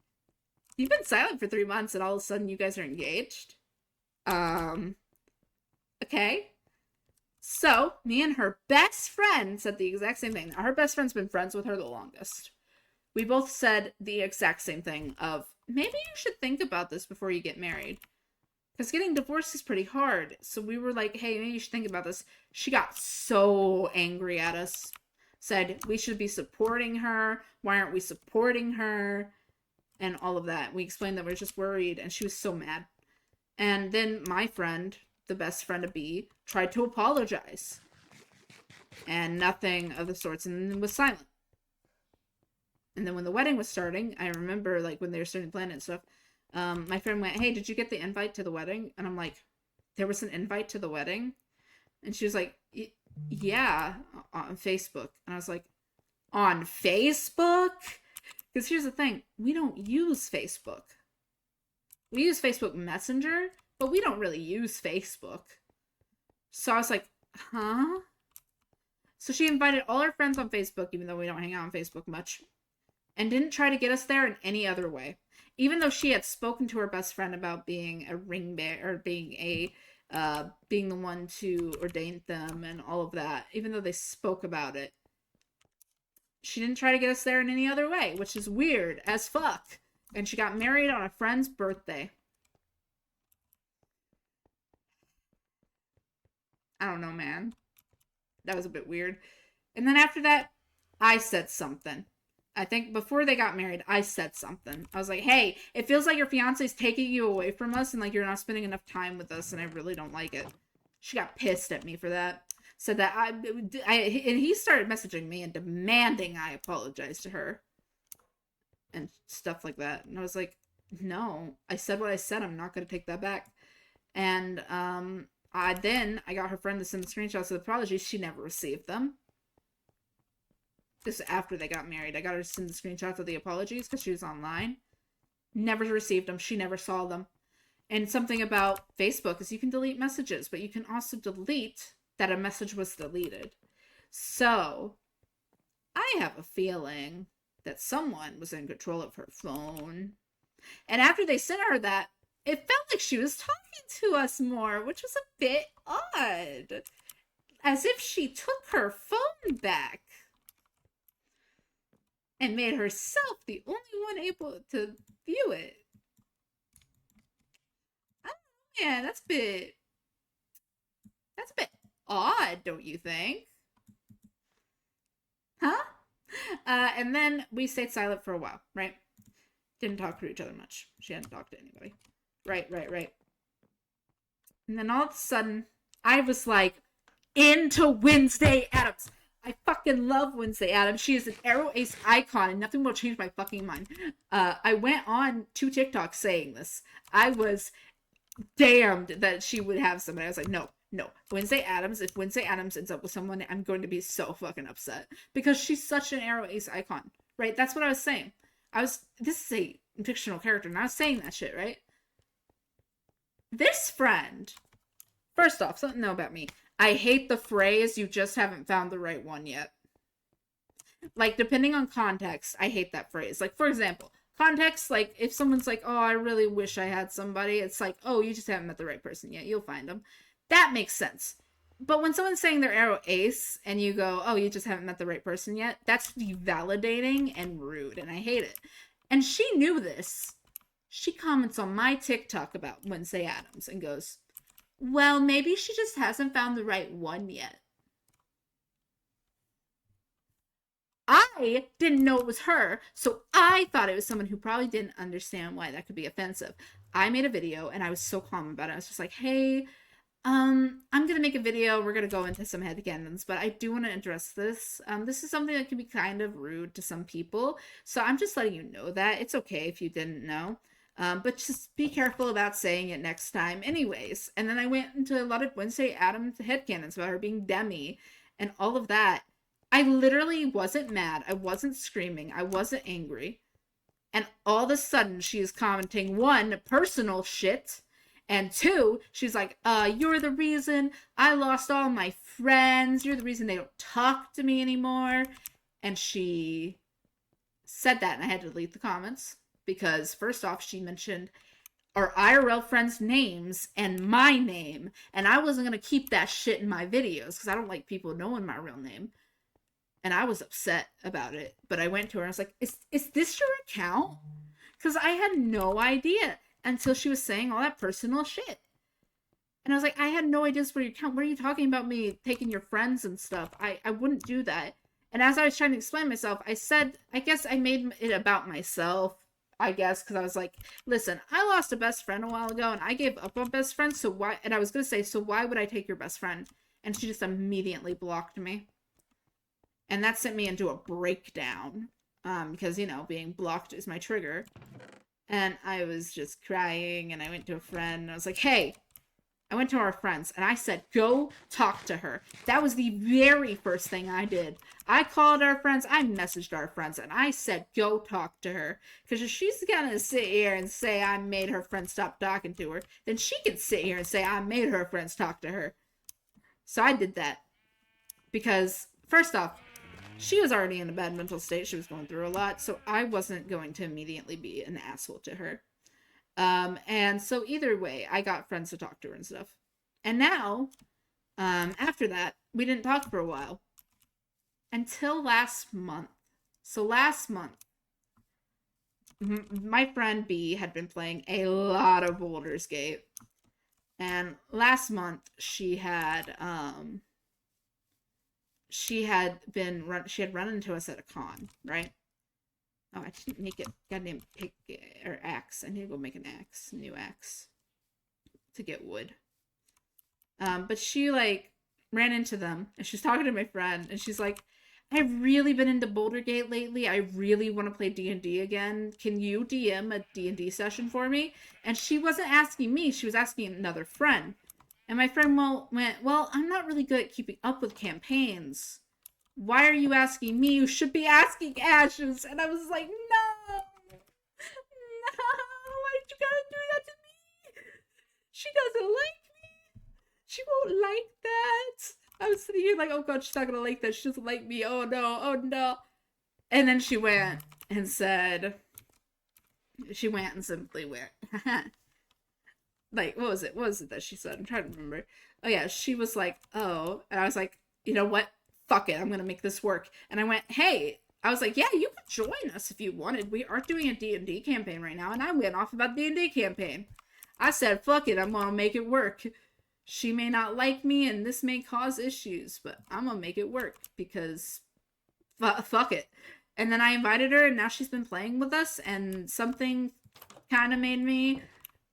You've been silent for 3 months, and all of a sudden you guys are engaged? Okay. So, me and her best friend said the exact same thing. Her best friend's been friends with her the longest. We both said the exact same thing of, maybe you should think about this before you get married. Because getting divorced is pretty hard. So we were like, hey, maybe you should think about this. She got so angry at us. Said we should be supporting her. Why aren't we supporting her? And all of that. We explained that we're just worried. And she was so mad. And then my friend, the best friend of B, tried to apologize. And nothing of the sorts, and then was silent. And then when the wedding was starting, I remember like when they were starting to plan it and stuff, my friend went, "Hey, did you get the invite to the wedding?" And I'm like, "There was an invite to the wedding?" And she was like, "Yeah, on Facebook." And I was like, "On Facebook?" Because here's the thing, we don't use Facebook. We use Facebook Messenger, but we don't really use Facebook. So I was like, huh? So she invited all her friends on Facebook, even though we don't hang out on Facebook much, and didn't try to get us there in any other way. Even though she had spoken to her best friend about being a ring bearer, or being the one to ordain them and all of that, even though they spoke about it, she didn't try to get us there in any other way, which is weird as fuck. And she got married on a friend's birthday. I don't know, man. That was a bit weird. And then after that, I said something. I think before they got married, I said something. I was like, "Hey, it feels like your fiance is taking you away from us and like you're not spending enough time with us, and I really don't like it." She got pissed at me for that. Said that and he started messaging me and demanding I apologize to her and stuff like that. And I was like, "No, I said what I said. I'm not going to take that back." And I got her friend to send the screenshots of the apologies. She never received them. This is after they got married. I got her to send the screenshots of the apologies because she was online. Never received them. She never saw them. And something about Facebook is you can delete messages, but you can also delete that a message was deleted. So I have a feeling that someone was in control of her phone. And after they sent her that, it felt like she was talking to us more, which was a bit odd. As if she took her phone back and made herself the only one able to view it. I don't know, man, that's a bit odd, don't you think? Huh? And then we stayed silent for a while, right? Didn't talk to each other much. She hadn't talked to anybody. Right. And then all of a sudden, I was like, into Wednesday Addams. I fucking love Wednesday Addams. She is an Arrow Ace icon, and nothing will change my fucking mind. I went on to TikTok saying this. I was damned that she would have somebody. I was like, no. Wednesday Addams, if Wednesday Addams ends up with someone, I'm going to be so fucking upset. Because she's such an Arrow Ace icon, right? That's what I was saying. This is a fictional character, and I was saying that shit, right? This friend, first off, something to know about me. I hate the phrase, "you just haven't found the right one yet." Like, depending on context, I hate that phrase. Like, for example, context, like, if someone's like, "Oh, I really wish I had somebody," it's like, "Oh, you just haven't met the right person yet. You'll find them." That makes sense. But when someone's saying they're Arrow Ace and you go, "Oh, you just haven't met the right person yet," that's devalidating and rude, and I hate it. And she knew this. She comments on my TikTok about Wednesday Addams and goes, "Well, maybe she just hasn't found the right one yet." I didn't know it was her, so I thought it was someone who probably didn't understand why that could be offensive. I made a video and I was so calm about it. I was just like, "Hey, I'm gonna make a video. We're gonna go into some headcanons, but I do want to address this. This is something that can be kind of rude to some people, so I'm just letting you know that it's okay if you didn't know. But just be careful about saying it next time, anyways." And then I went into a lot of Wednesday Addams headcanons about her being Demi and all of that. I literally wasn't mad. I wasn't screaming. I wasn't angry. And all of a sudden, she is commenting, one, personal shit, and two, she's like, "You're the reason I lost all my friends. You're the reason they don't talk to me anymore." And she said that, and I had to delete the comments because, first off, she mentioned our IRL friends' names and my name, and I wasn't going to keep that shit in my videos because I don't like people knowing my real name. And I was upset about it. But I went to her and I was like, is this your account? Because I had no idea until she was saying all that personal shit. And I was like, I had no idea this was your account. What are you talking about me taking your friends and stuff? I wouldn't do that. And as I was trying to explain myself, I said, I guess I made it about myself. I guess, because I was like, "Listen, I lost a best friend a while ago and I gave up on best friends. So why?" And I was going to say, "So why would I take your best friend?" And she just immediately blocked me. And that sent me into a breakdown. Because, you know, being blocked is my trigger. And I was just crying, and I went to a friend, and I was like, hey, I went to our friends, and I said, go talk to her. That was the very first thing I did. I called our friends, I messaged our friends, and I said, go talk to her. Because if she's gonna sit here and say I made her friends stop talking to her, then she can sit here and say I made her friends talk to her. So I did that. Because, first off, she was already in a bad mental state. She was going through a lot, so I wasn't going to immediately be an asshole to her. And so either way, I got friends to talk to her and stuff. And now, after that, we didn't talk for a while. Until last month. So last month, my friend B had been playing a lot of Baldur's Gate. And last month, she had run into us at a con, right? Oh, I didn't make it. Goddamn pick or axe. I need to go make an axe, new axe, to get wood. But she like ran into them, and she's talking to my friend, and she's like, "I've really been into Boulder Gate lately. I really want to play D&D again. Can you DM a D&D session for me?" And she wasn't asking me; she was asking another friend. And my friend went, "Well, I'm not really good at keeping up with campaigns. Why are you asking me? You should be asking Ashes." And I was like, no, why did you gotta do that to me? She doesn't like me. She won't like that. I was sitting here like, oh god, she's not gonna like that. She doesn't like me. Oh no, oh no. And then she went and simply went, like, what was it? What was it that she said? I'm trying to remember. Oh yeah, she was like, oh. And I was like, you know what? Fuck it, I'm gonna make this work. And I went, hey, I was like, yeah, you could join us if you wanted. We are doing a D&D campaign right now. And I went off about the D&D campaign. I said, fuck it, I'm gonna make it work. She may not like me, and this may cause issues, but I'm gonna make it work because fuck it. And then I invited her, and now she's been playing with us, and something kind of made me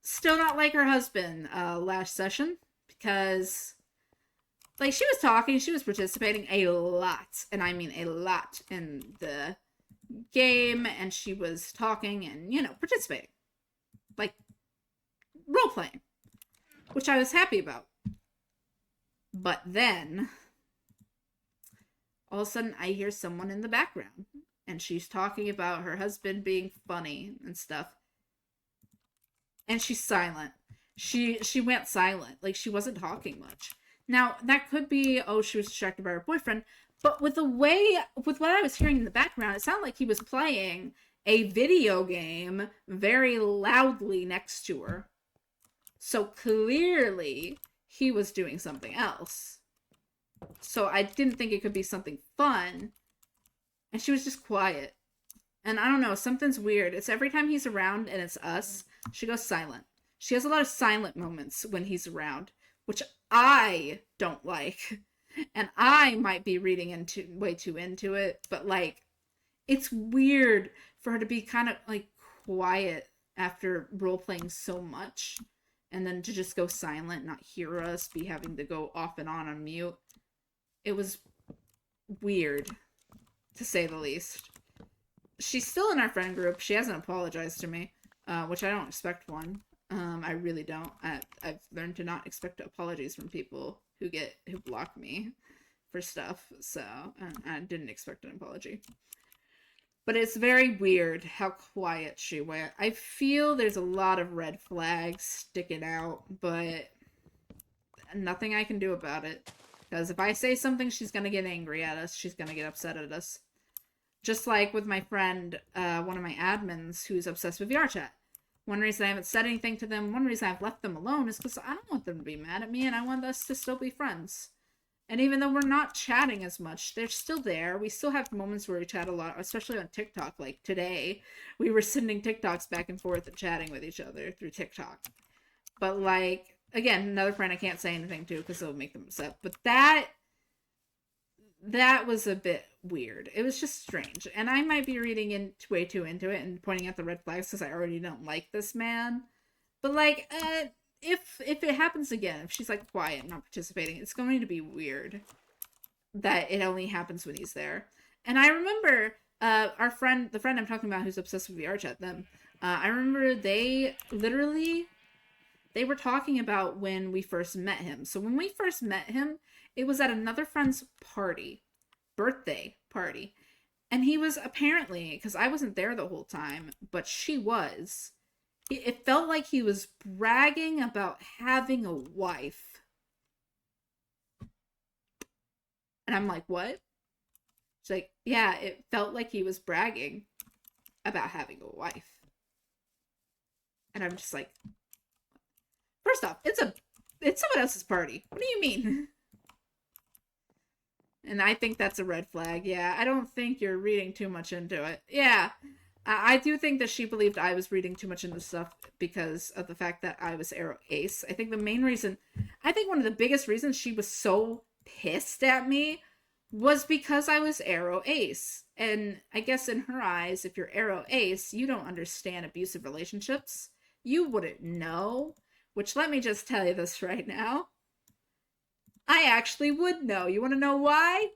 still not like her husband last session, because like she was talking, she was participating a lot, and I mean a lot, in the game, and she was talking and, you know, participating, like role playing, which I was happy about. But then all of a sudden I hear someone in the background, and she's talking about her husband being funny and stuff, and she's silent. She went silent, like she wasn't talking much. Now, that could be, oh, she was distracted by her boyfriend, but with what I was hearing in the background, it sounded like he was playing a video game very loudly next to her. So clearly, he was doing something else. So I didn't think it could be something fun. And she was just quiet. And I don't know, something's weird. It's every time he's around and it's us, she goes silent. She has a lot of silent moments when he's around, which I don't like. And I might be reading way too into it, but like, it's weird for her to be kind of like quiet after role playing so much, and then to just go silent, not hear us, be having to go off and on mute. It was weird, to say the least. She's still in our friend group. She hasn't apologized to me, which I don't expect one. I really don't. I've learned to not expect apologies from people who block me for stuff, so I didn't expect an apology. But it's very weird how quiet she went. I feel there's a lot of red flags sticking out, but nothing I can do about it. Because if I say something, she's gonna get angry at us. She's gonna get upset at us. Just like with my friend, one of my admins, who's obsessed with VRChat. One reason I haven't said anything to them, one reason I've left them alone, is because I don't want them to be mad at me, and I want us to still be friends. And even though we're not chatting as much, they're still there. We still have moments where we chat a lot, especially on TikTok. Like today, we were sending TikToks back and forth and chatting with each other through TikTok. But like, again, another friend I can't say anything to because it'll make them upset. But that was a bit weird. It was just strange. And I might be reading way too into it and pointing out the red flags because I already don't like this man. But like, if it happens again, if she's like quiet and not participating, it's going to be weird. that it only happens when he's there. And I remember the friend I'm talking about who's obsessed with VR chat, them, I remember they were talking about when we first met him. So when we first met him, it was at another friend's birthday party. And he was apparently, because I wasn't there the whole time, but she was, it felt like he was bragging about having a wife. And I'm like, what? She's like, yeah, it felt like he was bragging about having a wife. And I'm just like, first off, it's someone else's party. What do you mean? And I think that's a red flag. Yeah, I don't think you're reading too much into it. Yeah, I do think that she believed I was reading too much into stuff because of the fact that I was Arrow Ace. I think one of the biggest reasons she was so pissed at me was because I was Arrow Ace. And I guess in her eyes, if you're Arrow Ace, you don't understand abusive relationships. You wouldn't know. Which, let me just tell you this right now. I actually would know. You want to know why?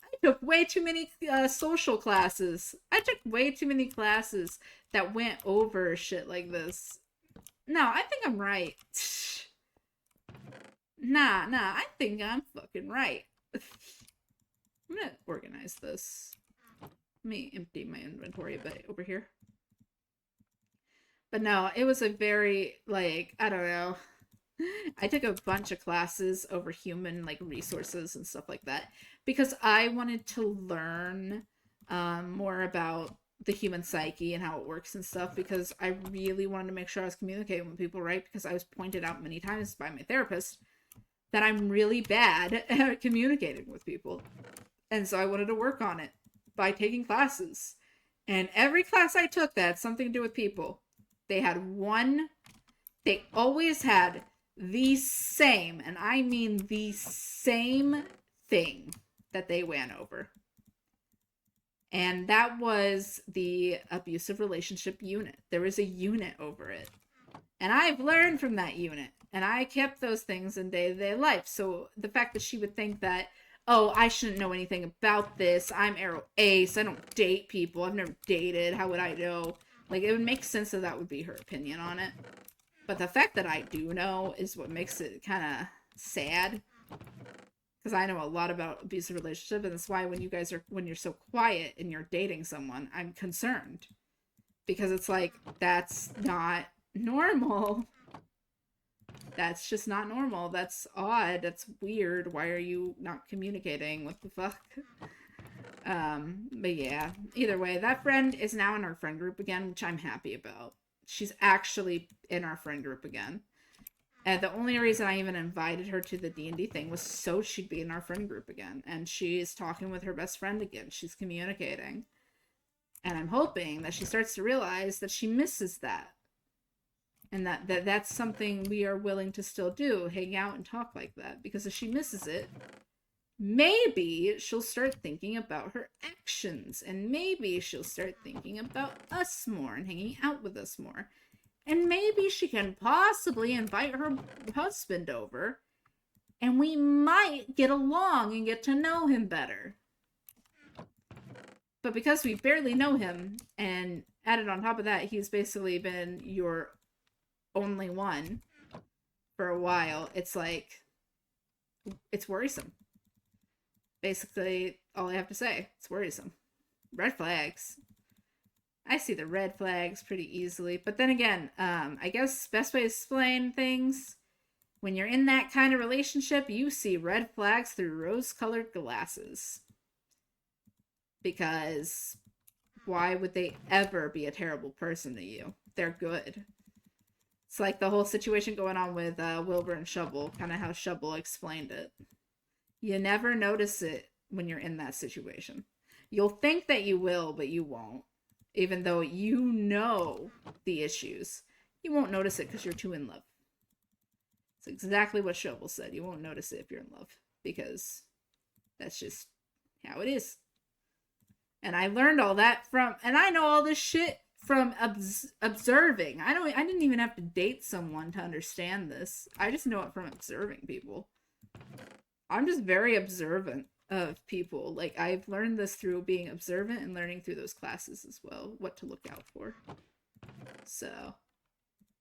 I took way too many social classes. I took way too many classes that went over shit like this. No, I think I'm right. Nah, I think I'm fucking right. I'm gonna organize this. Let me empty my inventory a bit over here. But no, it was a very, like, I don't know. I took a bunch of classes over human, like, resources and stuff like that because I wanted to learn more about the human psyche and how it works and stuff, because I really wanted to make sure I was communicating with people right, because I was pointed out many times by my therapist that I'm really bad at communicating with people. And so I wanted to work on it by taking classes. And every class I took that had something to do with people, they always had the same, and I mean the same thing that they went over. And that was the abusive relationship unit. There was a unit over it. And I've learned from that unit. And I kept those things in day-to-day life. So the fact that she would think that, oh, I shouldn't know anything about this. I'm Arrow Ace. I don't date people. I've never dated. How would I know? Like, it would make sense that would be her opinion on it. But the fact that I do know is what makes it kind of sad. Because I know a lot about abusive relationship, and that's why when you're so quiet and you're dating someone, I'm concerned. Because it's like, that's not normal. That's just not normal. That's odd. That's weird. Why are you not communicating? What the fuck? But yeah, either way, that friend is now in our friend group again, which I'm happy about. She's actually in our friend group again. And the only reason I even invited her to the D&D thing was so she'd be in our friend group again. And she's talking with her best friend again. She's communicating. And I'm hoping that she starts to realize that she misses that. And that's something we are willing to still do, hang out and talk like that. Because if she misses it, maybe she'll start thinking about her actions. And maybe she'll start thinking about us more and hanging out with us more. And maybe she can possibly invite her husband over. And we might get along and get to know him better. But because we barely know him, and added on top of that, he's basically been your only one for a while, it's like, it's worrisome. Basically, all I have to say, it's worrisome. Red flags. I see the red flags pretty easily. But then again, I guess best way to explain things, when you're in that kind of relationship, you see red flags through rose-colored glasses. Because why would they ever be a terrible person to you? They're good. It's like the whole situation going on with Wilbur and Shovel, kind of how Shovel explained it. You never notice it when you're in that situation. You'll think that you will, but you won't. Even though you know the issues, you won't notice it because you're too in love. It's exactly what Shovel said. You won't notice it if you're in love, because that's just how it is. And I learned all that and I know all this shit from observing. I didn't even have to date someone to understand this. I just know it from observing people. I'm just very observant of people. Like, I've learned this through being observant and learning through those classes as well, what to look out for. So,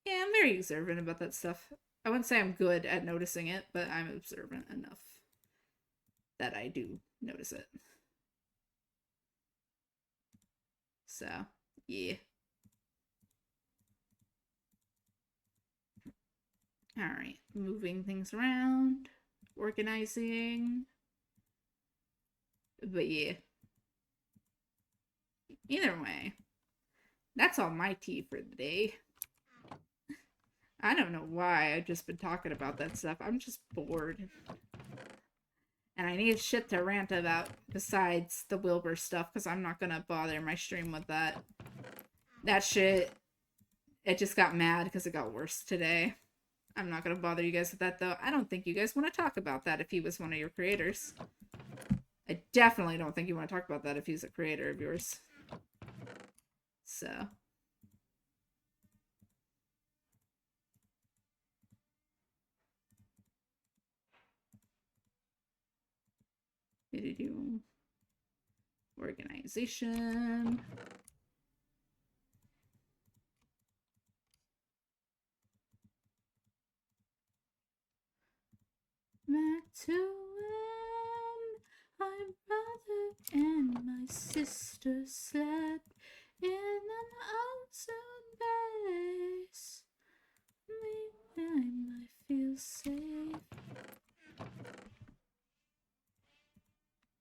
yeah, I'm very observant about that stuff. I wouldn't say I'm good at noticing it, but I'm observant enough that I do notice it. So, yeah. Alright, moving things around, organizing. But yeah. Either way, that's all my tea for the day. I don't know why I've just been talking about that stuff. I'm just bored. And I need shit to rant about besides the Wilbur stuff, because I'm not gonna bother my stream with that. That shit, it just got mad because it got worse today. I'm not gonna bother you guys with that, though. I don't think you guys want to talk about that if he was one of your creators. I definitely don't think you want to talk about that if he's a creator of yours. So. Organization. Back to when my brother and my sister slept in an ocean base. Me, I might feel safe.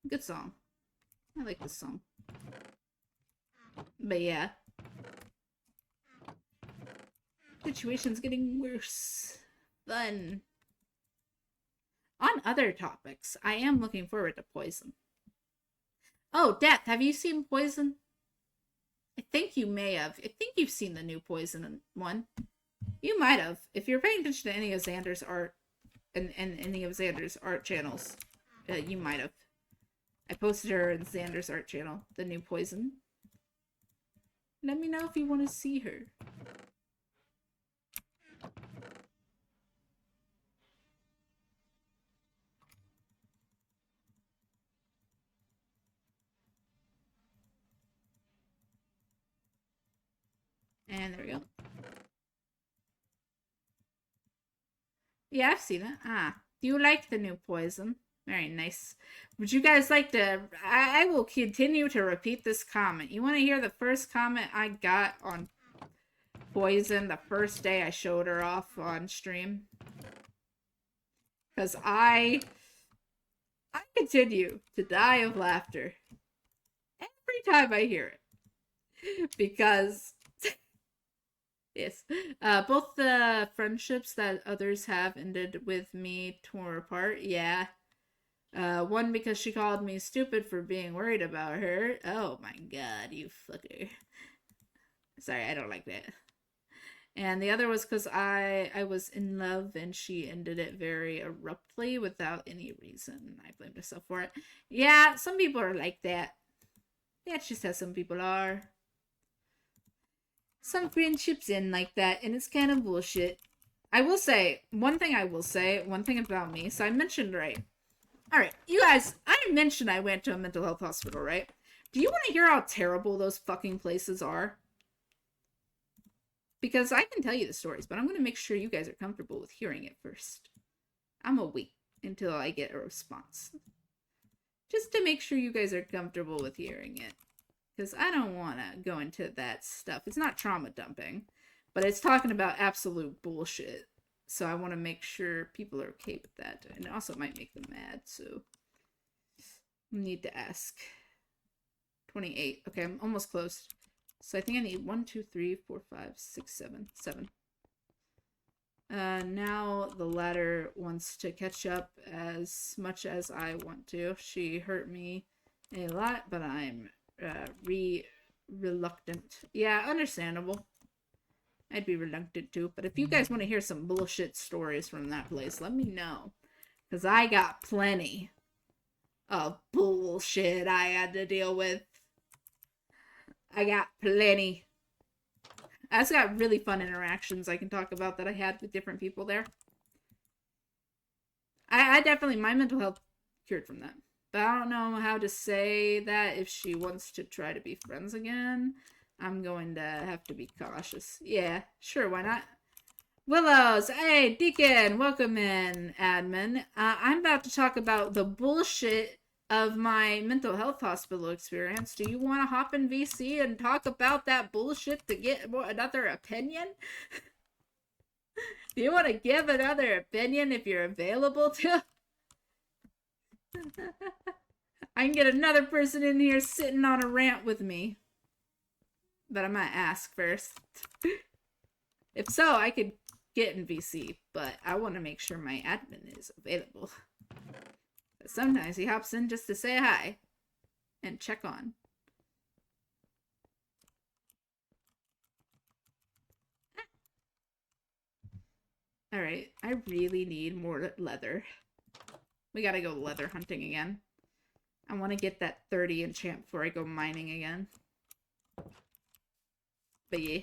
Good song. I like this song. But yeah. Situation's getting worse. Fun. On other topics, I am looking forward to Poison. Oh, Death, have you seen Poison? I think you may have. I think you've seen the new Poison one. You might have. If you're paying attention to any of Xander's art and any of Xander's art channels, you might have. I posted her in Xander's art channel, the new Poison. Let me know if you want to see her. And there we go. Yeah, I've seen it. Ah, do you like the new Poison? Very nice. Would you guys like to... I will continue to repeat this comment. You want to hear the first comment I got on Poison the first day I showed her off on stream? Because I continue to die of laughter every time I hear it. Because... Yes. Both the friendships that others have ended with me tore apart. Yeah. One because she called me stupid for being worried about her. Oh my god, you fucker. Sorry, I don't like that. And the other was because I was in love and she ended it very abruptly without any reason. I blamed myself for it. Yeah, some people are like that. That's just how some people are. Some friendships end like that, and it's kind of bullshit. I will say, one thing about me. So I mentioned, right? Alright, you guys, I mentioned I went to a mental health hospital, right? Do you want to hear how terrible those fucking places are? Because I can tell you the stories, but I'm going to make sure you guys are comfortable with hearing it first. I'm going to wait until I get a response. Just to make sure you guys are comfortable with hearing it. Because I don't want to go into that stuff. It's not trauma dumping, but it's talking about absolute bullshit. So I want to make sure people are okay with that. And it also might make them mad, so I need to ask. 28. Okay, I'm almost close. So I think I need 1, 2, 3, 4, 5, 6, 7. 7. Now the ladder wants to catch up as much as I want to. She hurt me a lot, but I'm reluctant. Yeah, understandable. I'd be reluctant too. But if you guys want to hear some bullshit stories from that place, let me know. Because I got plenty of bullshit I had to deal with. I got plenty. I just got really fun interactions I can talk about that I had with different people there. I definitely, my mental health cured from that. But I don't know how to say that if she wants to try to be friends again. I'm going to have to be cautious. Yeah, sure, why not? Willows, hey, Deacon, welcome in, admin. I'm about to talk about the bullshit of my mental health hospital experience. Do you want to hop in VC and talk about that bullshit to get another opinion? Do you want to give another opinion if you're available to? I can get another person in here sitting on a rant with me. But I might ask first. If so, I could get in VC, but I want to make sure my admin is available. But sometimes he hops in just to say hi and check on. Alright, I really need more leather. We gotta go leather hunting again. I want to get that 30 enchant before I go mining again. But yeah.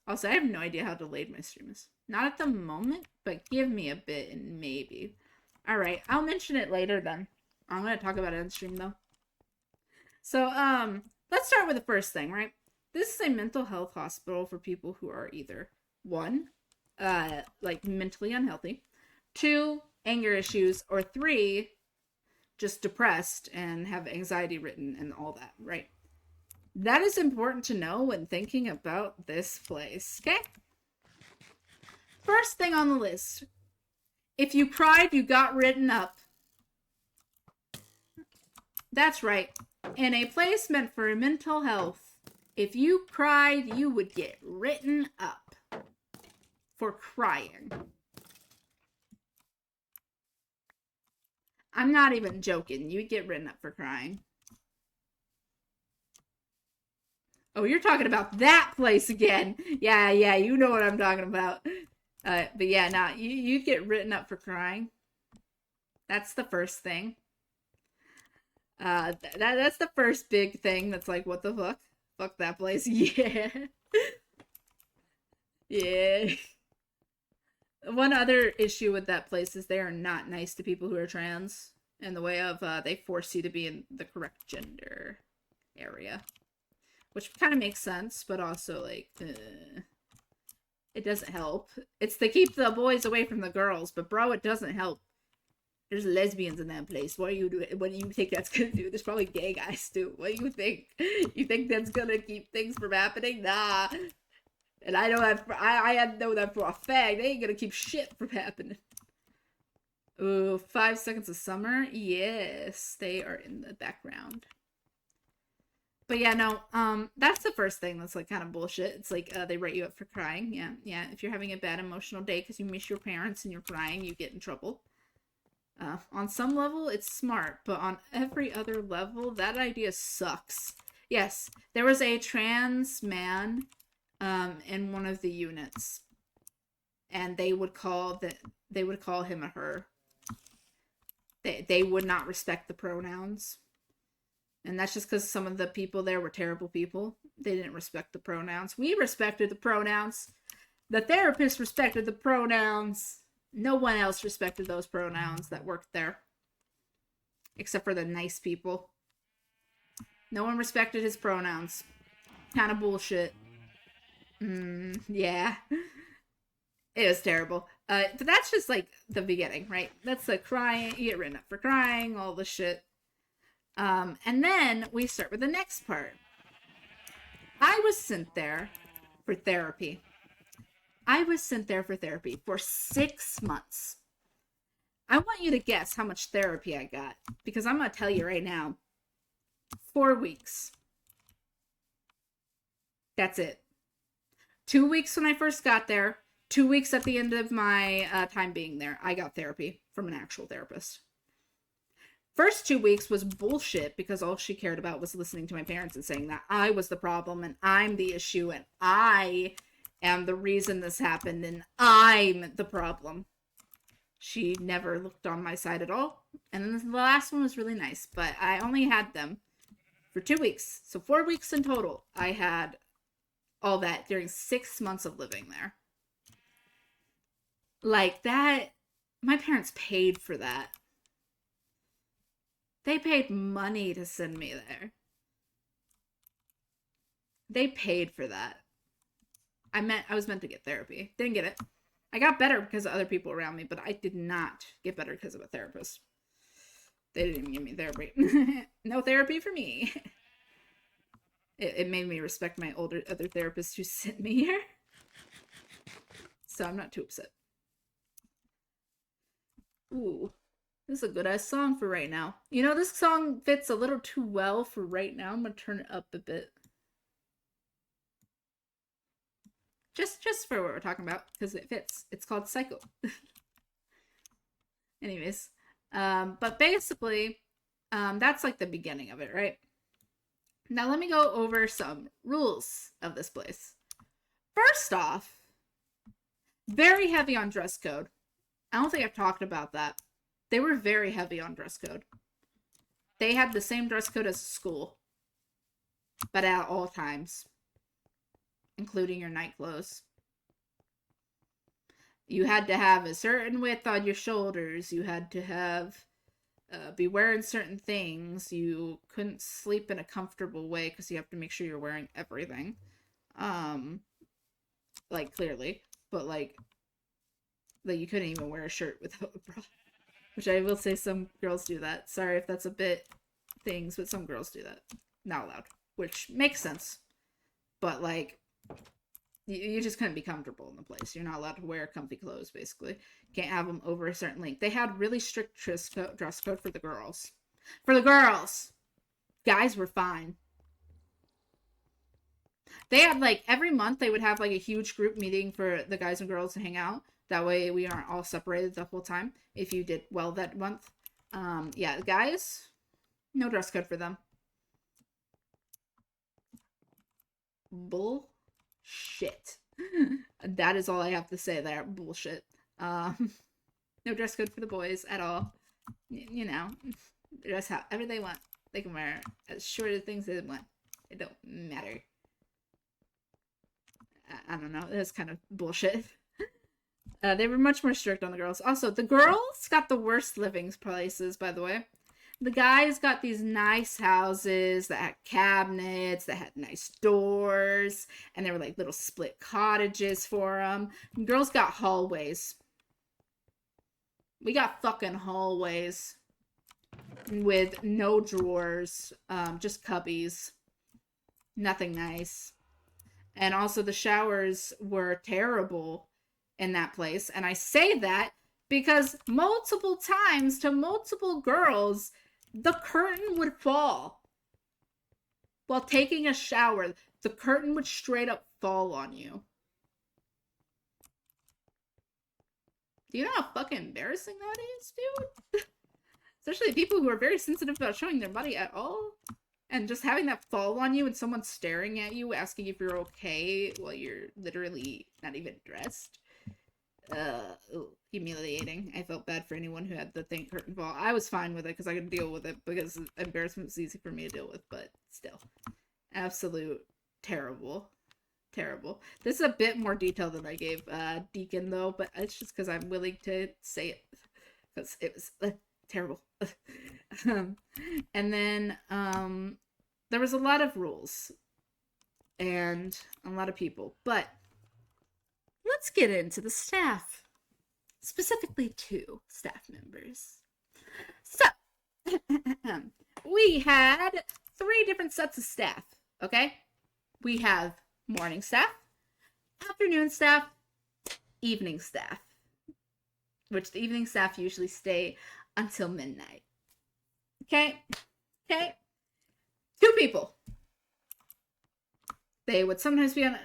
Also, I have no idea how delayed my stream is. Not at the moment, but give me a bit and maybe. Alright, I'll mention it later then. I'm going to talk about it on stream though. So, let's start with the first thing, right? This is a mental health hospital for people who are either, one, like mentally unhealthy, two, anger issues, or three, just depressed and have anxiety written and all that, right? That is important to know when thinking about this place, okay? First thing on the list. If you cried, you got written up. That's right. In a place meant for mental health, if you cried, you would get written up for crying. I'm not even joking. You'd get written up for crying. Oh, you're talking about that place again. Yeah, you know what I'm talking about. But yeah, nah, you'd get written up for crying. That's the first thing. That's the first big thing that's like, what the fuck? Fuck that place. Yeah. Yeah. One other issue with that place is they are not nice to people who are trans in the way of they force you to be in the correct gender area. Which kind of makes sense, but also, like, it doesn't help. It's to keep the boys away from the girls, but bro, it doesn't help. There's lesbians in that place. What do you do? What do you think that's gonna do? There's probably gay guys too. What do you think? You think that's gonna keep things from happening? Nah. And I know that I know that for a fact. They ain't gonna keep shit from happening. Ooh, 5 Seconds of Summer. Yes, they are in the background. But yeah, no, that's the first thing that's like kind of bullshit. It's like they write you up for crying. Yeah. If you're having a bad emotional day because you miss your parents and you're crying, you get in trouble. On some level, it's smart, but on every other level, that idea sucks. Yes, there was a trans man in one of the units, and they would call him a her. They would not respect the pronouns. And that's just because some of the people there were terrible people. They didn't respect the pronouns. We respected the pronouns. The therapist respected the pronouns. No one else respected those pronouns that worked there. Except for the nice people. No one respected his pronouns. Kind of bullshit. Yeah. It was terrible. But that's just like the beginning, right? That's like crying. You get written up for crying, all the shit. And then we start with the next part. I was sent there for therapy. I was sent there for therapy for 6 months. I want you to guess how much therapy I got, because I'm going to tell you right now. 4 weeks. That's it. 2 weeks when I first got there. 2 weeks at the end of my time being there. I got therapy from an actual therapist. First 2 weeks was bullshit because all she cared about was listening to my parents and saying that I was the problem and I'm the issue and I am the reason this happened and I'm the problem. She never looked on my side at all. And then the last one was really nice, but I only had them for 2 weeks. So 4 weeks in total. I had all that during 6 months of living there. Like that My parents paid for that. They paid money to send me there. They paid for that. I was meant to get therapy. Didn't get it. I got better because of other people around me, but I did not get better because of a therapist. They didn't even give me therapy. No therapy for me. It made me respect my other therapists who sent me here. So I'm not too upset. Ooh, this is a good ass song for right now. You know, this song fits a little too well for right now. I'm gonna turn it up a bit. Just for what we're talking about, because it fits. It's called Psycho. Anyways, but basically, that's like the beginning of it, right? Now let me go over some rules of this place. First off, very heavy on dress code. I don't think I've talked about that. They were very heavy on dress code. They had the same dress code as school, but at all times, including your night clothes. You had to have a certain width on your shoulders. You had to have be wearing certain things. You couldn't sleep in a comfortable way because you have to make sure you're wearing everything. Like clearly, but like you couldn't even wear a shirt without a bra. Which I will say some girls do that. Sorry if that's a bit things, but some girls do that. Not allowed. Which makes sense. But like you just couldn't be comfortable in the place. You're not allowed to wear comfy clothes, basically. Can't have them over a certain length. They had really strict dress code for the girls. For the girls! Guys were fine. They had, like, every month they would have, like, a huge group meeting for the guys and girls to hang out. That way we aren't all separated the whole time if you did well that month. Yeah, guys, no dress code for them. Bullshit. That is all I have to say there. Bullshit. No dress code for the boys at all. You know, dress however they want. They can wear as short of things as they want. It don't matter. I don't know. That's kind of bullshit. They were much more strict on the girls. Also, the girls got the worst living places, by the way. The guys got these nice houses that had cabinets, that had nice doors, and there were like little split cottages for them. And girls got hallways. We got fucking hallways with no drawers, just cubbies. Nothing nice. And also the showers were terrible in that place. And I say that because multiple times to multiple girls, the curtain would fall. While taking a shower, the curtain would straight up fall on you. Do you know how fucking embarrassing that is, dude? Especially people who are very sensitive about showing their body at all. And just having that fall on you and someone staring at you, asking if you're okay while you're literally not even dressed. Humiliating. I felt bad for anyone who had the curtain fall. I was fine with it because I could deal with it because embarrassment was easy for me to deal with, but still. Absolute terrible. Terrible. This is a bit more detail than I gave Deacon, though, but it's just because I'm willing to say it. Because it was terrible. And then there was a lot of rules and a lot of people, but let's get into the staff, specifically 2 staff members. So we had 3 different sets of staff. Okay, we have morning staff, afternoon staff, evening staff, which the evening staff usually stay until midnight. Okay. 2 people. They would sometimes be on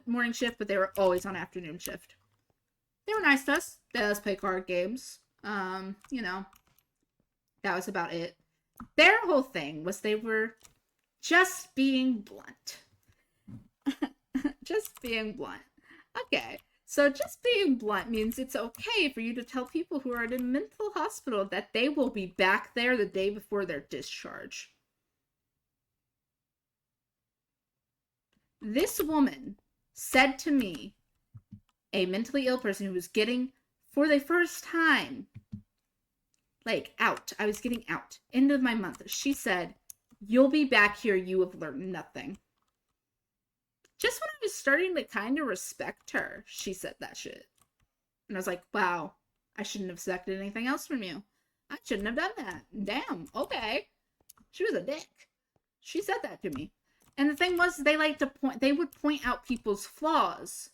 morning shift, but they were always on afternoon shift. They were nice to us. They let us play card games. You know, that was about it. Their whole thing was they were just being blunt. Just being blunt. Okay. So just being blunt means it's okay for you to tell people who are in a mental hospital that they will be back there the day before their discharge. This woman said to me, a mentally ill person who was getting for the first time, like out, I was getting out, end of my month, she said, "You'll be back here, you have learned nothing." Just when I was starting to kind of respect her, she said that shit. And I was like, wow, I shouldn't have expected anything else from you. I shouldn't have done that. Damn, okay. She was a dick. She said that to me. And the thing was, they would point out people's flaws.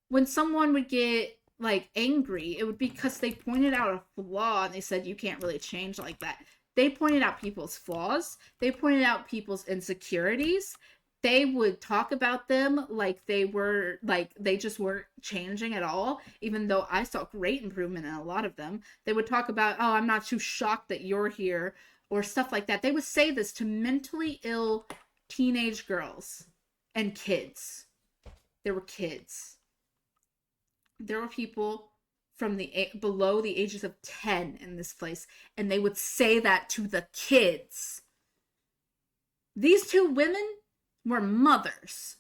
When someone would get, like, angry, it would be because they pointed out a flaw and they said, you can't really change like that. They pointed out people's flaws. They pointed out people's insecurities. They would talk about them like they just weren't changing at all, even though I saw great improvement in a lot of them. They would talk about, oh, I'm not too shocked that you're here, or stuff like that. They would say this to mentally ill teenage girls and kids. There were kids. There were people from below the ages of 10 in this place, and they would say that to the kids. These two women were mothers.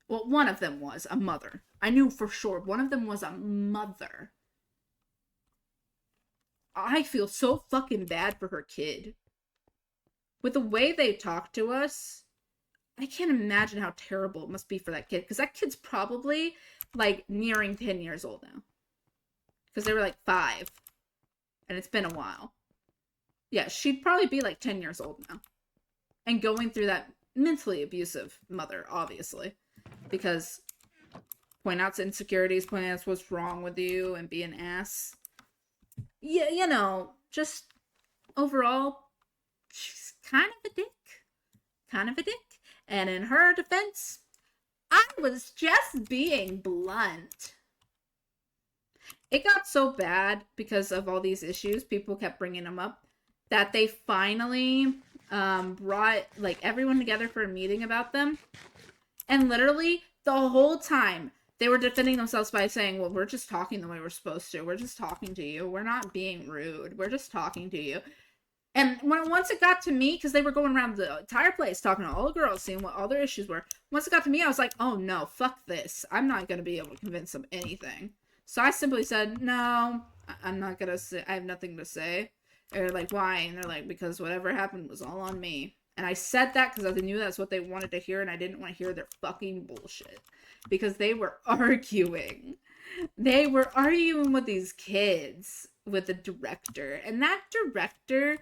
Well, one of them was a mother. I knew for sure one of them was a mother. I feel so fucking bad for her kid. With the way they talk to us, I can't imagine how terrible it must be for that kid. Because that kid's probably, like, nearing 10 years old now. Because they were, like, 5. And it's been a while. Yeah, she'd probably be, like, 10 years old now. And going through that mentally abusive mother, obviously. Because point out insecurities, point out what's wrong with you, and be an ass. Yeah, you know, just overall, she's kind of a dick. Kind of a dick. And in her defense, I was just being blunt. It got so bad because of all these issues, people kept bringing them up, that they finally brought, like, everyone together for a meeting about them. And literally, the whole time, they were defending themselves by saying, well, we're just talking the way we're supposed to. We're just talking to you. We're not being rude. We're just talking to you. And once it got to me, because they were going around the entire place talking to all the girls, seeing what all their issues were. Once it got to me, I was like, oh no, fuck this. I'm not going to be able to convince them anything. So I simply said, no, I'm not going to say, I have nothing to say. They're like, why? And they're like, because whatever happened was all on me. And I said that because I knew that's what they wanted to hear, and I didn't want to hear their fucking bullshit. Because they were arguing. They were arguing with these kids, with the director. And that director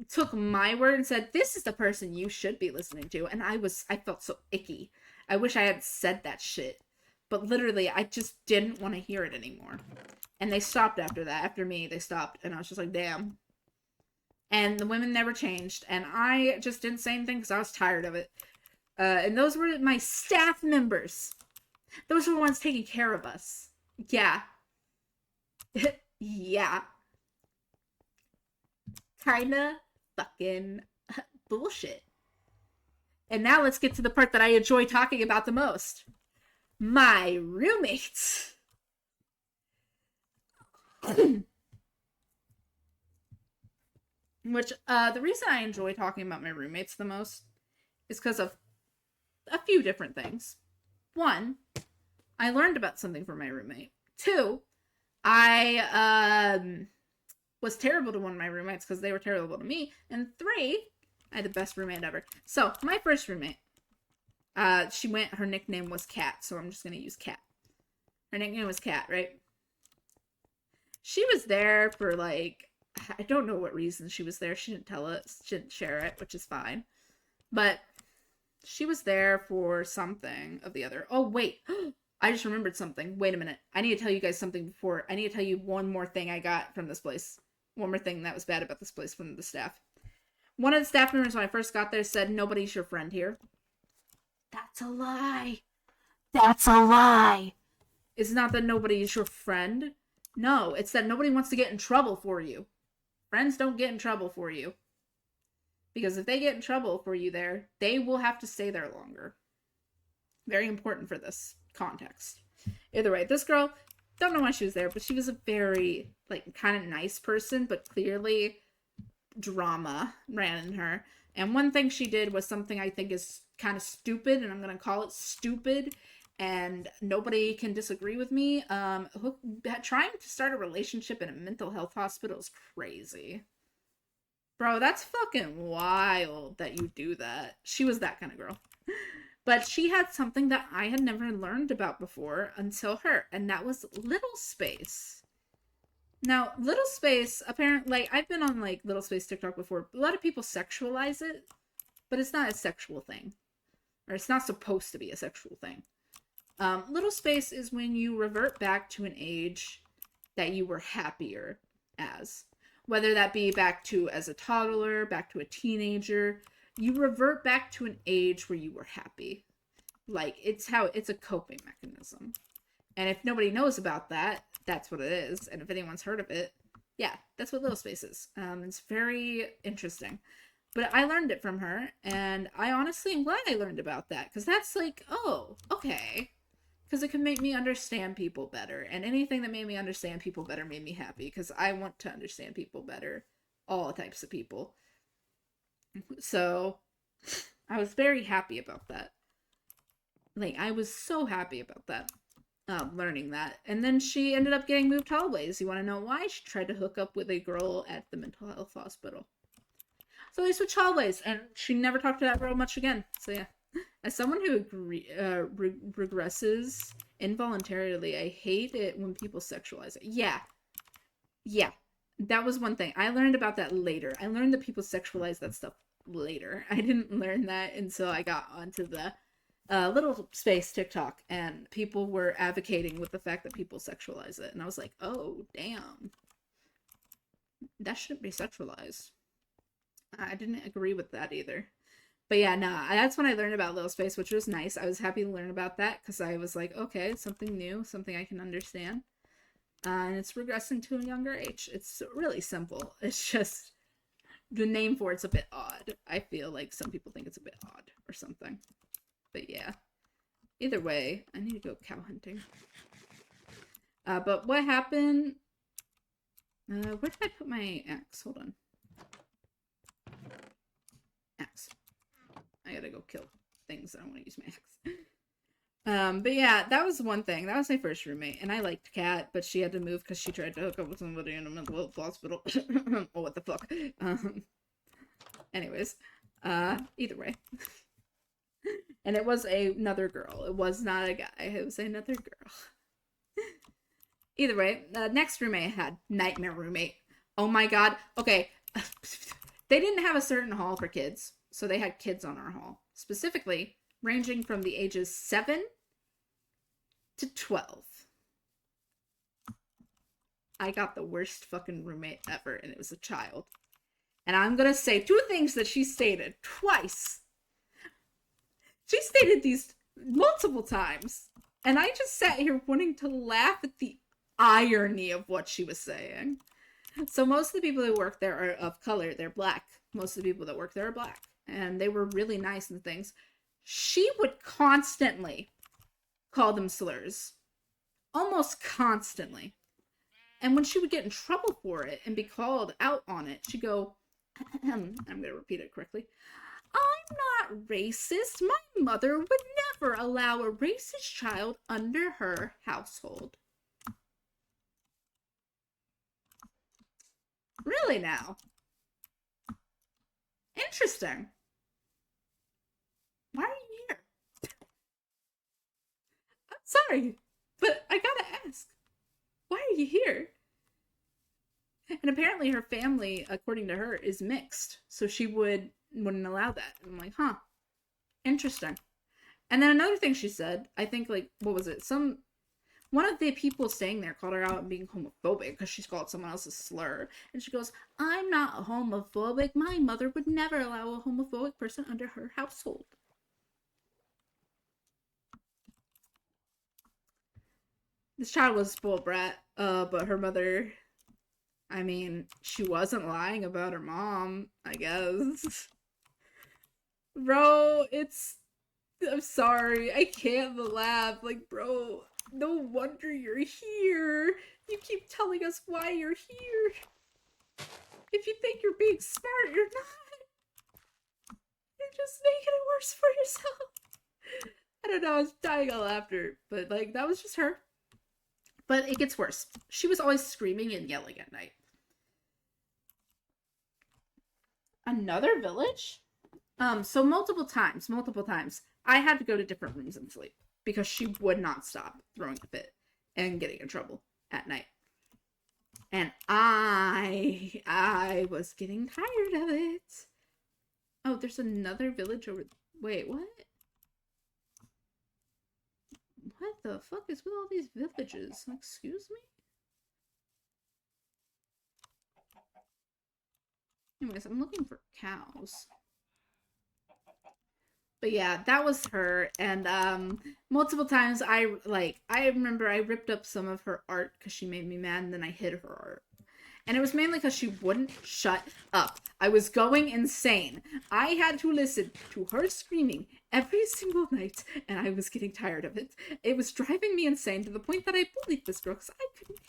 took my word and said, this is the person you should be listening to. And I felt so icky. I wish I had said that shit. But literally, I just didn't want to hear it anymore. And they stopped after that. After me, they stopped. And I was just like, damn. And the women never changed. And I just didn't say anything because I was tired of it. And those were my staff members. Those were the ones taking care of us. Yeah. Yeah. Kinda fucking bullshit. And now let's get to the part that I enjoy talking about the most. My roommates. Which, the reason I enjoy talking about my roommates the most is because of a few different things. 1, I learned about something from my roommate. 2, I was terrible to one of my roommates because they were terrible to me. And 3, I had the best roommate ever. So, my first roommate, her nickname was Cat, so I'm just going to use Cat. Her nickname was Cat, right? She was there for, like, I don't know what reason she was there. She didn't tell us. She didn't share it, which is fine. But she was there for something of the other. Oh, wait. I just remembered something. Wait a minute. I need to tell you guys something before. I need to tell you one more thing I got from this place. One more thing that was bad about this place from the staff. One of the staff members, when I first got there, said, nobody's your friend here. That's a lie. That's a lie. It's not that nobody is your friend. No, it's that nobody wants to get in trouble for you. Friends don't get in trouble for you. Because if they get in trouble for you there, they will have to stay there longer. Very important for this context. Either way, this girl, don't know why she was there, but she was a very, like, kind of nice person, but clearly drama ran in her. And one thing she did was something I think is kind of stupid, and I'm going to call it stupid. and nobody can disagree with me. Trying to start a relationship in a mental health hospital is crazy. Bro, that's fucking wild that you do that. She was that kind of girl. But she had something that I had never learned about before until her, and that was little space. Now, little space, apparently, like, I've been on, like, little space TikTok before. A lot of people sexualize it, but it's not a sexual thing. Or it's not supposed to be a sexual thing. Little space is when you revert back to an age that you were happier as. Whether that be back to as a toddler, back to a teenager, you revert back to an age where you were happy. Like, it's a coping mechanism. And if nobody knows about that, that's what it is. And if anyone's heard of it, yeah, that's what little space is. It's very interesting. But I learned it from her, and I honestly am glad I learned about that, because that's like, oh, okay. Because it can make me understand people better, and anything that made me understand people better made me happy, because I want to understand people better, all types of people. So, I was very happy about that. Like, I was so happy about that. Learning that. And then she ended up getting moved hallways. You want to know why? She tried to hook up with a girl at the mental health hospital. So they switched hallways, and she never talked to that girl much again. So yeah. As someone who regresses involuntarily, I hate it when people sexualize it. Yeah. Yeah. That was one thing. I learned about that later. I learned that people sexualize that stuff later. I didn't learn that until I got onto the little space TikTok, and people were advocating with the fact that people sexualize it. And I was like, oh, damn. That shouldn't be sexualized. I didn't agree with that either. But yeah, nah, that's when I learned about Little Space, which was nice. I was happy to learn about that because I was like, okay, it's something new, something I can understand. And it's regressing to a younger age. It's really simple. It's just the name for it's a bit odd. I feel like some people think it's a bit odd or something. But yeah. Either way, I need to go cow hunting. But what happened? Where did I put my axe? Hold on. Axe. I gotta go kill things. I don't want to use my axe. But yeah, that was one thing. That was my first roommate, and I liked Kat, but she had to move because she tried to hook up with somebody in a mental health hospital. Oh, what the fuck? Anyways, either way. And it was another girl. It was not a guy. It was another girl. Either way, next roommate I had nightmare roommate. Oh my god. Okay. They didn't have a certain hall for kids, so they had kids on our hall. Specifically, ranging from the ages 7 to 12. I got the worst fucking roommate ever, and it was a child. And I'm gonna say two things that she stated twice. She stated these multiple times, and I just sat here wanting to laugh at the irony of what she was saying. So most of the people that work there are of color. They're black. Most of the people that work there are black. And they were really nice and things. She would constantly call them slurs. Almost constantly. And when she would get in trouble for it and be called out on it, she'd go, I'm going to repeat it correctly. I'm not racist. My mother would never allow a racist child under her household. Really now? Interesting. Why are you here? I'm sorry, but I gotta ask. Why are you here? And apparently her family, according to her, is mixed. So she wouldn't allow that. And I'm like, huh. Interesting. And then another thing she said, I think, like, what was it? One of the people staying there called her out and being homophobic because she called someone else a slur. And she goes, I'm not homophobic. My mother would never allow a homophobic person under her household. This child was a spoiled brat, but her mother, I mean, she wasn't lying about her mom, I guess. Bro, I'm sorry, I can't laugh. Like, bro, no wonder you're here. You keep telling us why you're here. If you think you're being smart, you're not. You're just making it worse for yourself. I don't know, I was dying of laughter, but like that was just her. But it gets worse. She was always screaming and yelling at night. Another village? So multiple times, I had to go to different rooms and sleep because she would not stop throwing a fit and getting in trouble at night. And I was getting tired of it. Oh, there's another village over. Wait, what? What the fuck is with all these villages? Excuse me? Anyways, I'm looking for cows. But yeah, that was her. And multiple times I remember I ripped up some of her art because she made me mad, and then I hid her art. And it was mainly because she wouldn't shut up. I was going insane. I had to listen to her screaming every single night, and I was getting tired of it. It was driving me insane to the point that I bullied this girl because I couldn't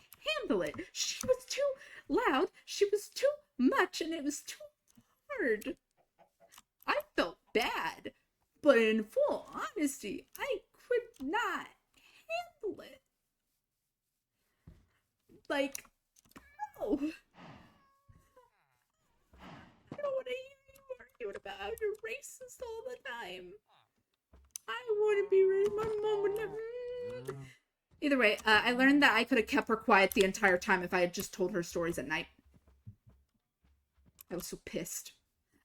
handle it. She was too loud, she was too much, and it was too hard. I felt bad, but in full honesty, I could not handle it. Like, no. I don't want to hear you arguing about how you're racist all the time. I want to be racist. My mom would never. Either way, I learned that I could have kept her quiet the entire time if I had just told her stories at night. I was so pissed.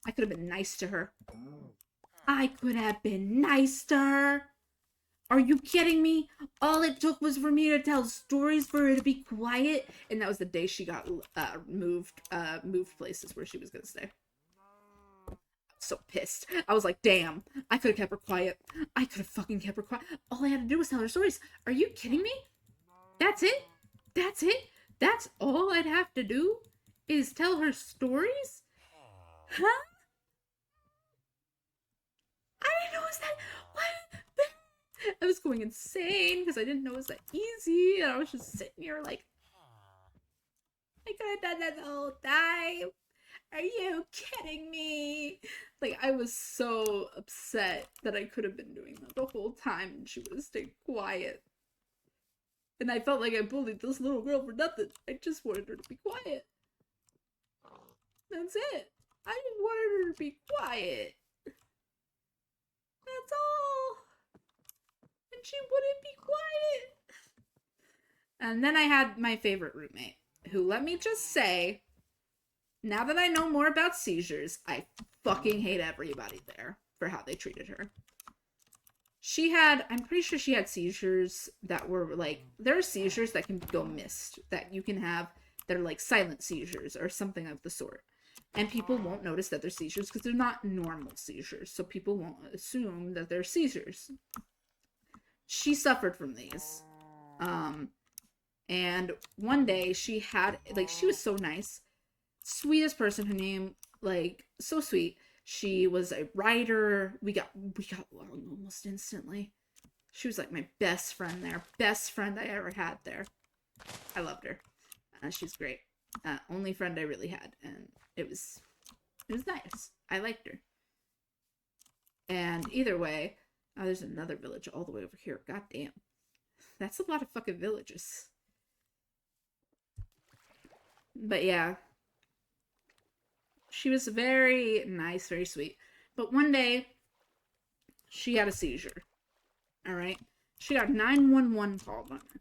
I could have been nice to her. I could have been nice to her. Are you kidding me? All it took was for me to tell stories for her to be quiet, and that was the day she got moved places where she was gonna stay. I was so pissed. I was like, damn, I could have kept her quiet. I could have fucking kept her quiet. All I had to do was tell her stories. Are you kidding me? That's it? That's it? That's all I'd have to do? Is tell her stories? Huh? I didn't know it was that. What? I was going insane because I didn't know it was that easy, and I was just sitting here like, I could have done that the whole time. Are you kidding me? Like, I was so upset that I could have been doing that the whole time and she would have stayed quiet. And I felt like I bullied this little girl for nothing. I just wanted her to be quiet. That's it. I just wanted her to be quiet. That's all. And she wouldn't be quiet. And then I had my favorite roommate, who, let me just say, now that I know more about seizures, I fucking hate everybody there for how they treated her. I'm pretty sure she had seizures that were like, there are seizures that can go missed, that you can have, that are like silent seizures or something of the sort. And people won't notice that they're seizures because they're not normal seizures. So people won't assume that they're seizures. She suffered from these. And one day she had, like, she was so nice. Sweetest person. Her name, like, so sweet. She was a writer. We got along almost instantly. She was like my best friend there. Best friend I ever had there. I loved her. She's great. Only friend I really had. And it was nice. I liked her. And either way, there's another village all the way over here. God damn. That's a lot of fucking villages. But yeah. She was very nice, very sweet. But one day, she had a seizure. Alright? She got 911 called on her.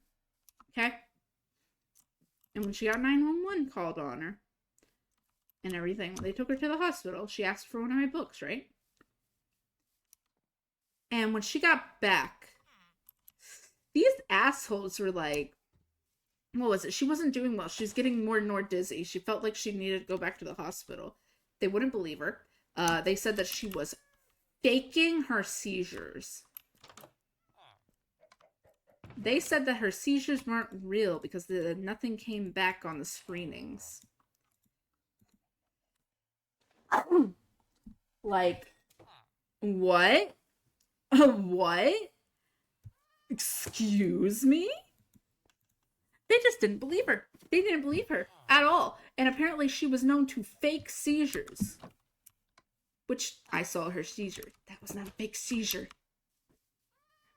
Okay? And when she got 911 called on her, and everything, they took her to the hospital. She asked for one of my books, right? And when she got back, these assholes were like, what was it? She wasn't doing well. She was getting more and more dizzy. She felt like she needed to go back to the hospital. They wouldn't believe her. They said that she was faking her seizures. They said that her seizures weren't real because nothing came back on the screenings. Like, what? What? Excuse me? They just didn't believe her. They didn't believe her at all. And apparently she was known to fake seizures. Which, I saw her seizure. That was not a fake seizure.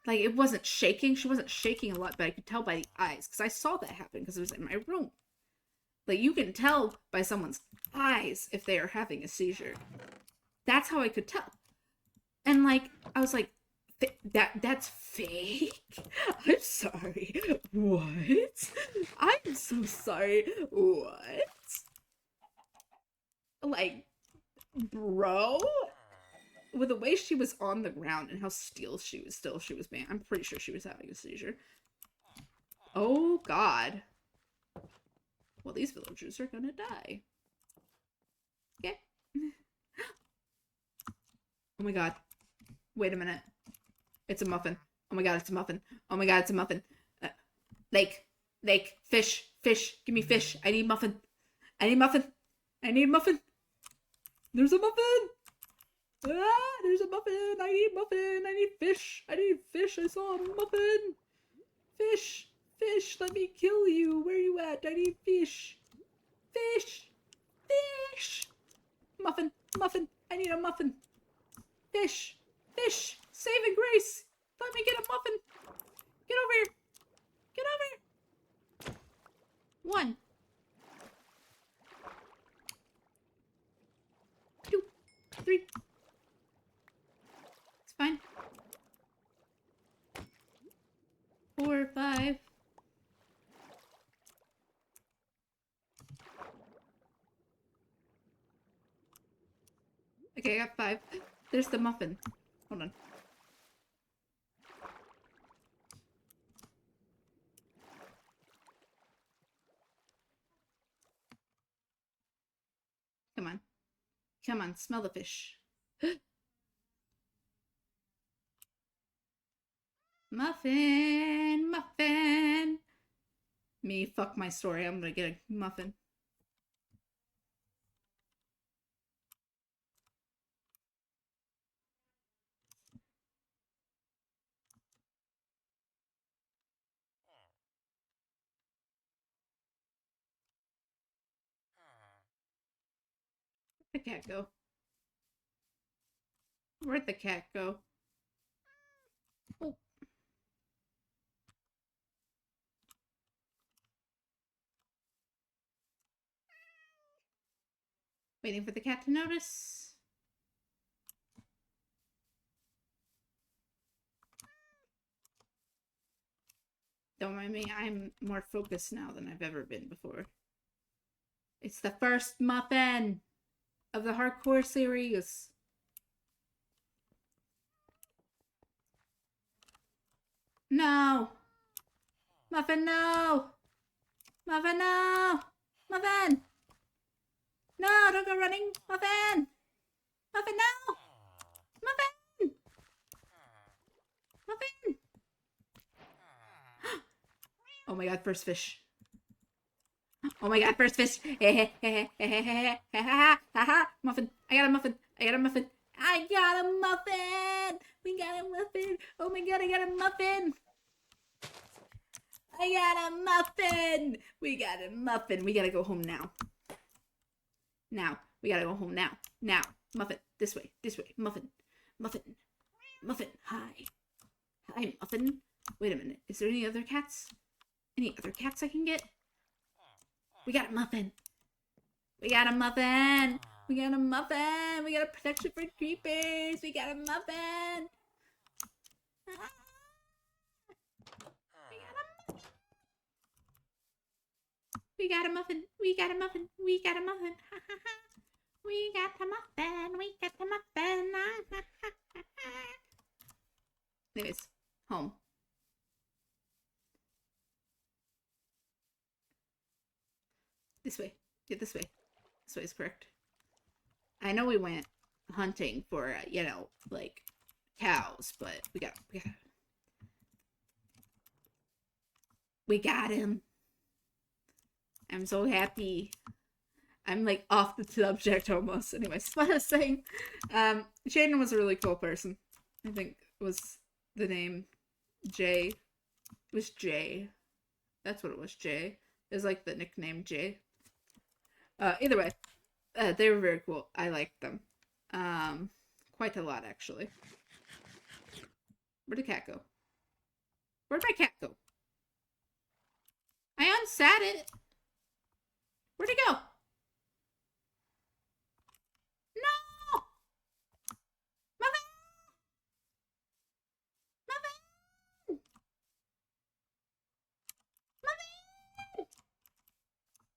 Like, it wasn't shaking. She wasn't shaking a lot, but I could tell by the eyes because I saw that happen because it was in my room. Like, you can tell by someone's eyes if they are having a seizure. That's how I could tell. And like, I was like, that's fake. I'm sorry. What? I'm so sorry. What? Like, bro, with the way she was on the ground and how still she was being, I'm pretty sure she was having a seizure. Oh God. Well, these villagers are gonna die. Okay. Oh my God. Wait a minute. It's a muffin. Oh my God, it's a muffin. Oh my God, it's a muffin. Lake, lake, fish, fish. Give me fish. I need muffin. I need muffin. I need muffin. There's a muffin. Ah, there's a muffin. I need muffin. I need fish. I need fish. I saw a muffin. Fish. Fish. Let me kill you. Where are you at? I need fish. Fish. Fish. Muffin. Muffin. I need a muffin. Fish. Fish. Saving grace. Let me get a muffin. Get over here. Get over here. 1, 2, 3. It's fine. 4, 5. Okay, I got 5. There's the muffin. Hold on. Come on. Come on, smell the fish. Muffin! Muffin! Me, fuck my story. I'm gonna get a muffin. Where'd the cat go? Where'd the cat go? Oh. Waiting for the cat to notice. Don't mind me, I'm more focused now than I've ever been before. It's the first muffin of the hardcore series. No! Muffin, no! Muffin, no! Muffin! No, don't go running! Muffin! Muffin, no! Muffin! Muffin! Oh my God, first fish. Oh my God, first fish. Muffin. I got a muffin. I got a muffin. I got a muffin. We got a muffin. Oh my God, I got a muffin. I got a muffin. We got a muffin. We gotta go home now. Now. We gotta go home now. Now. Muffin. This way. This way. Muffin. Muffin. Muffin. Hi. Hi, Muffin. Wait a minute. Is there any other cats? Any other cats I can get? We got a muffin. We got a muffin. We got a muffin. We got a protection for creepers. We got a muffin. We got a muffin. We got a muffin. We got a muffin. We got a muffin. We got a muffin. Anyways, home. This way. Get this way. This way is correct. I know we went hunting for, like cows, but we got him. I'm so happy. I'm like off the subject almost. Anyways, what I was saying, Jaden was a really cool person. I think was the name Jay. It was Jay. That's what it was, Jay. It was like the nickname Jay. Either way, they were very cool. I liked them. Quite a lot, actually. Where'd the cat go? Where'd my cat go? I unsat it. Where'd it go? No! Muffin! Muffin! Muffin!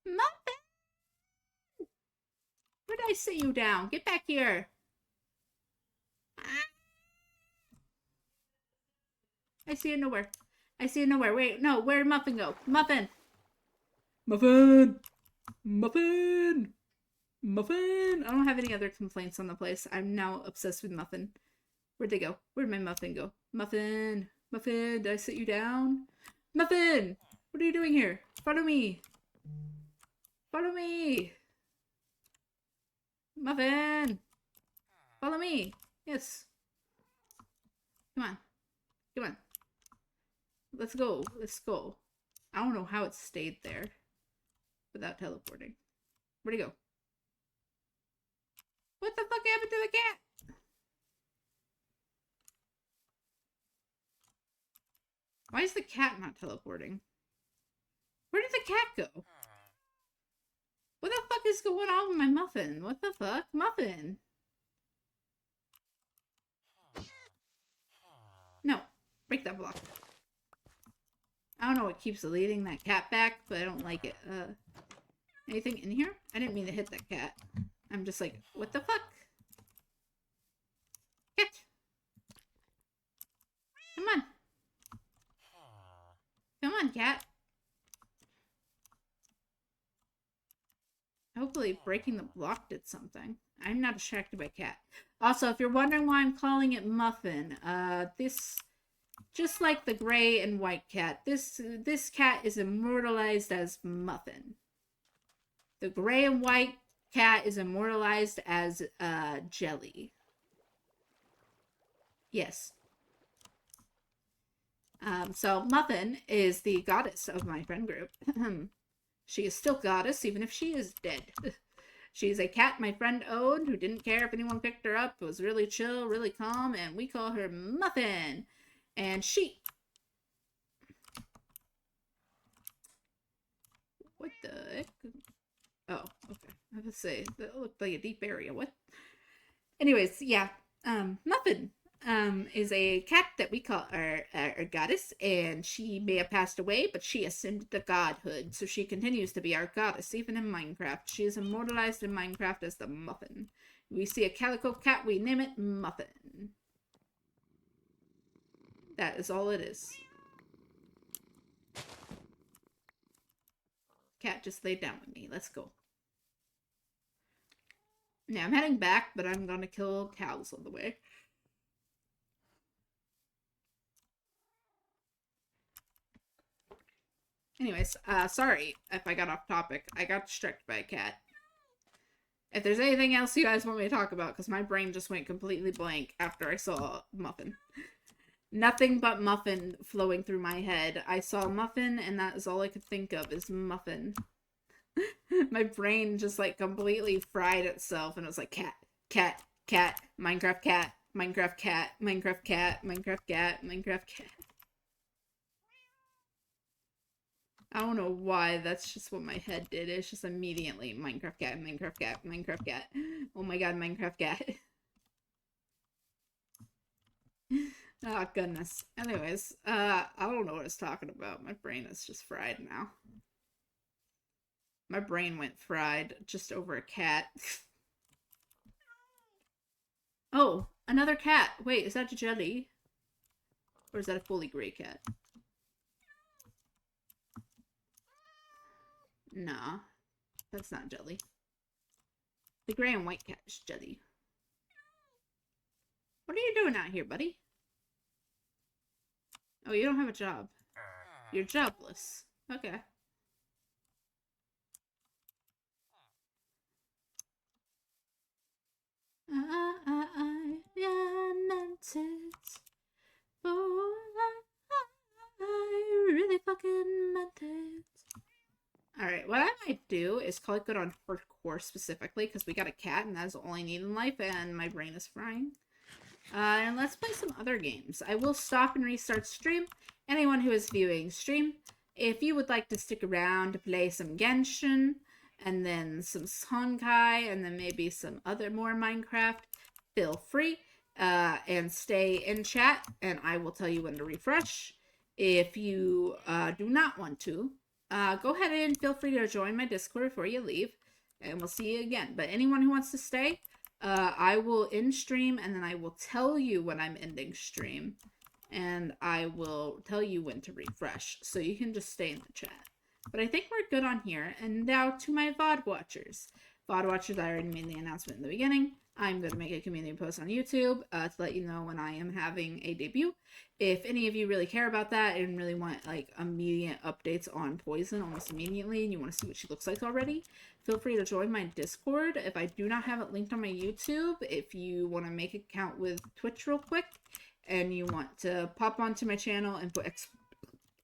Muffin! Where'd I sit you down? Get back here. I see you nowhere. I see you nowhere. Wait, no, where'd Muffin go? Muffin! Muffin! Muffin! Muffin! I don't have any other complaints on the place. I'm now obsessed with Muffin. Where'd they go? Where'd my Muffin go? Muffin! Muffin, did I sit you down? Muffin! What are you doing here? Follow me! Follow me! Muffin! Follow me! Yes. Come on. Come on. Let's go. Let's go. I don't know how it stayed there without teleporting. Where'd he go? What the fuck happened to the cat? Why is the cat not teleporting? Where did the cat go? What the fuck is going on with my Muffin? What the fuck? Muffin! No. Break that block. I don't know what keeps leading that cat back, but I don't like it. Anything in here? I didn't mean to hit that cat. I'm just like, what the fuck? Cat! Come on. Come on, cat. Hopefully breaking the block did something. I'm not distracted by cat. Also, if you're wondering why I'm calling it Muffin, this, just like the gray and white cat, this cat is immortalized as Muffin. The gray and white cat is immortalized as Jelly. Yes. So Muffin is the goddess of my friend group. She is still goddess, even if she is dead. She's a cat my friend owned who didn't care if anyone picked her up, was really chill, really calm, and we call her Muffin. And she... What the heck? Oh, okay. I was gonna say, that looked like a deep area. What? Anyways, yeah. Muffin is a cat that we call our goddess, and she may have passed away, but she ascended to godhood, so she continues to be our goddess, even in Minecraft. She is immortalized in Minecraft as the Muffin. We see a calico cat, we name it Muffin. That is all it is. Cat just laid down with me. Let's go. Now, I'm heading back, but I'm gonna kill cows on the way. Anyways, sorry if I got off topic. I got distracted by a cat. If there's anything else you guys want me to talk about, because my brain just went completely blank after I saw Muffin. Nothing but Muffin flowing through my head. I saw Muffin, and that is all I could think of is Muffin. My brain just, like, completely fried itself, and it was like, cat, cat, cat, Minecraft cat, Minecraft cat, Minecraft cat, Minecraft cat, Minecraft cat. I don't know why, that's just what my head did. It's just immediately Minecraft cat, Minecraft cat, Minecraft cat. Oh my god, Minecraft cat. Oh goodness. Anyways, I don't know what I was talking about. My brain is just fried now. My brain went fried just over a cat. Oh, another cat. Wait, is that Jelly? Or is that a fully gray cat? Nah, that's not Jelly. The gray and white cat is Jelly. What are you doing out here, buddy? Oh, you don't have a job. You're jobless. Okay. I meant it. Oh, I really fucking meant it. Alright, what I might do is click it on hardcore specifically, because we got a cat, and that's all I need in life, and my brain is frying. And let's play some other games. I will stop and restart stream, anyone who is viewing stream, if you would like to stick around to play some Genshin, and then some Honkai, and then maybe some other more Minecraft, feel free and stay in chat, and I will tell you when to refresh. If you do not want to, go ahead and feel free to join my Discord before you leave, and we'll see you again. But anyone who wants to stay, I will end stream, and then I will tell you when I'm ending stream, and I will tell you when to refresh, so you can just stay in the chat. But I think we're good on here. And now to my VOD watchers. VOD watchers, I already made the announcement in the beginning. I'm going to make a community post on YouTube to let you know when I am having a debut. If any of you really care about that and really want like immediate updates on Poison almost immediately, and you want to see what she looks like already, feel free to join my Discord. If I do not have it linked on my YouTube, if you want to make an account with Twitch real quick and you want to pop onto my channel and put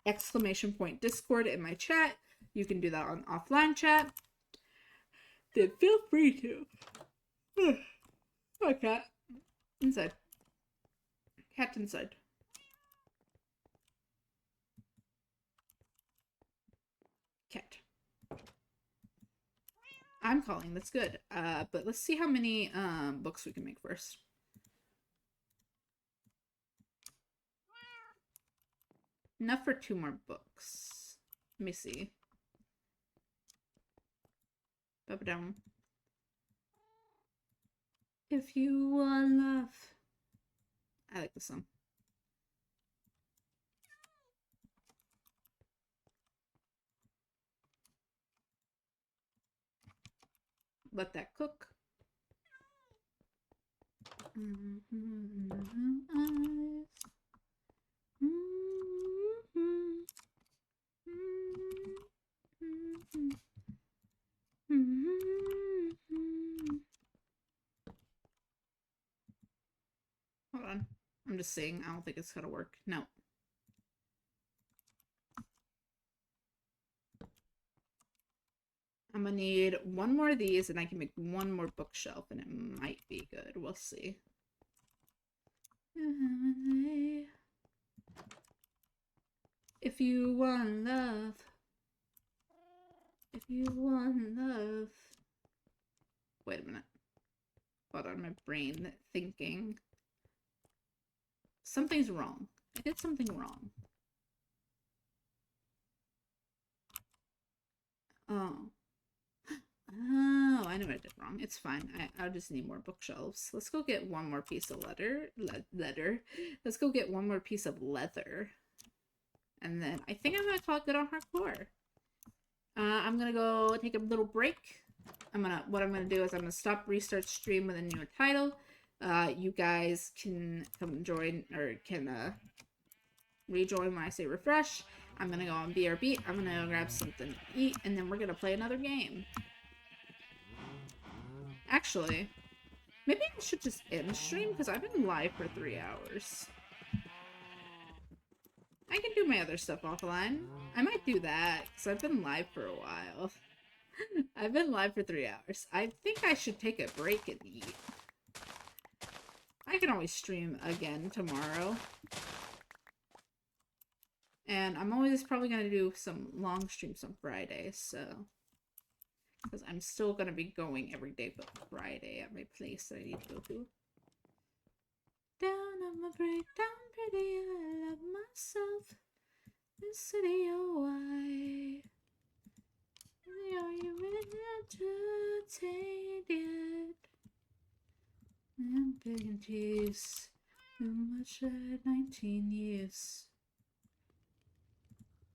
exclamation point Discord in my chat, you can do that on offline chat, then feel free to. Oh, cat. Inside. Cat's inside. Cat. I'm calling this good. But let's see how many books we can make first. Enough for 2 more books. Let me see. Up down. If you want love. I like this song. Let that cook. Hold on. I'm just saying, I don't think it's gonna work. No. I'm gonna need 1 more of these, and I can make 1 more bookshelf, and it might be good. We'll see. If you want love. If you want love. Wait a minute. Hold on, my brain thinking. Something's wrong. I did something wrong. Oh. Oh, I know what I did wrong. It's fine. I'll just need more bookshelves. Let's go get 1 more piece of leather. Let's go get 1 more piece of leather. And then I think I'm gonna call it good on hardcore. I'm gonna go take a little break. What I'm gonna do is I'm gonna stop restart stream with a new title. You guys can come join, or can rejoin when I say refresh. I'm gonna go on BRB. I'm gonna go grab something to eat, and then we're gonna play another game. Actually, maybe I should just end stream because I've been live for 3 hours. I can do my other stuff offline. I might do that because I've been live for a while. I've been live for 3 hours. I think I should take a break and eat. I can always stream again tomorrow. And I'm always probably going to do some long streams on Friday, so... Because I'm still going to be going every day but Friday at my place that I need to go to. Down on my breakdown pretty, I love myself. This city, oh why? Are you entertained? I'm begging tears. Too much at 19 years.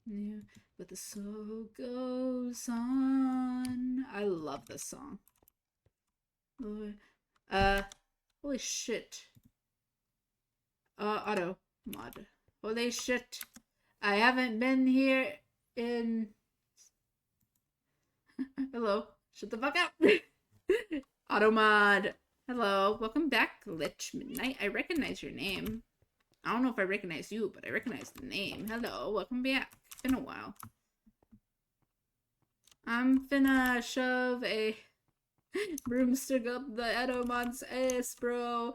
Yeah, but the soul goes on. I love this song. Lord. Holy shit. Auto mod. Holy shit. I haven't been here in... Hello. Shut the fuck up. Auto mod. Hello. Welcome back, Glitch Midnight. I recognize your name. I don't know if I recognize you, but I recognize the name. Hello. Welcome back. It's been a while. I'm finna shove a broomstick up the Edomod's ass, bro.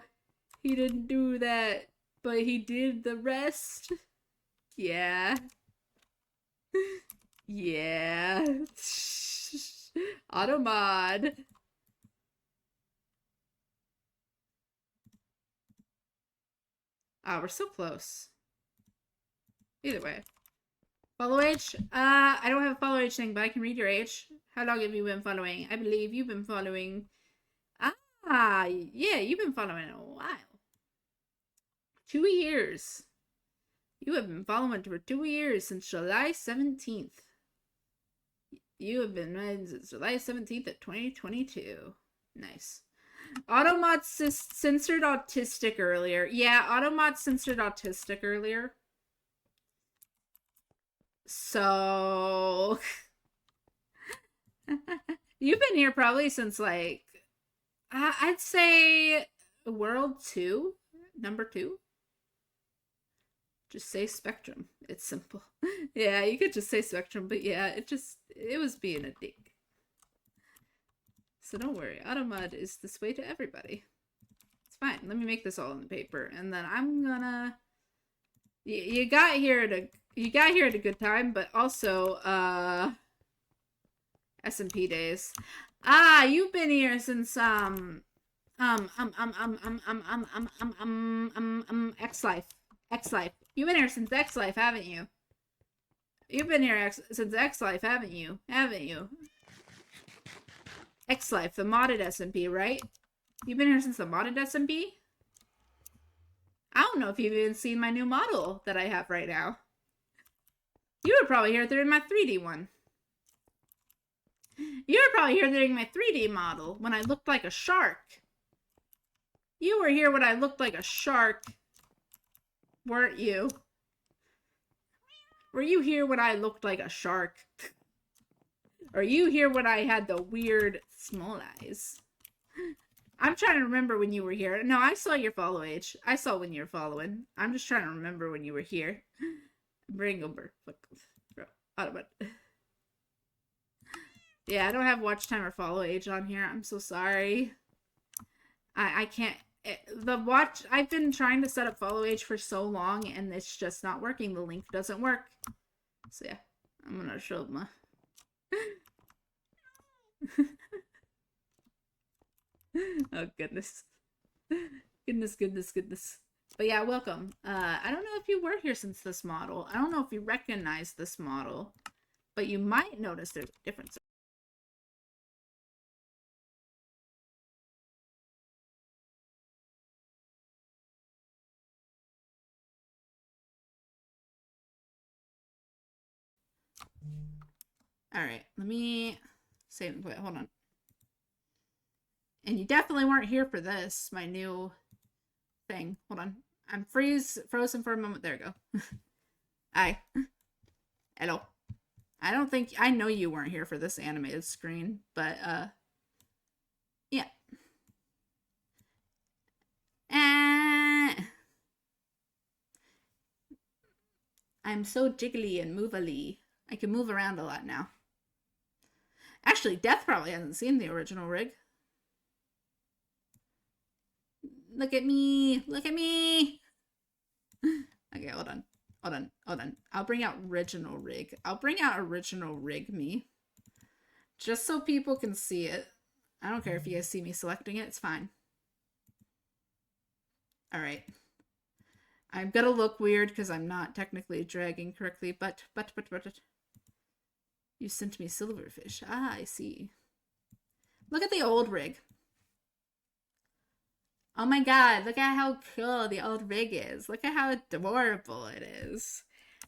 He didn't do that, but he did the rest. Yeah. Yeah. Automod. Ah, we're so close. Either way. Follow age? I don't have a follow age thing, but I can read your age. How long have you been following? I believe you've been following. Ah, yeah, you've been following a while. 2 years. You have been following for 2 years since July 17th. You have been since July 17th of 2022. Nice. Automod censored autistic earlier. Yeah, Automod censored autistic earlier. So you've been here probably since like I'd say World 2, number 2. Just say Spectrum. It's simple. Yeah, you could just say Spectrum, but yeah, it was being a dick. So don't worry, Automod is this way to everybody. It's fine. Let me make this all in the paper, and then I'm gonna. You got here at a good time, but also SMP days. Ah, you've been here since X Life. X Life. You've been here since X Life, haven't you? You've been here since X Life, haven't you? Haven't you? X Life, the modded SMP, right? You've been here since the modded SMP? I don't know if you've even seen my new model that I have right now. You were probably here during my 3D one. You were probably here during my 3D model when I looked like a shark. You were here when I looked like a shark, weren't you? Were you here when I looked like a shark? Are you here when I had the weird small eyes? I'm trying to remember when you were here. No, I saw your follow age. I saw when you were following. I'm just trying to remember when you were here. Bring over. Autobot. Yeah, I don't have watch time or follow age on here. I'm so sorry. I can't. I've been trying to set up follow age for so long, and it's just not working. The link doesn't work. So yeah, I'm gonna show my. Oh goodness. Goodness. But yeah, welcome. I don't know if you were here since this model. I don't know if you recognize this model, but you might notice there's a difference. All right, let me save. Wait, hold on. And you definitely weren't here for this, my new thing. Hold on. I'm frozen for a moment. There we go. Hi. Hello. I know you weren't here for this animated screen, but yeah. I'm so jiggly and movely. I can move around a lot now. Actually, Death probably hasn't seen the original rig. Look at me. Look at me. Okay, hold on. I'll bring out original rig. I'll bring out original rig me. Just so people can see it. I don't care if you guys see me selecting it. It's fine. All right. I'm gonna look weird because I'm not technically dragging correctly, but. You sent me silverfish. Ah, I see. Look at the old rig. Oh my god, look at how cool the old rig is. Look at how adorable it is.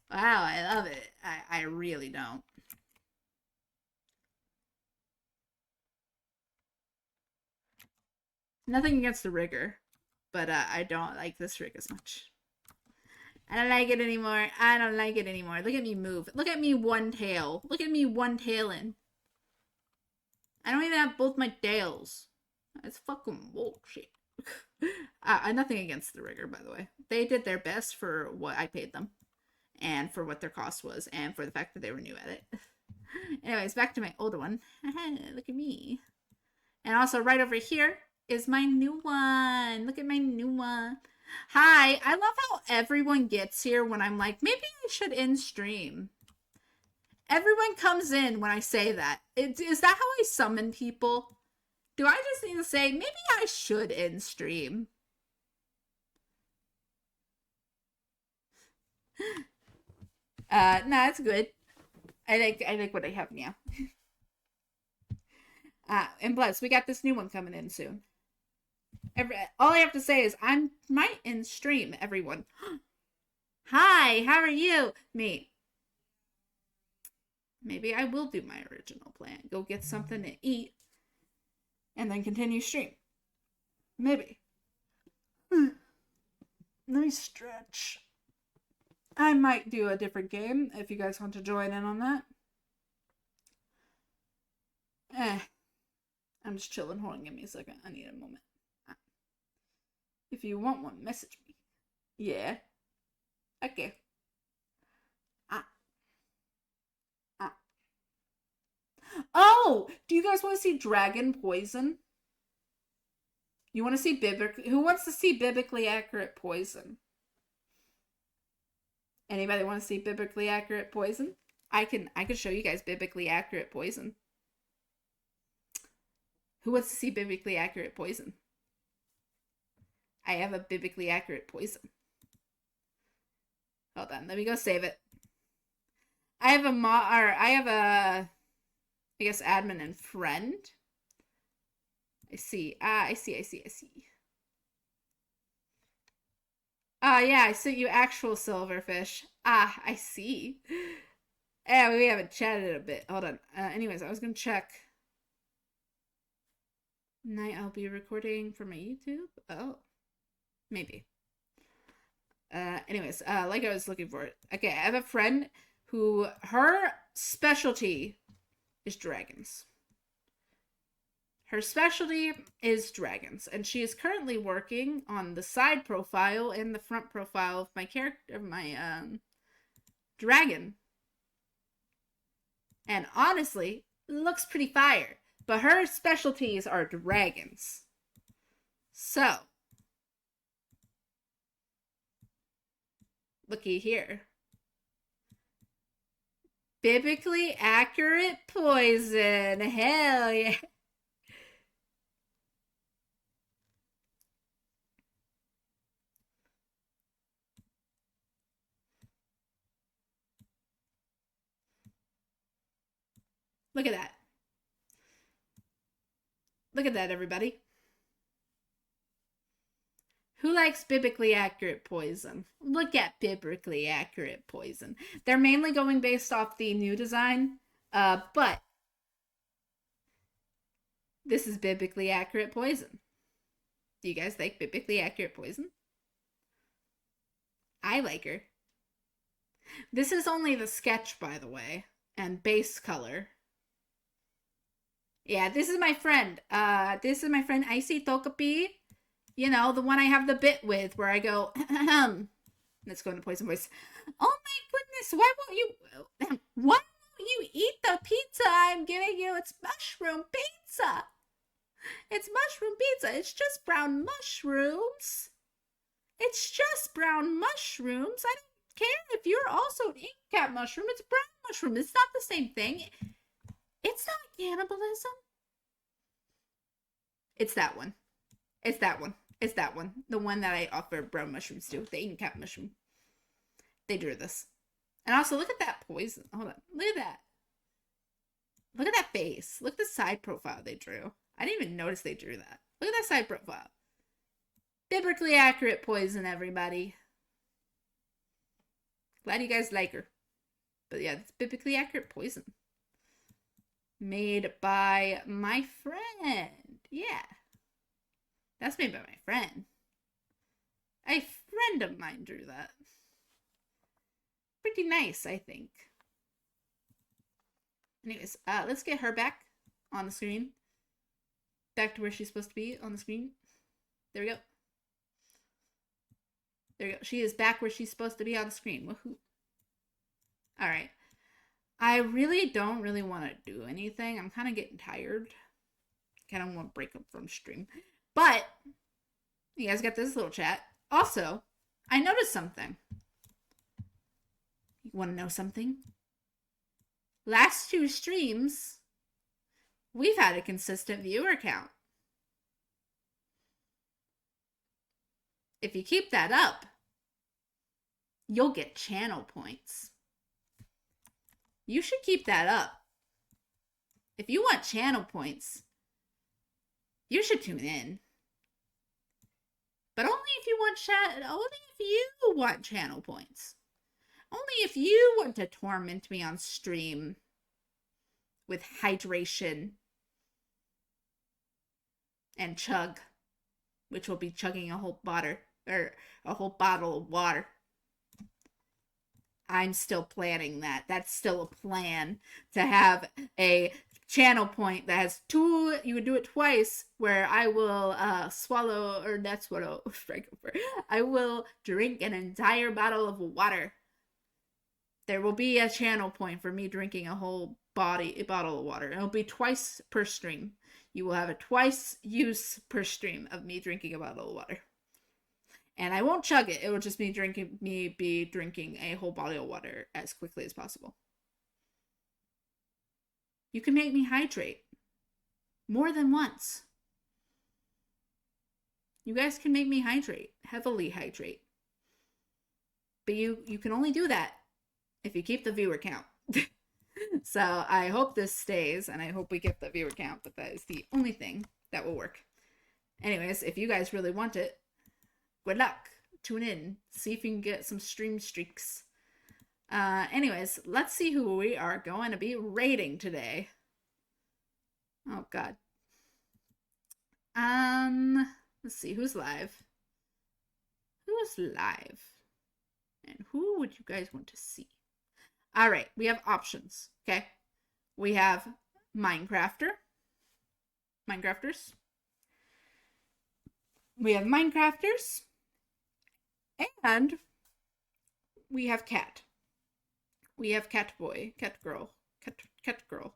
Wow, I love it. I really don't. Nothing against the rigger, but I don't like this rig as much. I don't like it anymore. I don't like it anymore. Look at me move. Look at me one tail. Look at me one tailing. I don't even have both my tails. It's fucking bullshit. Nothing against the rigger, by the way. They did their best for what I paid them, and for what their cost was, and for the fact that they were new at it. Anyways, back to my older one. Look at me. And also right over here is my new one. Look at my new one. Hi, I love how everyone gets here when I'm like, maybe I should end stream. Everyone comes in when I say that. Is that how I summon people? Do I just need to say, maybe I should end stream? No, it's good. I like what I have now. And plus, we got this new one coming in soon. All I have to say is I might end stream, everyone. Hi, how are you? Me. Maybe I will do my original plan. Go get something to eat and then continue stream. Maybe. Let me stretch. I might do a different game if you guys want to join in on that. I'm just chilling. Hold on, give me a second. I need a moment. If you want one, message me. Yeah. Okay. Oh! Do you guys want to see Dragon Poison? You want to see who wants to see biblically accurate poison? Anybody want to see biblically accurate poison? I can show you guys biblically accurate poison. Who wants to see biblically accurate poison? I have a biblically accurate poison. Hold on, let me go save it. I have I guess admin and friend. I see. I see. Yeah, I sent you actual silverfish. I see. Yeah, we haven't chatted a bit. Hold on. Anyways, I was gonna check. Night I'll be recording for my YouTube. Oh. Maybe. Anyways, like I was looking for it. Okay, I have a friend who her specialty is dragons. Her specialty is dragons, and she is currently working on the side profile and the front profile of my character, dragon. And honestly, looks pretty fire. But her specialties are dragons. So, looky here. Biblically accurate poison. Hell yeah. Look at that. Look at that, everybody. Who likes biblically accurate poison? Look at biblically accurate poison. They're mainly going based off the new design, but this is biblically accurate poison. Do you guys like biblically accurate poison? I like her. This is only the sketch, by the way, and base color. Yeah, this is my friend. This is my friend Icy Tokapi. You know, the one I have the bit with where I go, let's go into poison voice. Oh my goodness, why won't you eat the pizza I'm giving you? It's mushroom pizza. It's mushroom pizza. It's just brown mushrooms. It's just brown mushrooms. I don't care if you're also an ink cap mushroom. It's brown mushroom. It's not the same thing. It's not cannibalism. It's that one. It's that one. It's that one. The one that I offer brown mushrooms to. The ink cap mushroom. They drew this. And also, look at that poison. Hold on. Look at that. Look at that face. Look at the side profile they drew. I didn't even notice they drew that. Look at that side profile. Biblically accurate poison, everybody. Glad you guys like her. But yeah, it's biblically accurate poison. Made by my friend. Yeah. That's made by my friend. A friend of mine drew that. Pretty nice, I think. Anyways, let's get her back on the screen. Back to where she's supposed to be on the screen. There we go. There we go. She is back where she's supposed to be on the screen. Woohoo. Alright. I really don't want to do anything. I'm kind of getting tired. Kind of want to break up from stream. But, you guys got this little chat. Also, I noticed something. You want to know something? Last two streams, we've had a consistent viewer count. If you keep that up, you'll get channel points. You should keep that up. If you want channel points, you should tune in. But only if you want channel points. Only if you want to torment me on stream with hydration and chug, which will be chugging a whole bottle of water. I'm still planning that. That's still a plan, to have a channel point that has two. You would do it twice, where I will swallow, or not swallow, I will drink an entire bottle of water. There will be a channel point for me drinking a whole bottle of water. It'll be twice per stream. You will have a twice use per stream of me drinking a bottle of water. And I won't chug it. It will just be drinking a whole bottle of water as quickly as possible. You can make me hydrate more than once. You guys can make me hydrate, heavily hydrate. But you can only do that if you keep the viewer count. So I hope this stays, and I hope we get the viewer count, but that is the only thing that will work. Anyways, if you guys really want it, good luck. Tune in. See if you can get some stream streaks. Anyways, let's see who we are going to be rating today. Oh, God. Let's see. Who's live? Who is live? And who would you guys want to see? All right. We have options. Okay. We have Minecrafters. We have Minecrafters. And we have cat. We have cat boy, cat girl, cat girl,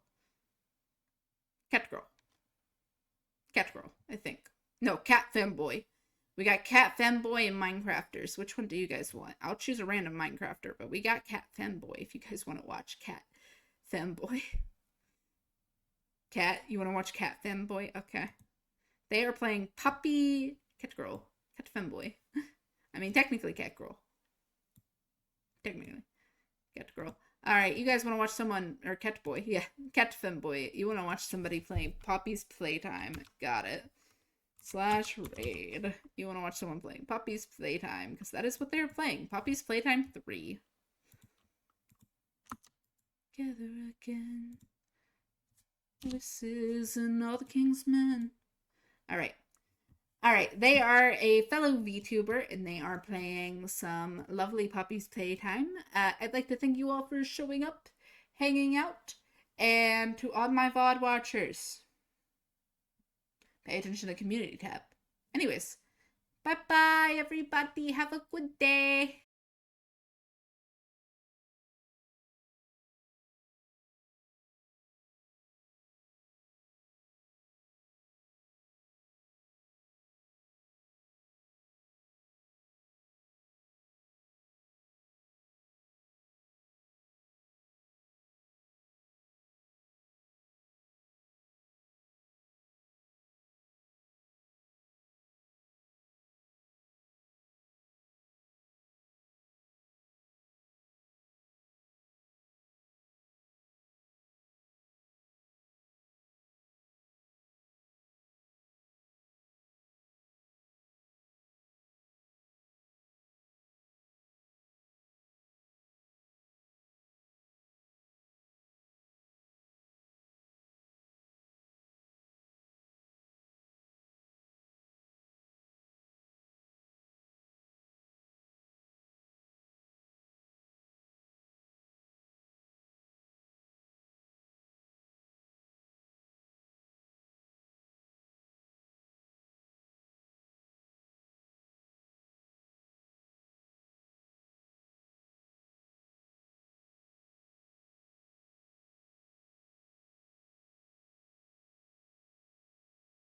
I think. No, cat femboy. We got cat femboy and Minecrafters. Which one do you guys want? I'll choose a random Minecrafter, but we got cat femboy if you guys want to watch cat femboy. Cat, you want to watch cat femboy? Okay. They are playing puppy cat girl, cat femboy. I mean, technically cat girl. Technically. Cat girl. Alright, you guys want to watch someone, or cat boy. Yeah, cat femboy. You want to watch somebody playing Poppy's Playtime. Got it. /raid. You want to watch someone playing Poppy's Playtime, because that is what they're playing. Poppy's Playtime 3. Together again. Voices and all the king's men. Alright. Alright, they are a fellow VTuber, and they are playing some lovely Poppy's Playtime. I'd like to thank you all for showing up, hanging out, and to all my VOD watchers, pay attention to the community tab. Anyways, bye-bye, everybody. Have a good day.